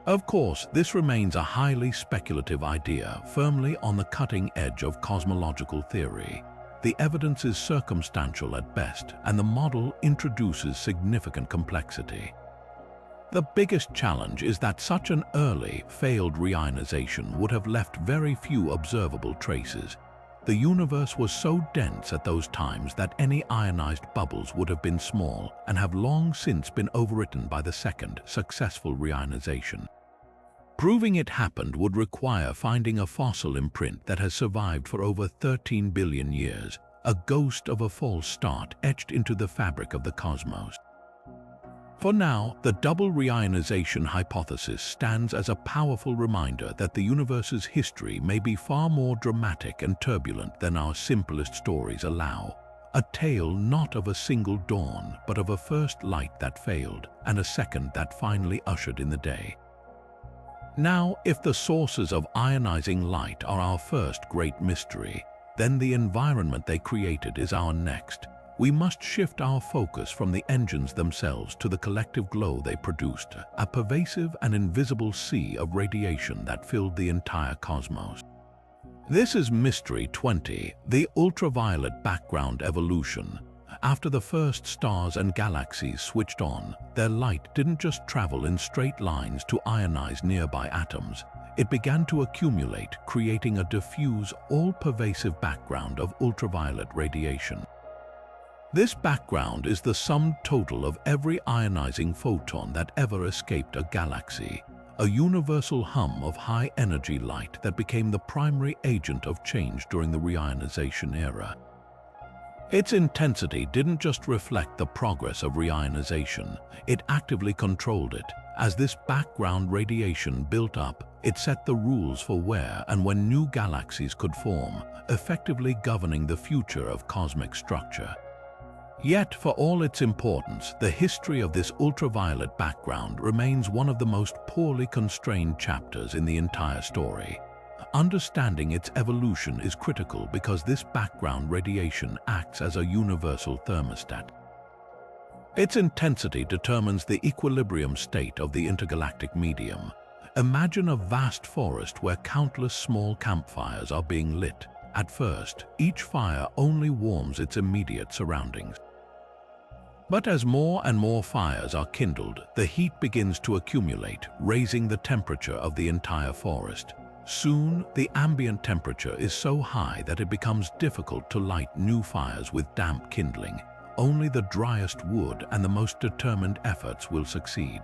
Of course, this remains a highly speculative idea, firmly on the cutting edge of cosmological theory. The evidence is circumstantial at best, and the model introduces significant complexity. The biggest challenge is that such an early, failed reionization would have left very few observable traces. The universe was so dense at those times that any ionized bubbles would have been small and have long since been overwritten by the second, successful reionization. Proving it happened would require finding a fossil imprint that has survived for over 13 billion years, a ghost of a false start etched into the fabric of the cosmos. For now, the double reionization hypothesis stands as a powerful reminder that the universe's history may be far more dramatic and turbulent than our simplest stories allow. A tale not of a single dawn, but of a first light that failed and a second that finally ushered in the day. Now, if the sources of ionizing light are our first great mystery, then the environment they created is our next. We must shift our focus from the engines themselves to the collective glow they produced, a pervasive and invisible sea of radiation that filled the entire cosmos. This is Mystery 20, the ultraviolet background evolution. After the first stars and galaxies switched on, their light didn't just travel in straight lines to ionize nearby atoms. It began to accumulate, creating a diffuse, all-pervasive background of ultraviolet radiation. This background is the sum total of every ionizing photon that ever escaped a galaxy, a universal hum of high-energy light that became the primary agent of change during the reionization era. Its intensity didn't just reflect the progress of reionization, it actively controlled it. As this background radiation built up, it set the rules for where and when new galaxies could form, effectively governing the future of cosmic structure. Yet, for all its importance, the history of this ultraviolet background remains one of the most poorly constrained chapters in the entire story. Understanding its evolution is critical because this background radiation acts as a universal thermostat. Its intensity determines the equilibrium state of the intergalactic medium. Imagine a vast forest where countless small campfires are being lit. At first, each fire only warms its immediate surroundings. But as more and more fires are kindled, the heat begins to accumulate, raising the temperature of the entire forest. Soon, the ambient temperature is so high that it becomes difficult to light new fires with damp kindling. Only the driest wood and the most determined efforts will succeed.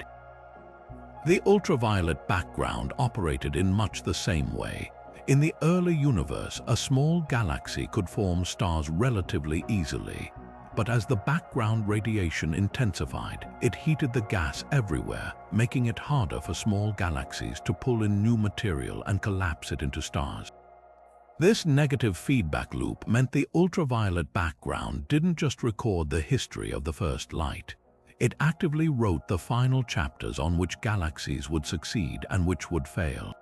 The ultraviolet background operated in much the same way. In the early universe, a small galaxy could form stars relatively easily. But as the background radiation intensified, it heated the gas everywhere, making it harder for small galaxies to pull in new material and collapse it into stars. This negative feedback loop meant the ultraviolet background didn't just record the history of the first light. It actively wrote the final chapters on which galaxies would succeed and which would fail.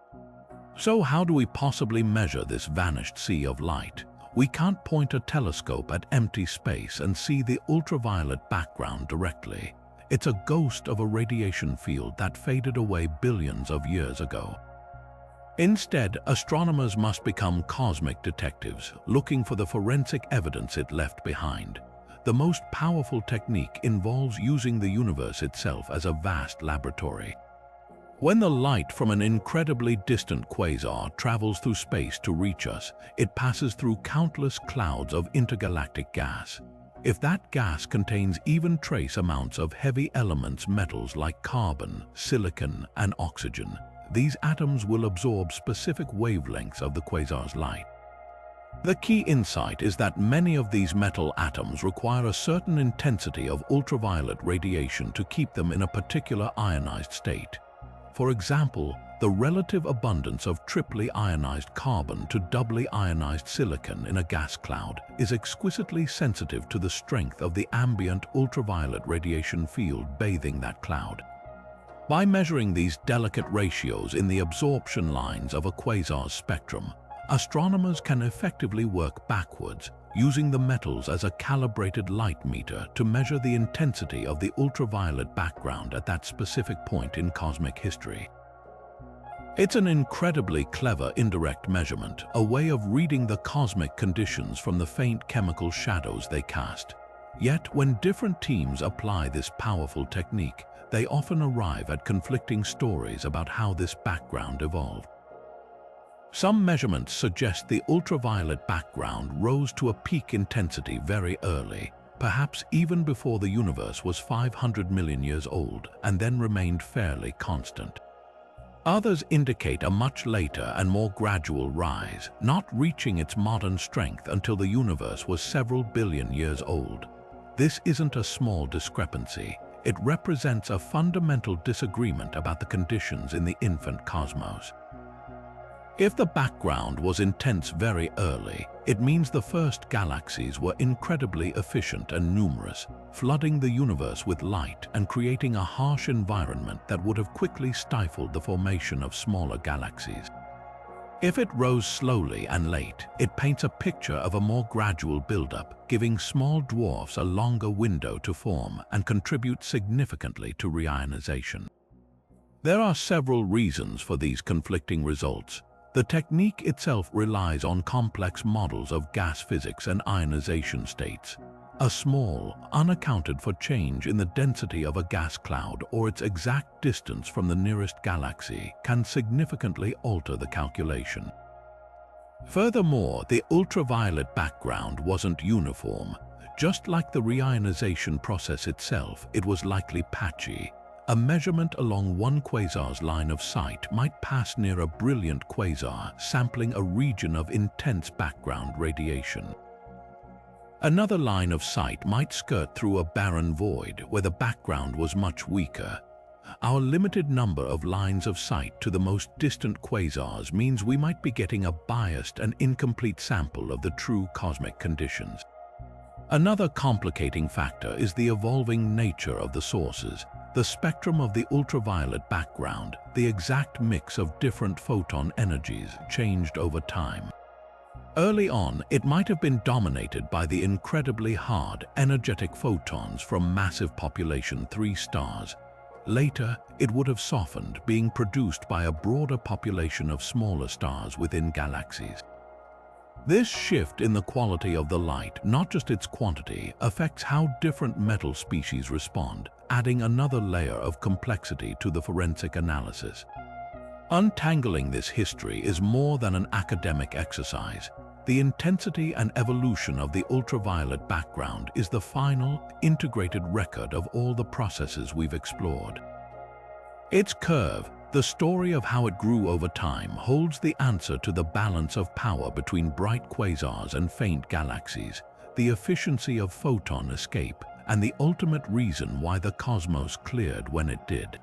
So how do we possibly measure this vanished sea of light? We can't point a telescope at empty space and see the ultraviolet background directly. It's a ghost of a radiation field that faded away billions of years ago. Instead, astronomers must become cosmic detectives, looking for the forensic evidence it left behind. The most powerful technique involves using the universe itself as a vast laboratory. When the light from an incredibly distant quasar travels through space to reach us, it passes through countless clouds of intergalactic gas. If that gas contains even trace amounts of heavy elements, metals like carbon, silicon, and oxygen, these atoms will absorb specific wavelengths of the quasar's light. The key insight is that many of these metal atoms require a certain intensity of ultraviolet radiation to keep them in a particular ionized state. For example, the relative abundance of triply ionized carbon to doubly ionized silicon in a gas cloud is exquisitely sensitive to the strength of the ambient ultraviolet radiation field bathing that cloud. By measuring these delicate ratios in the absorption lines of a quasar's spectrum, astronomers can effectively work backwards, using the metals as a calibrated light meter to measure the intensity of the ultraviolet background at that specific point in cosmic history. It's an incredibly clever indirect measurement, a way of reading the cosmic conditions from the faint chemical shadows they cast. Yet, when different teams apply this powerful technique, they often arrive at conflicting stories about how this background evolved. Some measurements suggest the ultraviolet background rose to a peak intensity very early, perhaps even before the universe was 500 million years old, and then remained fairly constant. Others indicate a much later and more gradual rise, not reaching its modern strength until the universe was several billion years old. This isn't a small discrepancy. It represents a fundamental disagreement about the conditions in the infant cosmos. If the background was intense very early, it means the first galaxies were incredibly efficient and numerous, flooding the universe with light and creating a harsh environment that would have quickly stifled the formation of smaller galaxies. If it rose slowly and late, it paints a picture of a more gradual buildup, giving small dwarfs a longer window to form and contribute significantly to reionization. There are several reasons for these conflicting results. The technique itself relies on complex models of gas physics and ionization states. A small, unaccounted for change in the density of a gas cloud or its exact distance from the nearest galaxy can significantly alter the calculation. Furthermore, the ultraviolet background wasn't uniform. Just like the reionization process itself, it was likely patchy. A measurement along one quasar's line of sight might pass near a brilliant quasar, sampling a region of intense background radiation. Another line of sight might skirt through a barren void where the background was much weaker. Our limited number of lines of sight to the most distant quasars means we might be getting a biased and incomplete sample of the true cosmic conditions. Another complicating factor is the evolving nature of the sources. The spectrum of the ultraviolet background, the exact mix of different photon energies, changed over time. Early on, it might have been dominated by the incredibly hard, energetic photons from massive population 3 stars. Later, it would have softened, being produced by a broader population of smaller stars within galaxies. This shift in the quality of the light, not just its quantity, affects how different metal species respond, adding another layer of complexity to the forensic analysis. Untangling this history is more than an academic exercise. The intensity and evolution of the ultraviolet background is the final, integrated record of all the processes we've explored. Its curve, the story of how it grew over time, holds the answer to the balance of power between bright quasars and faint galaxies, the efficiency of photon escape, and the ultimate reason why the cosmos cleared when it did.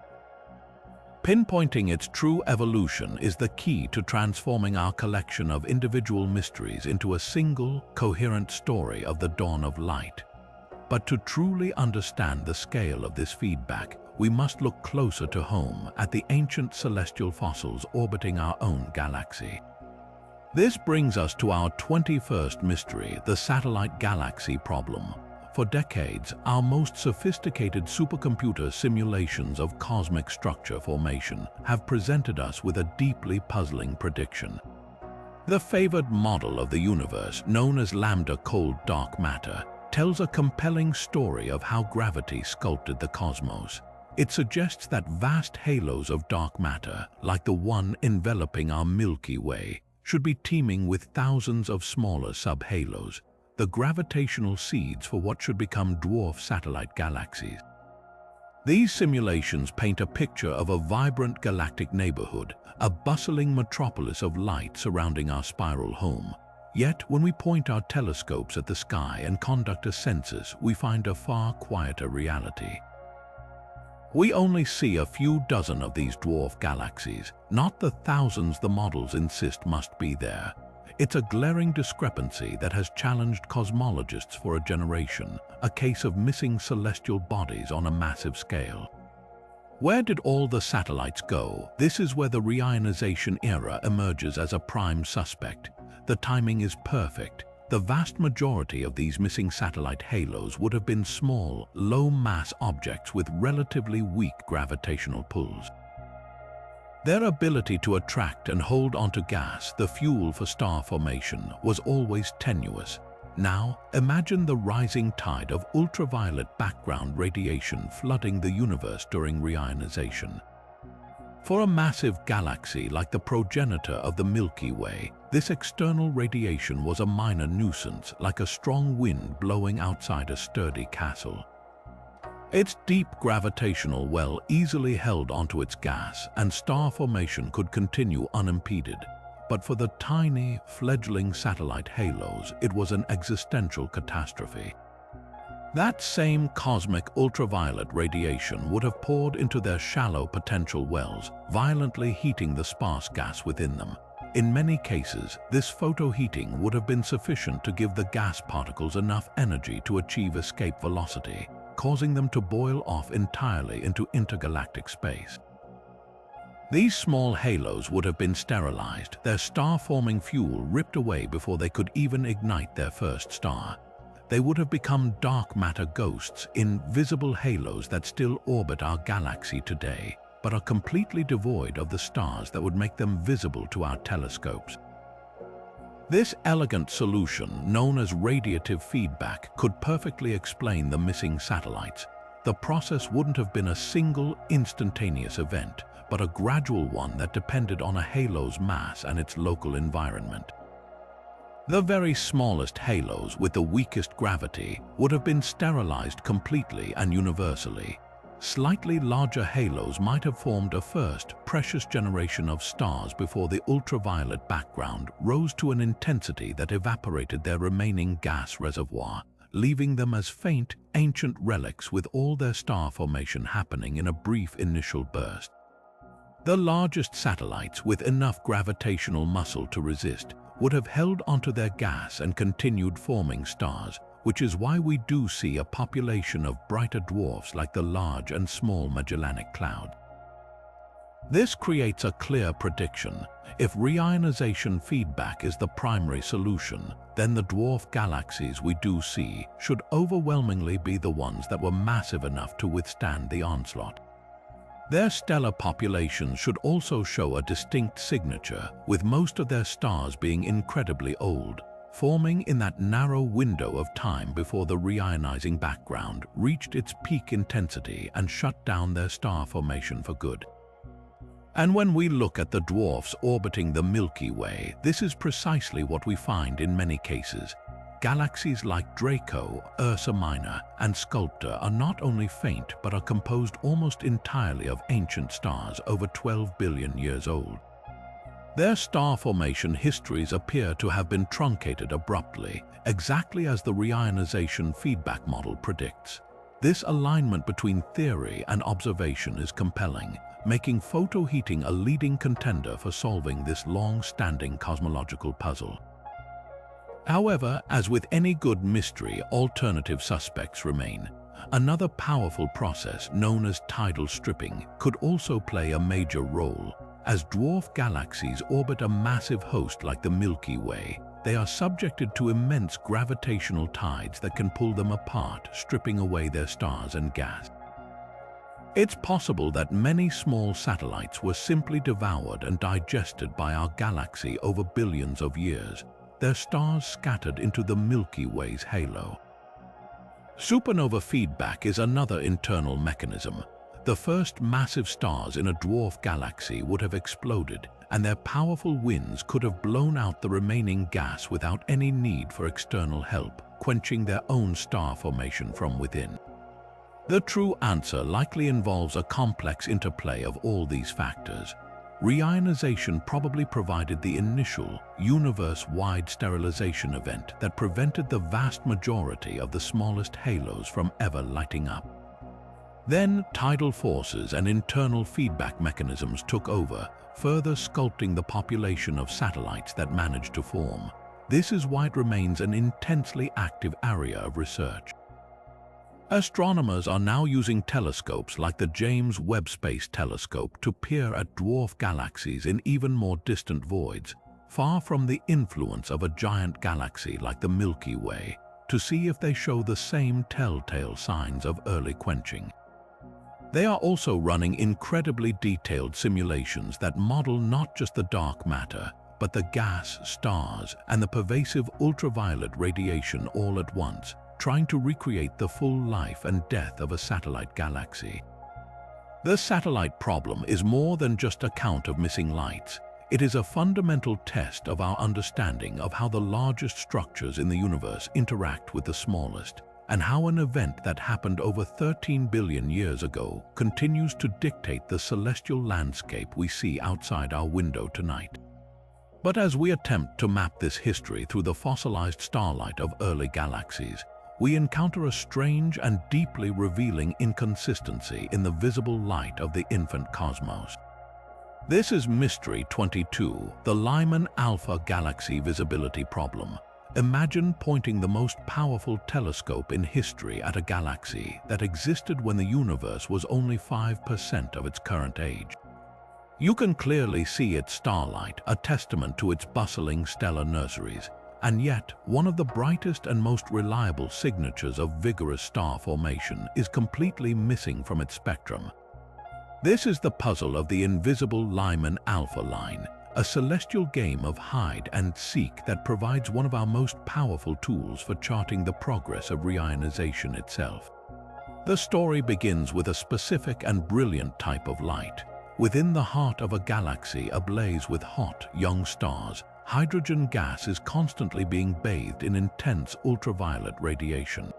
Pinpointing its true evolution is the key to transforming our collection of individual mysteries into a single, coherent story of the dawn of light. But to truly understand the scale of this feedback, we must look closer to home at the ancient celestial fossils orbiting our own galaxy. This brings us to our 21st mystery, the satellite galaxy problem. For decades, our most sophisticated supercomputer simulations of cosmic structure formation have presented us with a deeply puzzling prediction. The favored model of the universe, known as lambda cold dark matter, tells a compelling story of how gravity sculpted the cosmos. It suggests that vast halos of dark matter, like the one enveloping our Milky Way, should be teeming with thousands of smaller subhalos, the gravitational seeds for what should become dwarf satellite galaxies. These simulations paint a picture of a vibrant galactic neighborhood, a bustling metropolis of light surrounding our spiral home. Yet, when we point our telescopes at the sky and conduct a census, we find a far quieter reality. We only see a few dozen of these dwarf galaxies, not the thousands the models insist must be there. It's a glaring discrepancy that has challenged cosmologists for a generation, a case of missing celestial bodies on a massive scale. Where did all the satellites go? This is where the reionization era emerges as a prime suspect. The timing is perfect. The vast majority of these missing satellite halos would have been small, low-mass objects with relatively weak gravitational pulls. Their ability to attract and hold onto gas, the fuel for star formation, was always tenuous. Now, imagine the rising tide of ultraviolet background radiation flooding the universe during reionization. For a massive galaxy like the progenitor of the Milky Way, this external radiation was a minor nuisance, like a strong wind blowing outside a sturdy castle. Its deep gravitational well easily held onto its gas, and star formation could continue unimpeded. But for the tiny, fledgling satellite halos, it was an existential catastrophe. That same cosmic ultraviolet radiation would have poured into their shallow potential wells, violently heating the sparse gas within them. In many cases, this photoheating would have been sufficient to give the gas particles enough energy to achieve escape velocity, causing them to boil off entirely into intergalactic space. These small halos would have been sterilized, their star-forming fuel ripped away before they could even ignite their first star. They would have become dark matter ghosts, invisible halos that still orbit our galaxy today, but are completely devoid of the stars that would make them visible to our telescopes. This elegant solution, known as radiative feedback, could perfectly explain the missing satellites. The process wouldn't have been a single, instantaneous event, but a gradual one that depended on a halo's mass and its local environment. The very smallest halos with the weakest gravity would have been sterilized completely and universally. Slightly larger halos might have formed a first, precious generation of stars before the ultraviolet background rose to an intensity that evaporated their remaining gas reservoir, leaving them as faint, ancient relics with all their star formation happening in a brief initial burst. The largest satellites, with enough gravitational muscle to resist, would have held onto their gas and continued forming stars, which is why we do see a population of brighter dwarfs like the Large and Small Magellanic Cloud. This creates a clear prediction. If reionization feedback is the primary solution, then the dwarf galaxies we do see should overwhelmingly be the ones that were massive enough to withstand the onslaught. Their stellar populations should also show a distinct signature, with most of their stars being incredibly old, forming in that narrow window of time before the reionizing background reached its peak intensity and shut down their star formation for good. And when we look at the dwarfs orbiting the Milky Way, this is precisely what we find in many cases. Galaxies like Draco, Ursa Minor, and Sculptor are not only faint but are composed almost entirely of ancient stars over 12 billion years old. Their star formation histories appear to have been truncated abruptly, exactly as the reionization feedback model predicts. This alignment between theory and observation is compelling, making photoheating a leading contender for solving this long-standing cosmological puzzle. However, as with any good mystery, alternative suspects remain. Another powerful process, known as tidal stripping, could also play a major role. As dwarf galaxies orbit a massive host like the Milky Way, they are subjected to immense gravitational tides that can pull them apart, stripping away their stars and gas. It's possible that many small satellites were simply devoured and digested by our galaxy over billions of years, their stars scattered into the Milky Way's halo. Supernova feedback is another internal mechanism. The first massive stars in a dwarf galaxy would have exploded, and their powerful winds could have blown out the remaining gas without any need for external help, quenching their own star formation from within. The true answer likely involves a complex interplay of all these factors. Reionization probably provided the initial, universe-wide sterilization event that prevented the vast majority of the smallest halos from ever lighting up. Then, tidal forces and internal feedback mechanisms took over, further sculpting the population of satellites that managed to form. This is why it remains an intensely active area of research. Astronomers are now using telescopes like the James Webb Space Telescope to peer at dwarf galaxies in even more distant voids, far from the influence of a giant galaxy like the Milky Way, to see if they show the same telltale signs of early quenching. They are also running incredibly detailed simulations that model not just the dark matter, but the gas, stars, and the pervasive ultraviolet radiation all at once, trying to recreate the full life and death of a satellite galaxy. The satellite problem is more than just a count of missing lights. It is a fundamental test of our understanding of how the largest structures in the universe interact with the smallest, and how an event that happened over 13 billion years ago continues to dictate the celestial landscape we see outside our window tonight. But as we attempt to map this history through the fossilized starlight of early galaxies, we encounter a strange and deeply revealing inconsistency in the visible light of the infant cosmos. This is Mystery 22, the Lyman Alpha Galaxy Visibility Problem. Imagine pointing the most powerful telescope in history at a galaxy that existed when the universe was only 5% of its current age. You can clearly see its starlight, a testament to its bustling stellar nurseries, and yet one of the brightest and most reliable signatures of vigorous star formation is completely missing from its spectrum. This is the puzzle of the invisible Lyman Alpha line, a celestial game of hide and seek that provides one of our most powerful tools for charting the progress of reionization itself. The story begins with a specific and brilliant type of light. Within the heart of a galaxy ablaze with hot, young stars, hydrogen gas is constantly being bathed in intense ultraviolet radiation.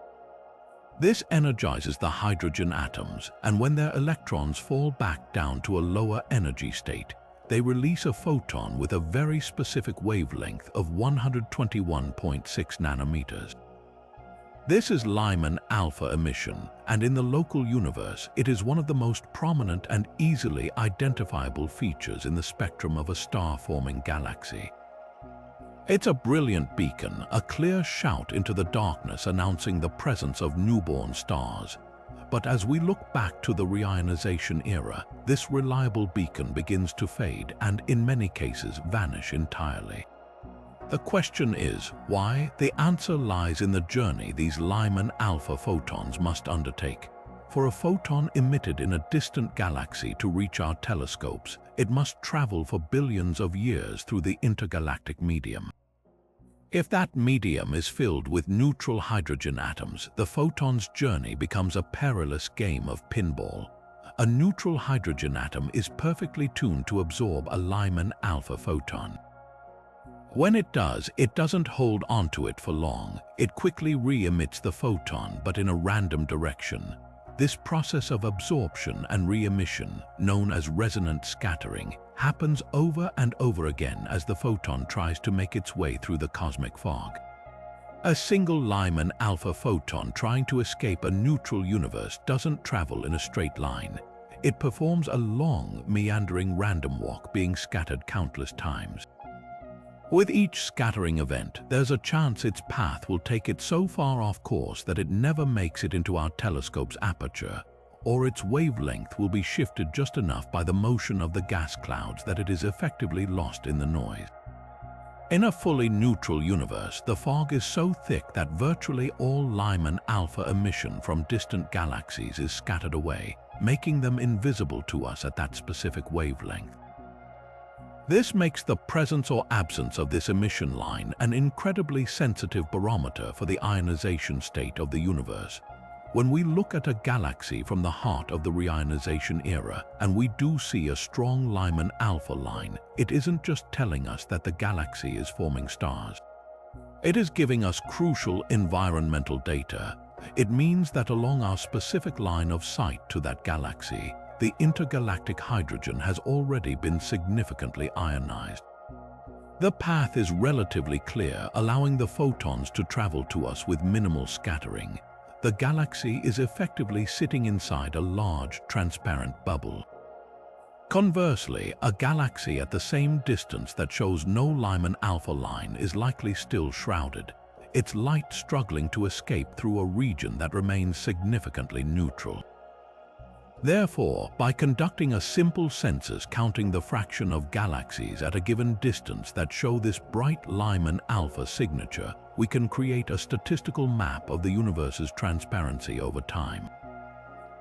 This energizes the hydrogen atoms, and when their electrons fall back down to a lower energy state, they release a photon with a very specific wavelength of 121.6 nanometers. This is Lyman alpha emission, and in the local universe, it is one of the most prominent and easily identifiable features in the spectrum of a star-forming galaxy. It's a brilliant beacon, a clear shout into the darkness announcing the presence of newborn stars. But as we look back to the reionization era, this reliable beacon begins to fade and, in many cases, vanish entirely. The question is, why? The answer lies in the journey these Lyman alpha photons must undertake. For a photon emitted in a distant galaxy to reach our telescopes, it must travel for billions of years through the intergalactic medium. If that medium is filled with neutral hydrogen atoms, the photon's journey becomes a perilous game of pinball. A neutral hydrogen atom is perfectly tuned to absorb a Lyman alpha photon. When it does, it doesn't hold onto it for long. It quickly re-emits the photon, but in a random direction. This process of absorption and re-emission, known as resonant scattering, happens over and over again as the photon tries to make its way through the cosmic fog. A single Lyman alpha photon trying to escape a neutral universe doesn't travel in a straight line. It performs a long, meandering random walk, being scattered countless times. With each scattering event, there's a chance its path will take it so far off course that it never makes it into our telescope's aperture, or its wavelength will be shifted just enough by the motion of the gas clouds that it is effectively lost in the noise. In a fully neutral universe, the fog is so thick that virtually all Lyman alpha emission from distant galaxies is scattered away, making them invisible to us at that specific wavelength. This makes the presence or absence of this emission line an incredibly sensitive barometer for the ionization state of the universe. When we look at a galaxy from the heart of the reionization era and we do see a strong Lyman alpha line, it isn't just telling us that the galaxy is forming stars. It is giving us crucial environmental data. It means that along our specific line of sight to that galaxy, the intergalactic hydrogen has already been significantly ionized. The path is relatively clear, allowing the photons to travel to us with minimal scattering. The galaxy is effectively sitting inside a large, transparent bubble. Conversely, a galaxy at the same distance that shows no Lyman alpha line is likely still shrouded, its light struggling to escape through a region that remains significantly neutral. Therefore, by conducting a simple census counting the fraction of galaxies at a given distance that show this bright Lyman alpha signature, we can create a statistical map of the universe's transparency over time.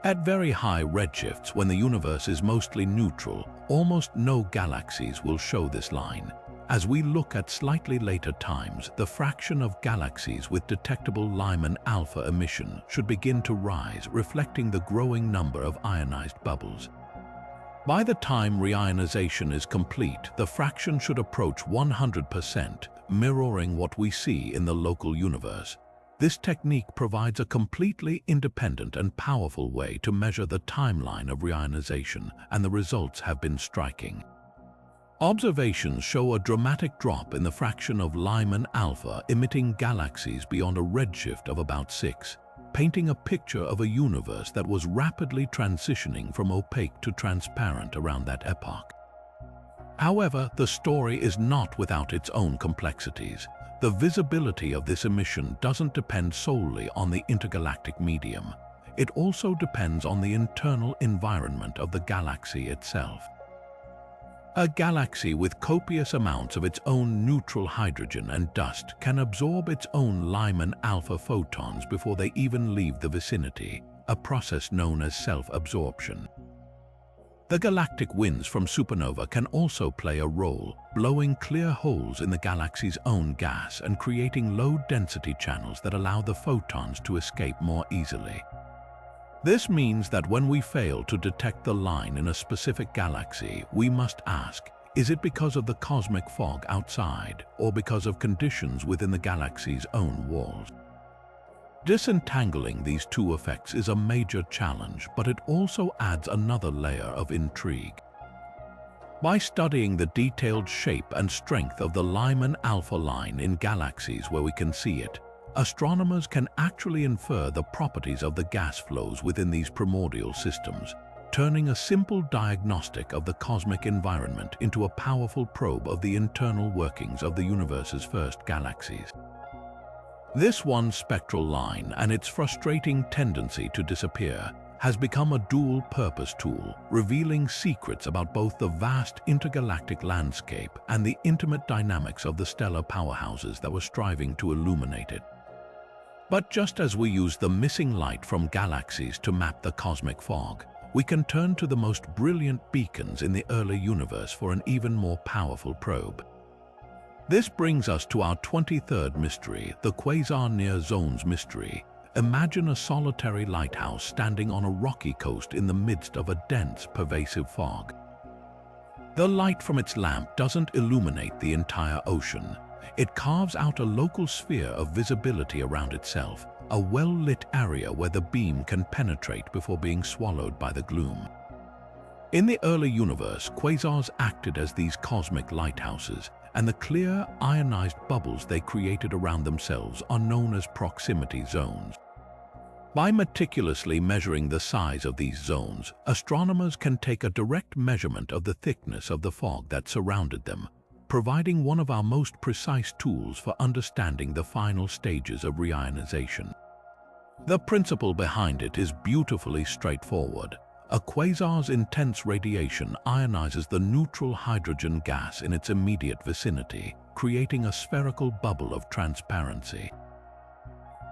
At very high redshifts, when the universe is mostly neutral, almost no galaxies will show this line. As we look at slightly later times, the fraction of galaxies with detectable Lyman alpha emission should begin to rise, reflecting the growing number of ionized bubbles. By the time reionization is complete, the fraction should approach 100%, mirroring what we see in the local universe. This technique provides a completely independent and powerful way to measure the timeline of reionization, and the results have been striking. Observations show a dramatic drop in the fraction of Lyman alpha emitting galaxies beyond a redshift of about 6, painting a picture of a universe that was rapidly transitioning from opaque to transparent around that epoch. However, the story is not without its own complexities. The visibility of this emission doesn't depend solely on the intergalactic medium. It also depends on the internal environment of the galaxy itself. A galaxy with copious amounts of its own neutral hydrogen and dust can absorb its own Lyman alpha photons before they even leave the vicinity, a process known as self-absorption. The galactic winds from supernova can also play a role, blowing clear holes in the galaxy's own gas and creating low-density channels that allow the photons to escape more easily. This means that when we fail to detect the line in a specific galaxy, we must ask, is it because of the cosmic fog outside, or because of conditions within the galaxy's own walls? Disentangling these two effects is a major challenge, but it also adds another layer of intrigue. By studying the detailed shape and strength of the Lyman alpha line in galaxies where we can see it, astronomers can actually infer the properties of the gas flows within these primordial systems, turning a simple diagnostic of the cosmic environment into a powerful probe of the internal workings of the universe's first galaxies. This one spectral line and its frustrating tendency to disappear has become a dual-purpose tool, revealing secrets about both the vast intergalactic landscape and the intimate dynamics of the stellar powerhouses that were striving to illuminate it. But just as we use the missing light from galaxies to map the cosmic fog, we can turn to the most brilliant beacons in the early universe for an even more powerful probe. This brings us to our 23rd mystery, the Quasar Near Zones mystery. Imagine a solitary lighthouse standing on a rocky coast in the midst of a dense, pervasive fog. The light from its lamp doesn't illuminate the entire ocean. It carves out a local sphere of visibility around itself, a well-lit area where the beam can penetrate before being swallowed by the gloom. In the early universe, quasars acted as these cosmic lighthouses, and the clear, ionized bubbles they created around themselves are known as proximity zones. By meticulously measuring the size of these zones, astronomers can take a direct measurement of the thickness of the fog that surrounded them, providing one of our most precise tools for understanding the final stages of reionization. The principle behind it is beautifully straightforward. A quasar's intense radiation ionizes the neutral hydrogen gas in its immediate vicinity, creating a spherical bubble of transparency.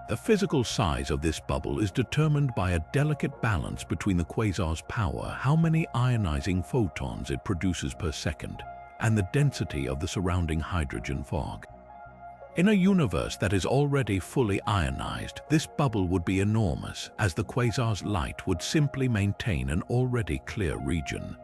The physical size of this bubble is determined by a delicate balance between the quasar's power, how many ionizing photons it produces per second, and the density of the surrounding hydrogen fog. In a universe that is already fully ionized, this bubble would be enormous, as the quasar's light would simply maintain an already clear region.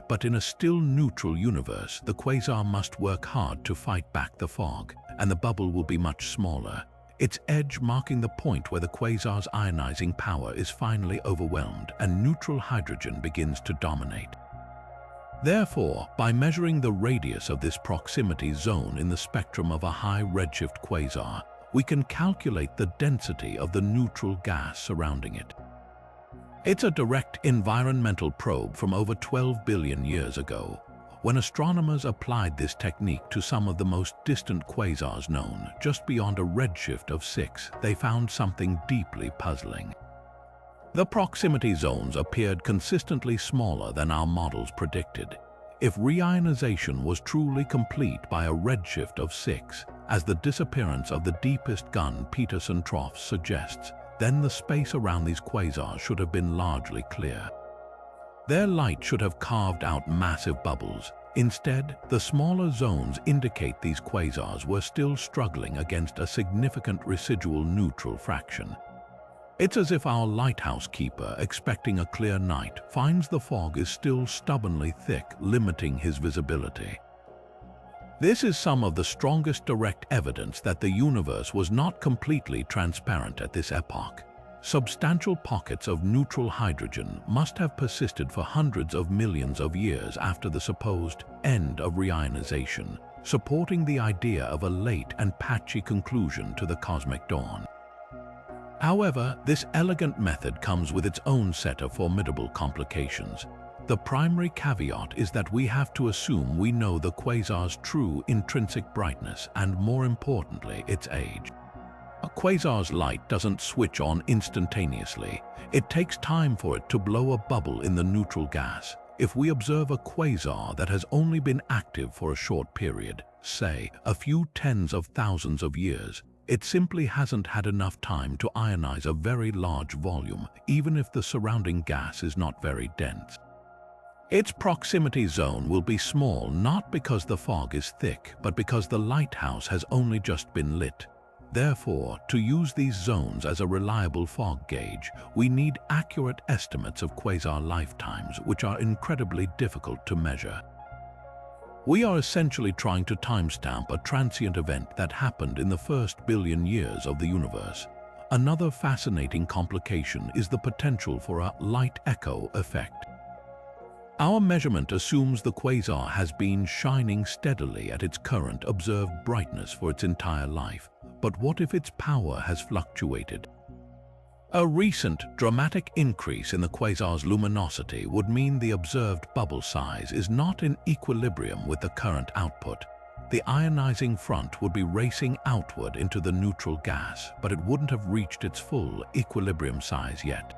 But in a still neutral universe, the quasar must work hard to fight back the fog, and the bubble will be much smaller, its edge marking the point where the quasar's ionizing power is finally overwhelmed and neutral hydrogen begins to dominate. Therefore, by measuring the radius of this proximity zone in the spectrum of a high redshift quasar, we can calculate the density of the neutral gas surrounding it. It's a direct environmental probe from over 12 billion years ago. When astronomers applied this technique to some of the most distant quasars known, just beyond a redshift of 6, they found something deeply puzzling. The proximity zones appeared consistently smaller than our models predicted. If reionization was truly complete by a redshift of 6, as the disappearance of the deepest Gunn-Peterson troughs suggests, then the space around these quasars should have been largely clear. Their light should have carved out massive bubbles, Instead, the smaller zones indicate these quasars were still struggling against a significant residual neutral fraction. It's as if our lighthouse keeper, expecting a clear night, finds the fog is still stubbornly thick, limiting his visibility. This is some of the strongest direct evidence that the universe was not completely transparent at this epoch. Substantial pockets of neutral hydrogen must have persisted for hundreds of millions of years after the supposed end of reionization, supporting the idea of a late and patchy conclusion to the cosmic dawn. However, this elegant method comes with its own set of formidable complications. The primary caveat is that we have to assume we know the quasar's true intrinsic brightness and, more importantly, its age. A quasar's light doesn't switch on instantaneously. It takes time for it to blow a bubble in the neutral gas. If we observe a quasar that has only been active for a short period, say a few tens of thousands of years, it simply hasn't had enough time to ionize a very large volume, even if the surrounding gas is not very dense. Its proximity zone will be small not because the fog is thick, but because the lighthouse has only just been lit. Therefore, to use these zones as a reliable fog gauge, we need accurate estimates of quasar lifetimes, which are incredibly difficult to measure. We are essentially trying to timestamp a transient event that happened in the first billion years of the universe. Another fascinating complication is the potential for a light echo effect. Our measurement assumes the quasar has been shining steadily at its current observed brightness for its entire life. But what if its power has fluctuated? A recent, dramatic increase in the quasar's luminosity would mean the observed bubble size is not in equilibrium with the current output. The ionizing front would be racing outward into the neutral gas, but it wouldn't have reached its full equilibrium size yet.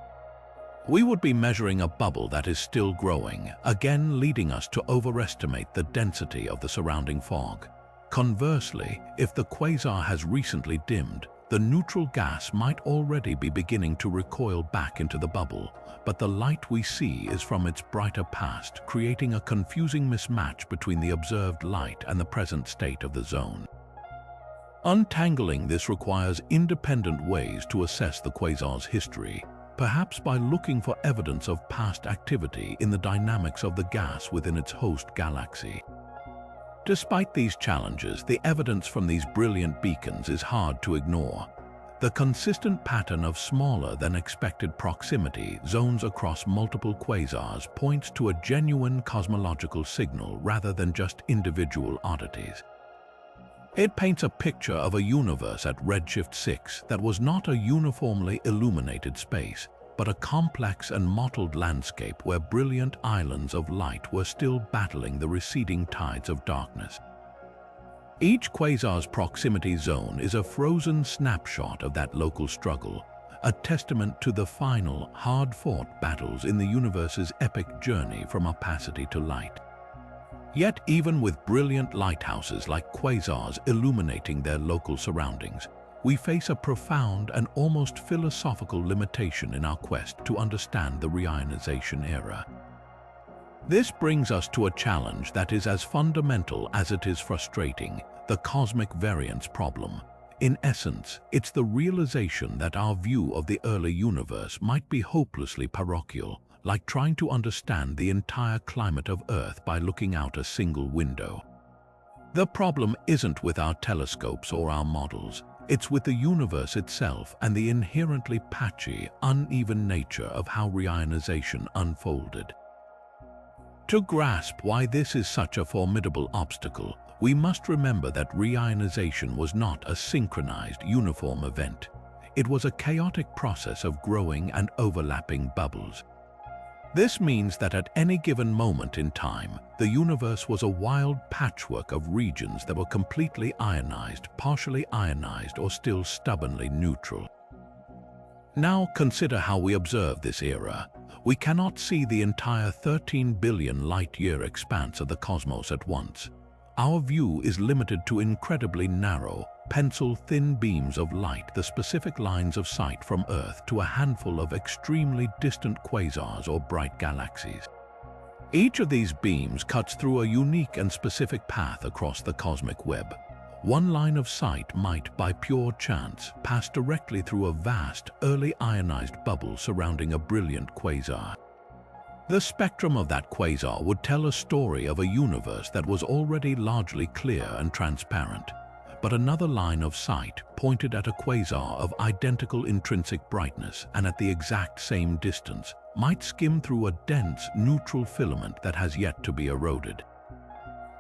We would be measuring a bubble that is still growing, again leading us to overestimate the density of the surrounding fog. Conversely, if the quasar has recently dimmed, the neutral gas might already be beginning to recoil back into the bubble, but the light we see is from its brighter past, creating a confusing mismatch between the observed light and the present state of the zone. Untangling this requires independent ways to assess the quasar's history, perhaps by looking for evidence of past activity in the dynamics of the gas within its host galaxy. Despite these challenges, the evidence from these brilliant beacons is hard to ignore. The consistent pattern of smaller than expected proximity zones across multiple quasars points to a genuine cosmological signal rather than just individual oddities. It paints a picture of a universe at redshift 6 that was not a uniformly illuminated space, but a complex and mottled landscape where brilliant islands of light were still battling the receding tides of darkness. Each quasar's proximity zone is a frozen snapshot of that local struggle, a testament to the final, hard-fought battles in the universe's epic journey from opacity to light. Yet even with brilliant lighthouses like quasars illuminating their local surroundings, we face a profound and almost philosophical limitation in our quest to understand the reionization era. This brings us to a challenge that is as fundamental as it is frustrating: the cosmic variance problem. In essence, it's the realization that our view of the early universe might be hopelessly parochial, like trying to understand the entire climate of Earth by looking out a single window. The problem isn't with our telescopes or our models. It's with the universe itself and the inherently patchy, uneven nature of how reionization unfolded. To grasp why this is such a formidable obstacle, we must remember that reionization was not a synchronized, uniform event. It was a chaotic process of growing and overlapping bubbles. This means that at any given moment in time, the universe was a wild patchwork of regions that were completely ionized, partially ionized, or still stubbornly neutral. Now consider how we observe this era. We cannot see the entire 13 billion light-year expanse of the cosmos at once. Our view is limited to incredibly narrow, pencil-thin beams of light, the specific lines of sight from Earth to a handful of extremely distant quasars or bright galaxies. Each of these beams cuts through a unique and specific path across the cosmic web. One line of sight might, by pure chance, pass directly through a vast, early ionized bubble surrounding a brilliant quasar. The spectrum of that quasar would tell a story of a universe that was already largely clear and transparent. But another line of sight pointed at a quasar of identical intrinsic brightness and at the exact same distance might skim through a dense, neutral filament that has yet to be eroded.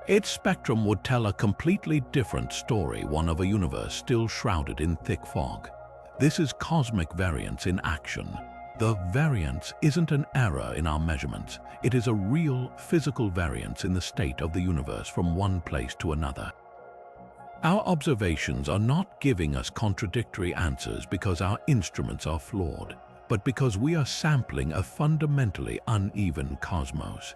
Its spectrum would tell a completely different story, one of a universe still shrouded in thick fog. This is cosmic variance in action. The variance isn't an error in our measurements. It is a real, physical variance in the state of the universe from one place to another. Our observations are not giving us contradictory answers because our instruments are flawed, but because we are sampling a fundamentally uneven cosmos.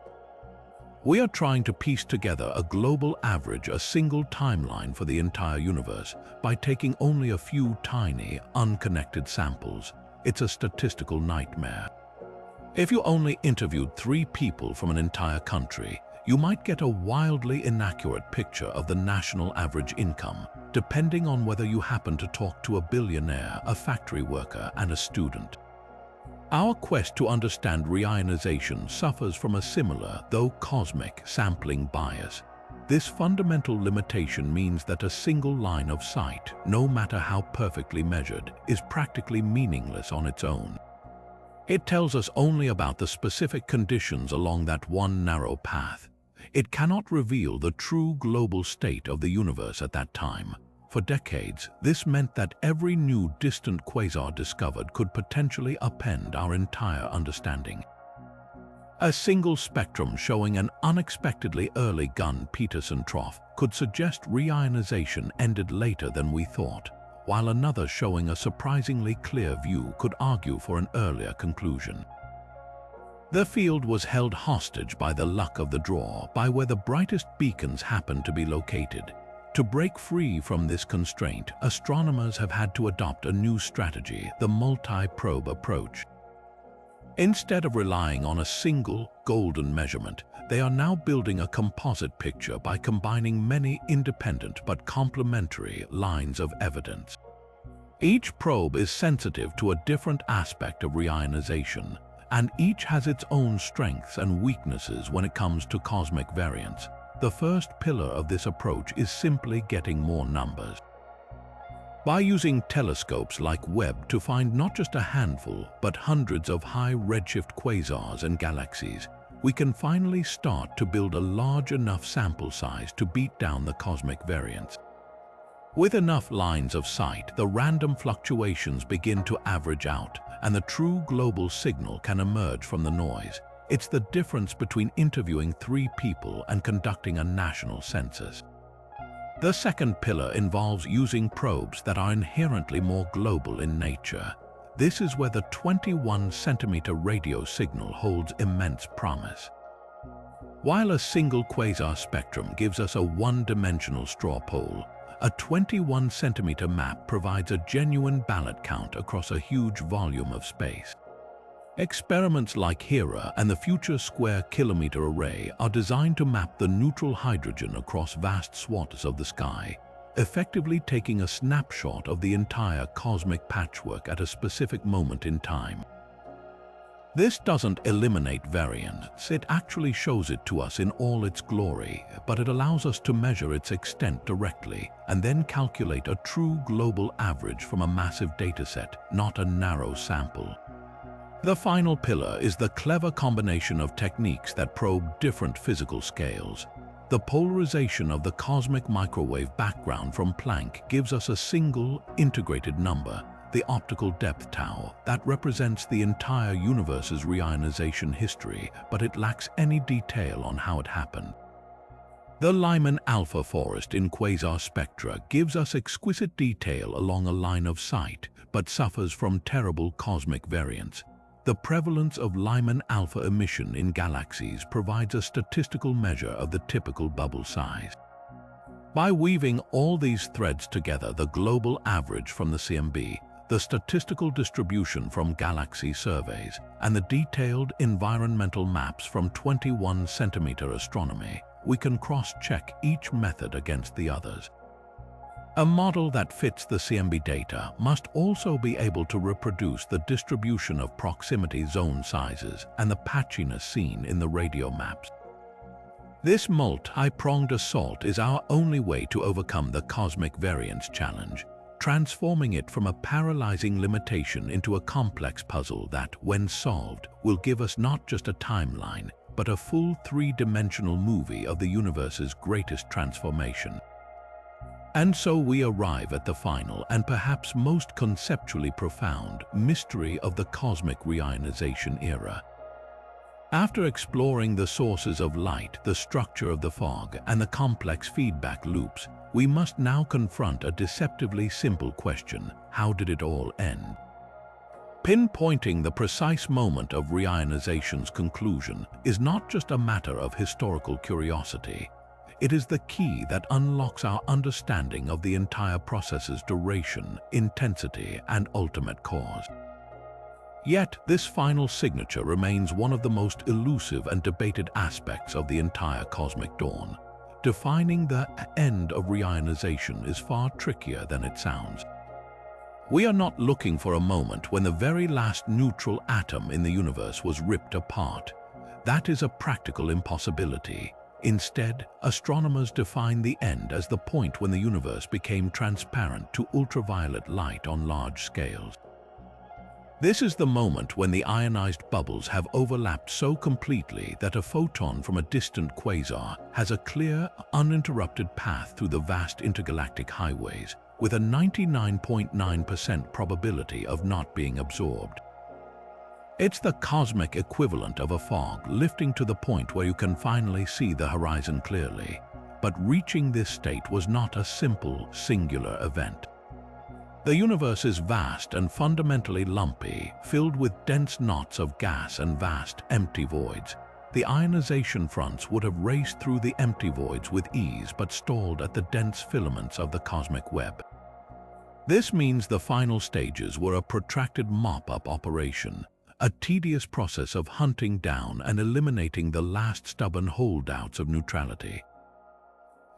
We are trying to piece together a global average, a single timeline for the entire universe, by taking only a few tiny, unconnected samples. It's a statistical nightmare. If you only interviewed 3 people from an entire country, you might get a wildly inaccurate picture of the national average income, depending on whether you happen to talk to a billionaire, a factory worker, and a student. Our quest to understand reionization suffers from a similar, though cosmic, sampling bias. This fundamental limitation means that a single line of sight, no matter how perfectly measured, is practically meaningless on its own. It tells us only about the specific conditions along that one narrow path. It cannot reveal the true global state of the universe at that time. For decades, this meant that every new distant quasar discovered could potentially upend our entire understanding. A single spectrum showing an unexpectedly early Gunn-Peterson trough could suggest reionization ended later than we thought, while another showing a surprisingly clear view could argue for an earlier conclusion. The field was held hostage by the luck of the draw, by where the brightest beacons happened to be located. To break free from this constraint, astronomers have had to adopt a new strategy, the multi-probe approach. Instead of relying on a single, golden measurement, they are now building a composite picture by combining many independent but complementary lines of evidence. Each probe is sensitive to a different aspect of reionization, and each has its own strengths and weaknesses when it comes to cosmic variance. The first pillar of this approach is simply getting more numbers. By using telescopes like Webb to find not just a handful, but hundreds of high redshift quasars and galaxies, we can finally start to build a large enough sample size to beat down the cosmic variance. With enough lines of sight, the random fluctuations begin to average out, and the true global signal can emerge from the noise. It's the difference between interviewing 3 people and conducting a national census. The second pillar involves using probes that are inherently more global in nature. This is where the 21-centimeter radio signal holds immense promise. While a single quasar spectrum gives us a one-dimensional straw poll, a 21-centimeter map provides a genuine ballot count across a huge volume of space. Experiments like HERA and the Future Square Kilometer Array are designed to map the neutral hydrogen across vast swaths of the sky, effectively taking a snapshot of the entire cosmic patchwork at a specific moment in time. This doesn't eliminate variance, it actually shows it to us in all its glory, but it allows us to measure its extent directly and then calculate a true global average from a massive dataset, not a narrow sample. The final pillar is the clever combination of techniques that probe different physical scales. The polarization of the cosmic microwave background from Planck gives us a single, integrated number, the optical depth tau, that represents the entire universe's reionization history, but it lacks any detail on how it happened. The Lyman alpha forest in quasar spectra gives us exquisite detail along a line of sight, but suffers from terrible cosmic variance. The prevalence of Lyman alpha emission in galaxies provides a statistical measure of the typical bubble size. By weaving all these threads together, the global average from the CMB, the statistical distribution from galaxy surveys, and the detailed environmental maps from 21-centimeter astronomy, we can cross-check each method against the others. A model that fits the CMB data must also be able to reproduce the distribution of proximity zone sizes and the patchiness seen in the radio maps. This multi-pronged assault is our only way to overcome the cosmic variance challenge, transforming it from a paralyzing limitation into a complex puzzle that, when solved, will give us not just a timeline, but a full three-dimensional movie of the universe's greatest transformation. And so we arrive at the final and perhaps most conceptually profound mystery of the Cosmic Reionization Era. After exploring the sources of light, the structure of the fog, and the complex feedback loops, we must now confront a deceptively simple question: how did it all end? Pinpointing the precise moment of reionization's conclusion is not just a matter of historical curiosity. It is the key that unlocks our understanding of the entire process's duration, intensity, and ultimate cause. Yet, this final signature remains one of the most elusive and debated aspects of the entire cosmic dawn. Defining the end of reionization is far trickier than it sounds. We are not looking for a moment when the very last neutral atom in the universe was ripped apart. That is a practical impossibility. Instead, astronomers define the end as the point when the universe became transparent to ultraviolet light on large scales. This is the moment when the ionized bubbles have overlapped so completely that a photon from a distant quasar has a clear, uninterrupted path through the vast intergalactic highways, with a 99.9% probability of not being absorbed. It's the cosmic equivalent of a fog lifting to the point where you can finally see the horizon clearly. But reaching this state was not a simple, singular event. The universe is vast and fundamentally lumpy, filled with dense knots of gas and vast, empty voids. The ionization fronts would have raced through the empty voids with ease but stalled at the dense filaments of the cosmic web. This means the final stages were a protracted mop-up operation, a tedious process of hunting down and eliminating the last stubborn holdouts of neutrality.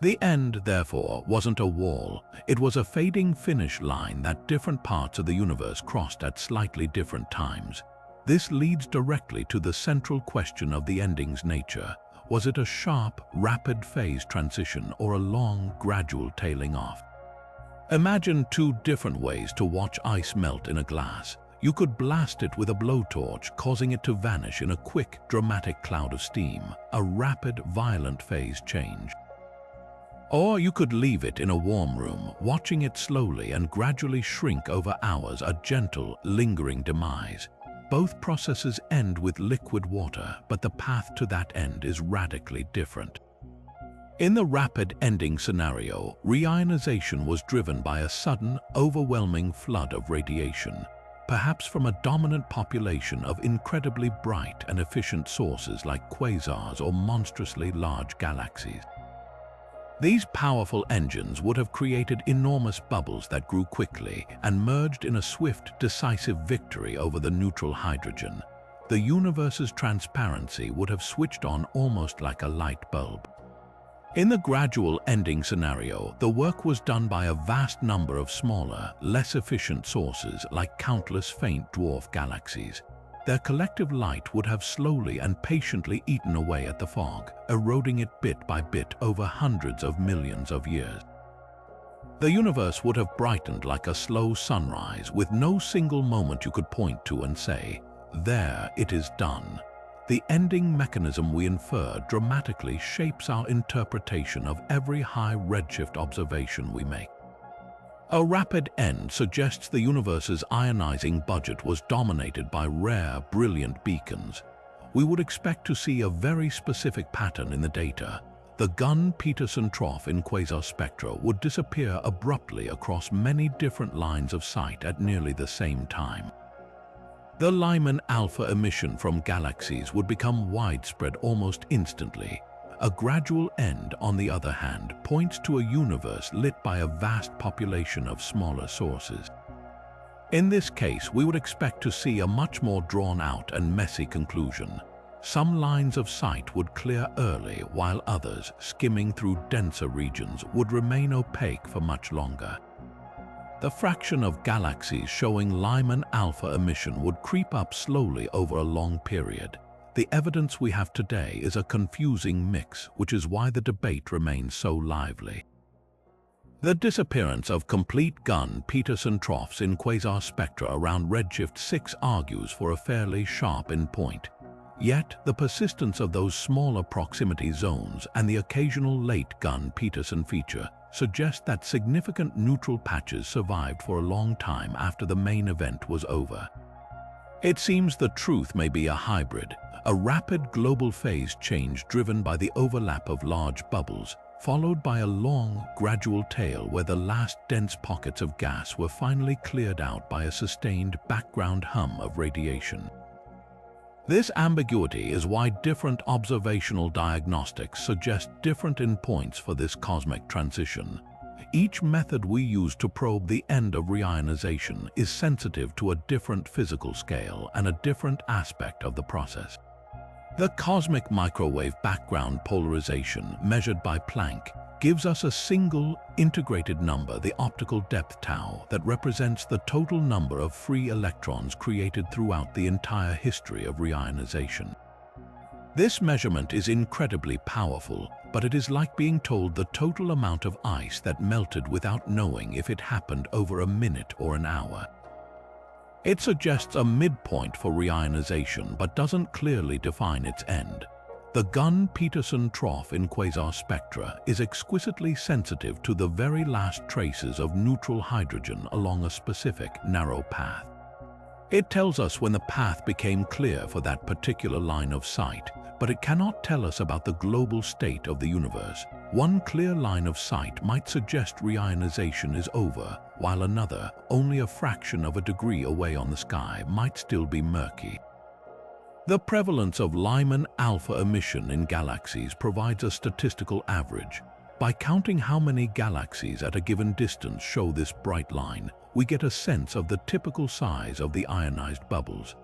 The end, therefore, wasn't a wall. It was a fading finish line that different parts of the universe crossed at slightly different times. This leads directly to the central question of the ending's nature. Was it a sharp, rapid phase transition or a long, gradual tailing off? Imagine two different ways to watch ice melt in a glass. You could blast it with a blowtorch, causing it to vanish in a quick, dramatic cloud of steam, a rapid, violent phase change. Or you could leave it in a warm room, watching it slowly and gradually shrink over hours, a gentle, lingering demise. Both processes end with liquid water, but the path to that end is radically different. In the rapid ending scenario, reionization was driven by a sudden, overwhelming flood of radiation, perhaps from a dominant population of incredibly bright and efficient sources like quasars or monstrously large galaxies. These powerful engines would have created enormous bubbles that grew quickly and merged in a swift, decisive victory over the neutral hydrogen. The universe's transparency would have switched on almost like a light bulb. In the gradual ending scenario, the work was done by a vast number of smaller, less efficient sources like countless faint dwarf galaxies. Their collective light would have slowly and patiently eaten away at the fog, eroding it bit by bit over hundreds of millions of years. The universe would have brightened like a slow sunrise, with no single moment you could point to and say, "There, it is done." The ending mechanism we infer dramatically shapes our interpretation of every high redshift observation we make. A rapid end suggests the universe's ionizing budget was dominated by rare, brilliant beacons. We would expect to see a very specific pattern in the data. The Gunn-Peterson trough in quasar spectra would disappear abruptly across many different lines of sight at nearly the same time. The Lyman alpha emission from galaxies would become widespread almost instantly. A gradual end, on the other hand, points to a universe lit by a vast population of smaller sources. In this case, we would expect to see a much more drawn-out and messy conclusion. Some lines of sight would clear early, while others, skimming through denser regions, would remain opaque for much longer. The fraction of galaxies showing Lyman alpha emission would creep up slowly over a long period. The evidence we have today is a confusing mix, which is why the debate remains so lively. The disappearance of complete Gunn-Peterson troughs in quasar spectra around redshift 6 argues for a fairly sharp endpoint. Yet, the persistence of those smaller proximity zones and the occasional late Gunn-Peterson feature suggest that significant neutral patches survived for a long time after the main event was over. It seems the truth may be a hybrid, a rapid global phase change driven by the overlap of large bubbles, followed by a long, gradual tail where the last dense pockets of gas were finally cleared out by a sustained background hum of radiation. This ambiguity is why different observational diagnostics suggest different endpoints for this cosmic transition. Each method we use to probe the end of reionization is sensitive to a different physical scale and a different aspect of the process. The cosmic microwave background polarization, measured by Planck, gives us a single, integrated number, the optical depth tau, that represents the total number of free electrons created throughout the entire history of reionization. This measurement is incredibly powerful, but it is like being told the total amount of ice that melted without knowing if it happened over a minute or an hour. It suggests a midpoint for reionization but doesn't clearly define its end. The Gunn-Peterson trough in quasar spectra is exquisitely sensitive to the very last traces of neutral hydrogen along a specific, narrow path. It tells us when the path became clear for that particular line of sight, but it cannot tell us about the global state of the universe. One clear line of sight might suggest reionization is over, while another, only a fraction of a degree away on the sky, might still be murky. The prevalence of Lyman alpha emission in galaxies provides a statistical average. By counting how many galaxies at a given distance show this bright line, we get a sense of the typical size of the ionized bubbles.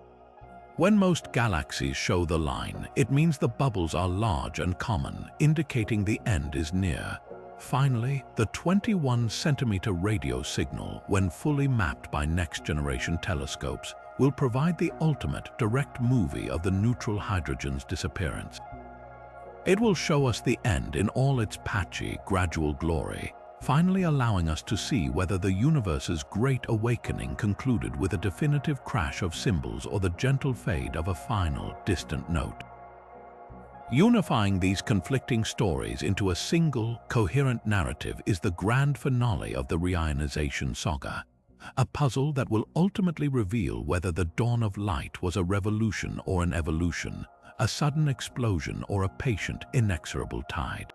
When most galaxies show the line, it means the bubbles are large and common, indicating the end is near. Finally, the 21-centimeter radio signal, when fully mapped by next-generation telescopes, will provide the ultimate direct movie of the neutral hydrogen's disappearance. It will show us the end in all its patchy, gradual glory, finally allowing us to see whether the universe's great awakening concluded with a definitive crash of symbols or the gentle fade of a final, distant note. Unifying these conflicting stories into a single, coherent narrative is the grand finale of the reionization saga, a puzzle that will ultimately reveal whether the dawn of light was a revolution or an evolution, a sudden explosion or a patient, inexorable tide.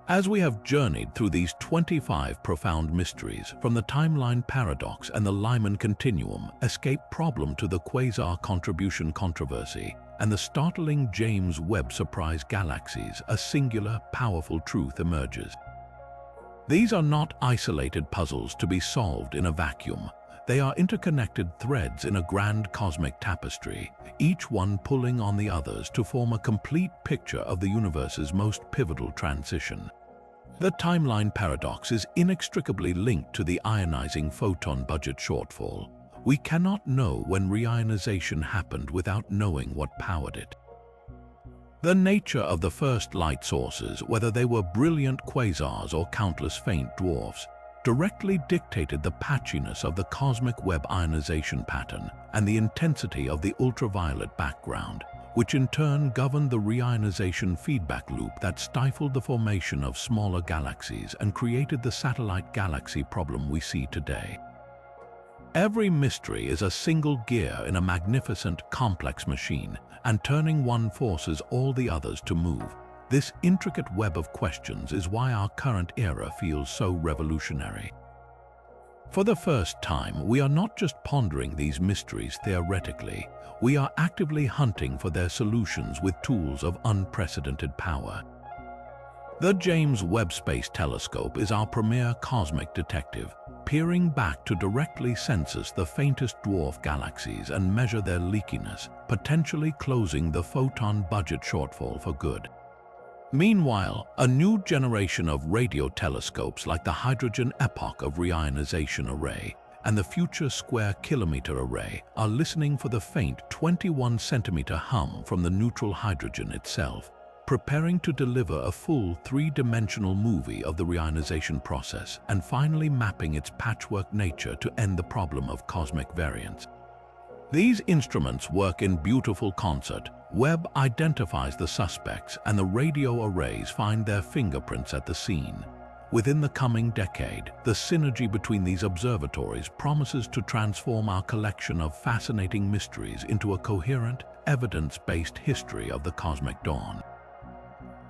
As we have journeyed through these 25 profound mysteries, from the timeline paradox and the Lyman continuum, escape problem to the quasar contribution controversy, and the startling James Webb surprise galaxies, a singular, powerful truth emerges. These are not isolated puzzles to be solved in a vacuum. They are interconnected threads in a grand cosmic tapestry, each one pulling on the others to form a complete picture of the universe's most pivotal transition. The timeline paradox is inextricably linked to the ionizing photon budget shortfall. We cannot know when reionization happened without knowing what powered it. The nature of the first light sources, whether they were brilliant quasars or countless faint dwarfs, directly dictated the patchiness of the cosmic Webb ionization pattern and the intensity of the ultraviolet background, which in turn governed the reionization feedback loop that stifled the formation of smaller galaxies and created the satellite galaxy problem we see today. Every mystery is a single gear in a magnificent, complex machine, and turning one forces all the others to move. This intricate web of questions is why our current era feels so revolutionary. For the first time, we are not just pondering these mysteries theoretically, we are actively hunting for their solutions with tools of unprecedented power. The James Webb Space Telescope is our premier cosmic detective, peering back to directly census the faintest dwarf galaxies and measure their leakiness, potentially closing the photon budget shortfall for good. Meanwhile, a new generation of radio telescopes like the hydrogen epoch of reionization array and the future square kilometer array are listening for the faint 21-centimeter hum from the neutral hydrogen itself, preparing to deliver a full three-dimensional movie of the reionization process and finally mapping its patchwork nature to end the problem of cosmic variance. These instruments work in beautiful concert. Webb identifies the suspects and the radio arrays find their fingerprints at the scene. Within the coming decade, the synergy between these observatories promises to transform our collection of fascinating mysteries into a coherent, evidence-based history of the cosmic dawn.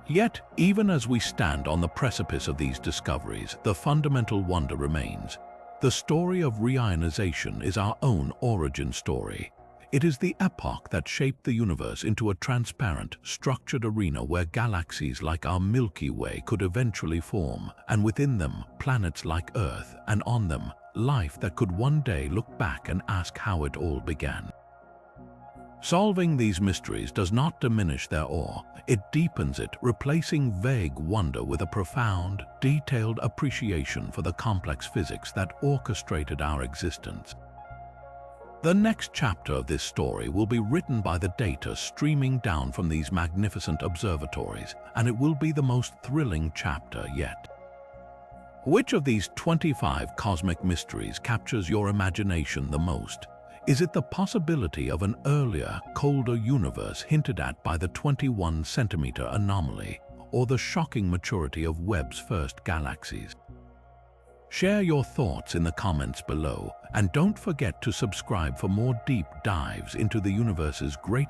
Yet, even as we stand on the precipice of these discoveries, the fundamental wonder remains. The story of reionization is our own origin story. It is the epoch that shaped the universe into a transparent, structured arena where galaxies like our Milky Way could eventually form, and within them, planets like Earth, and on them, life that could one day look back and ask how it all began. Solving these mysteries does not diminish their awe, it deepens it, replacing vague wonder with a profound, detailed appreciation for the complex physics that orchestrated our existence. The next chapter of this story will be written by the data streaming down from these magnificent observatories, and it will be the most thrilling chapter yet. Which of these 25 cosmic mysteries captures your imagination the most? Is it the possibility of an earlier, colder universe hinted at by the 21-centimeter anomaly, or the shocking maturity of Webb's first galaxies? Share your thoughts in the comments below, and don't forget to subscribe for more deep dives into the universe's great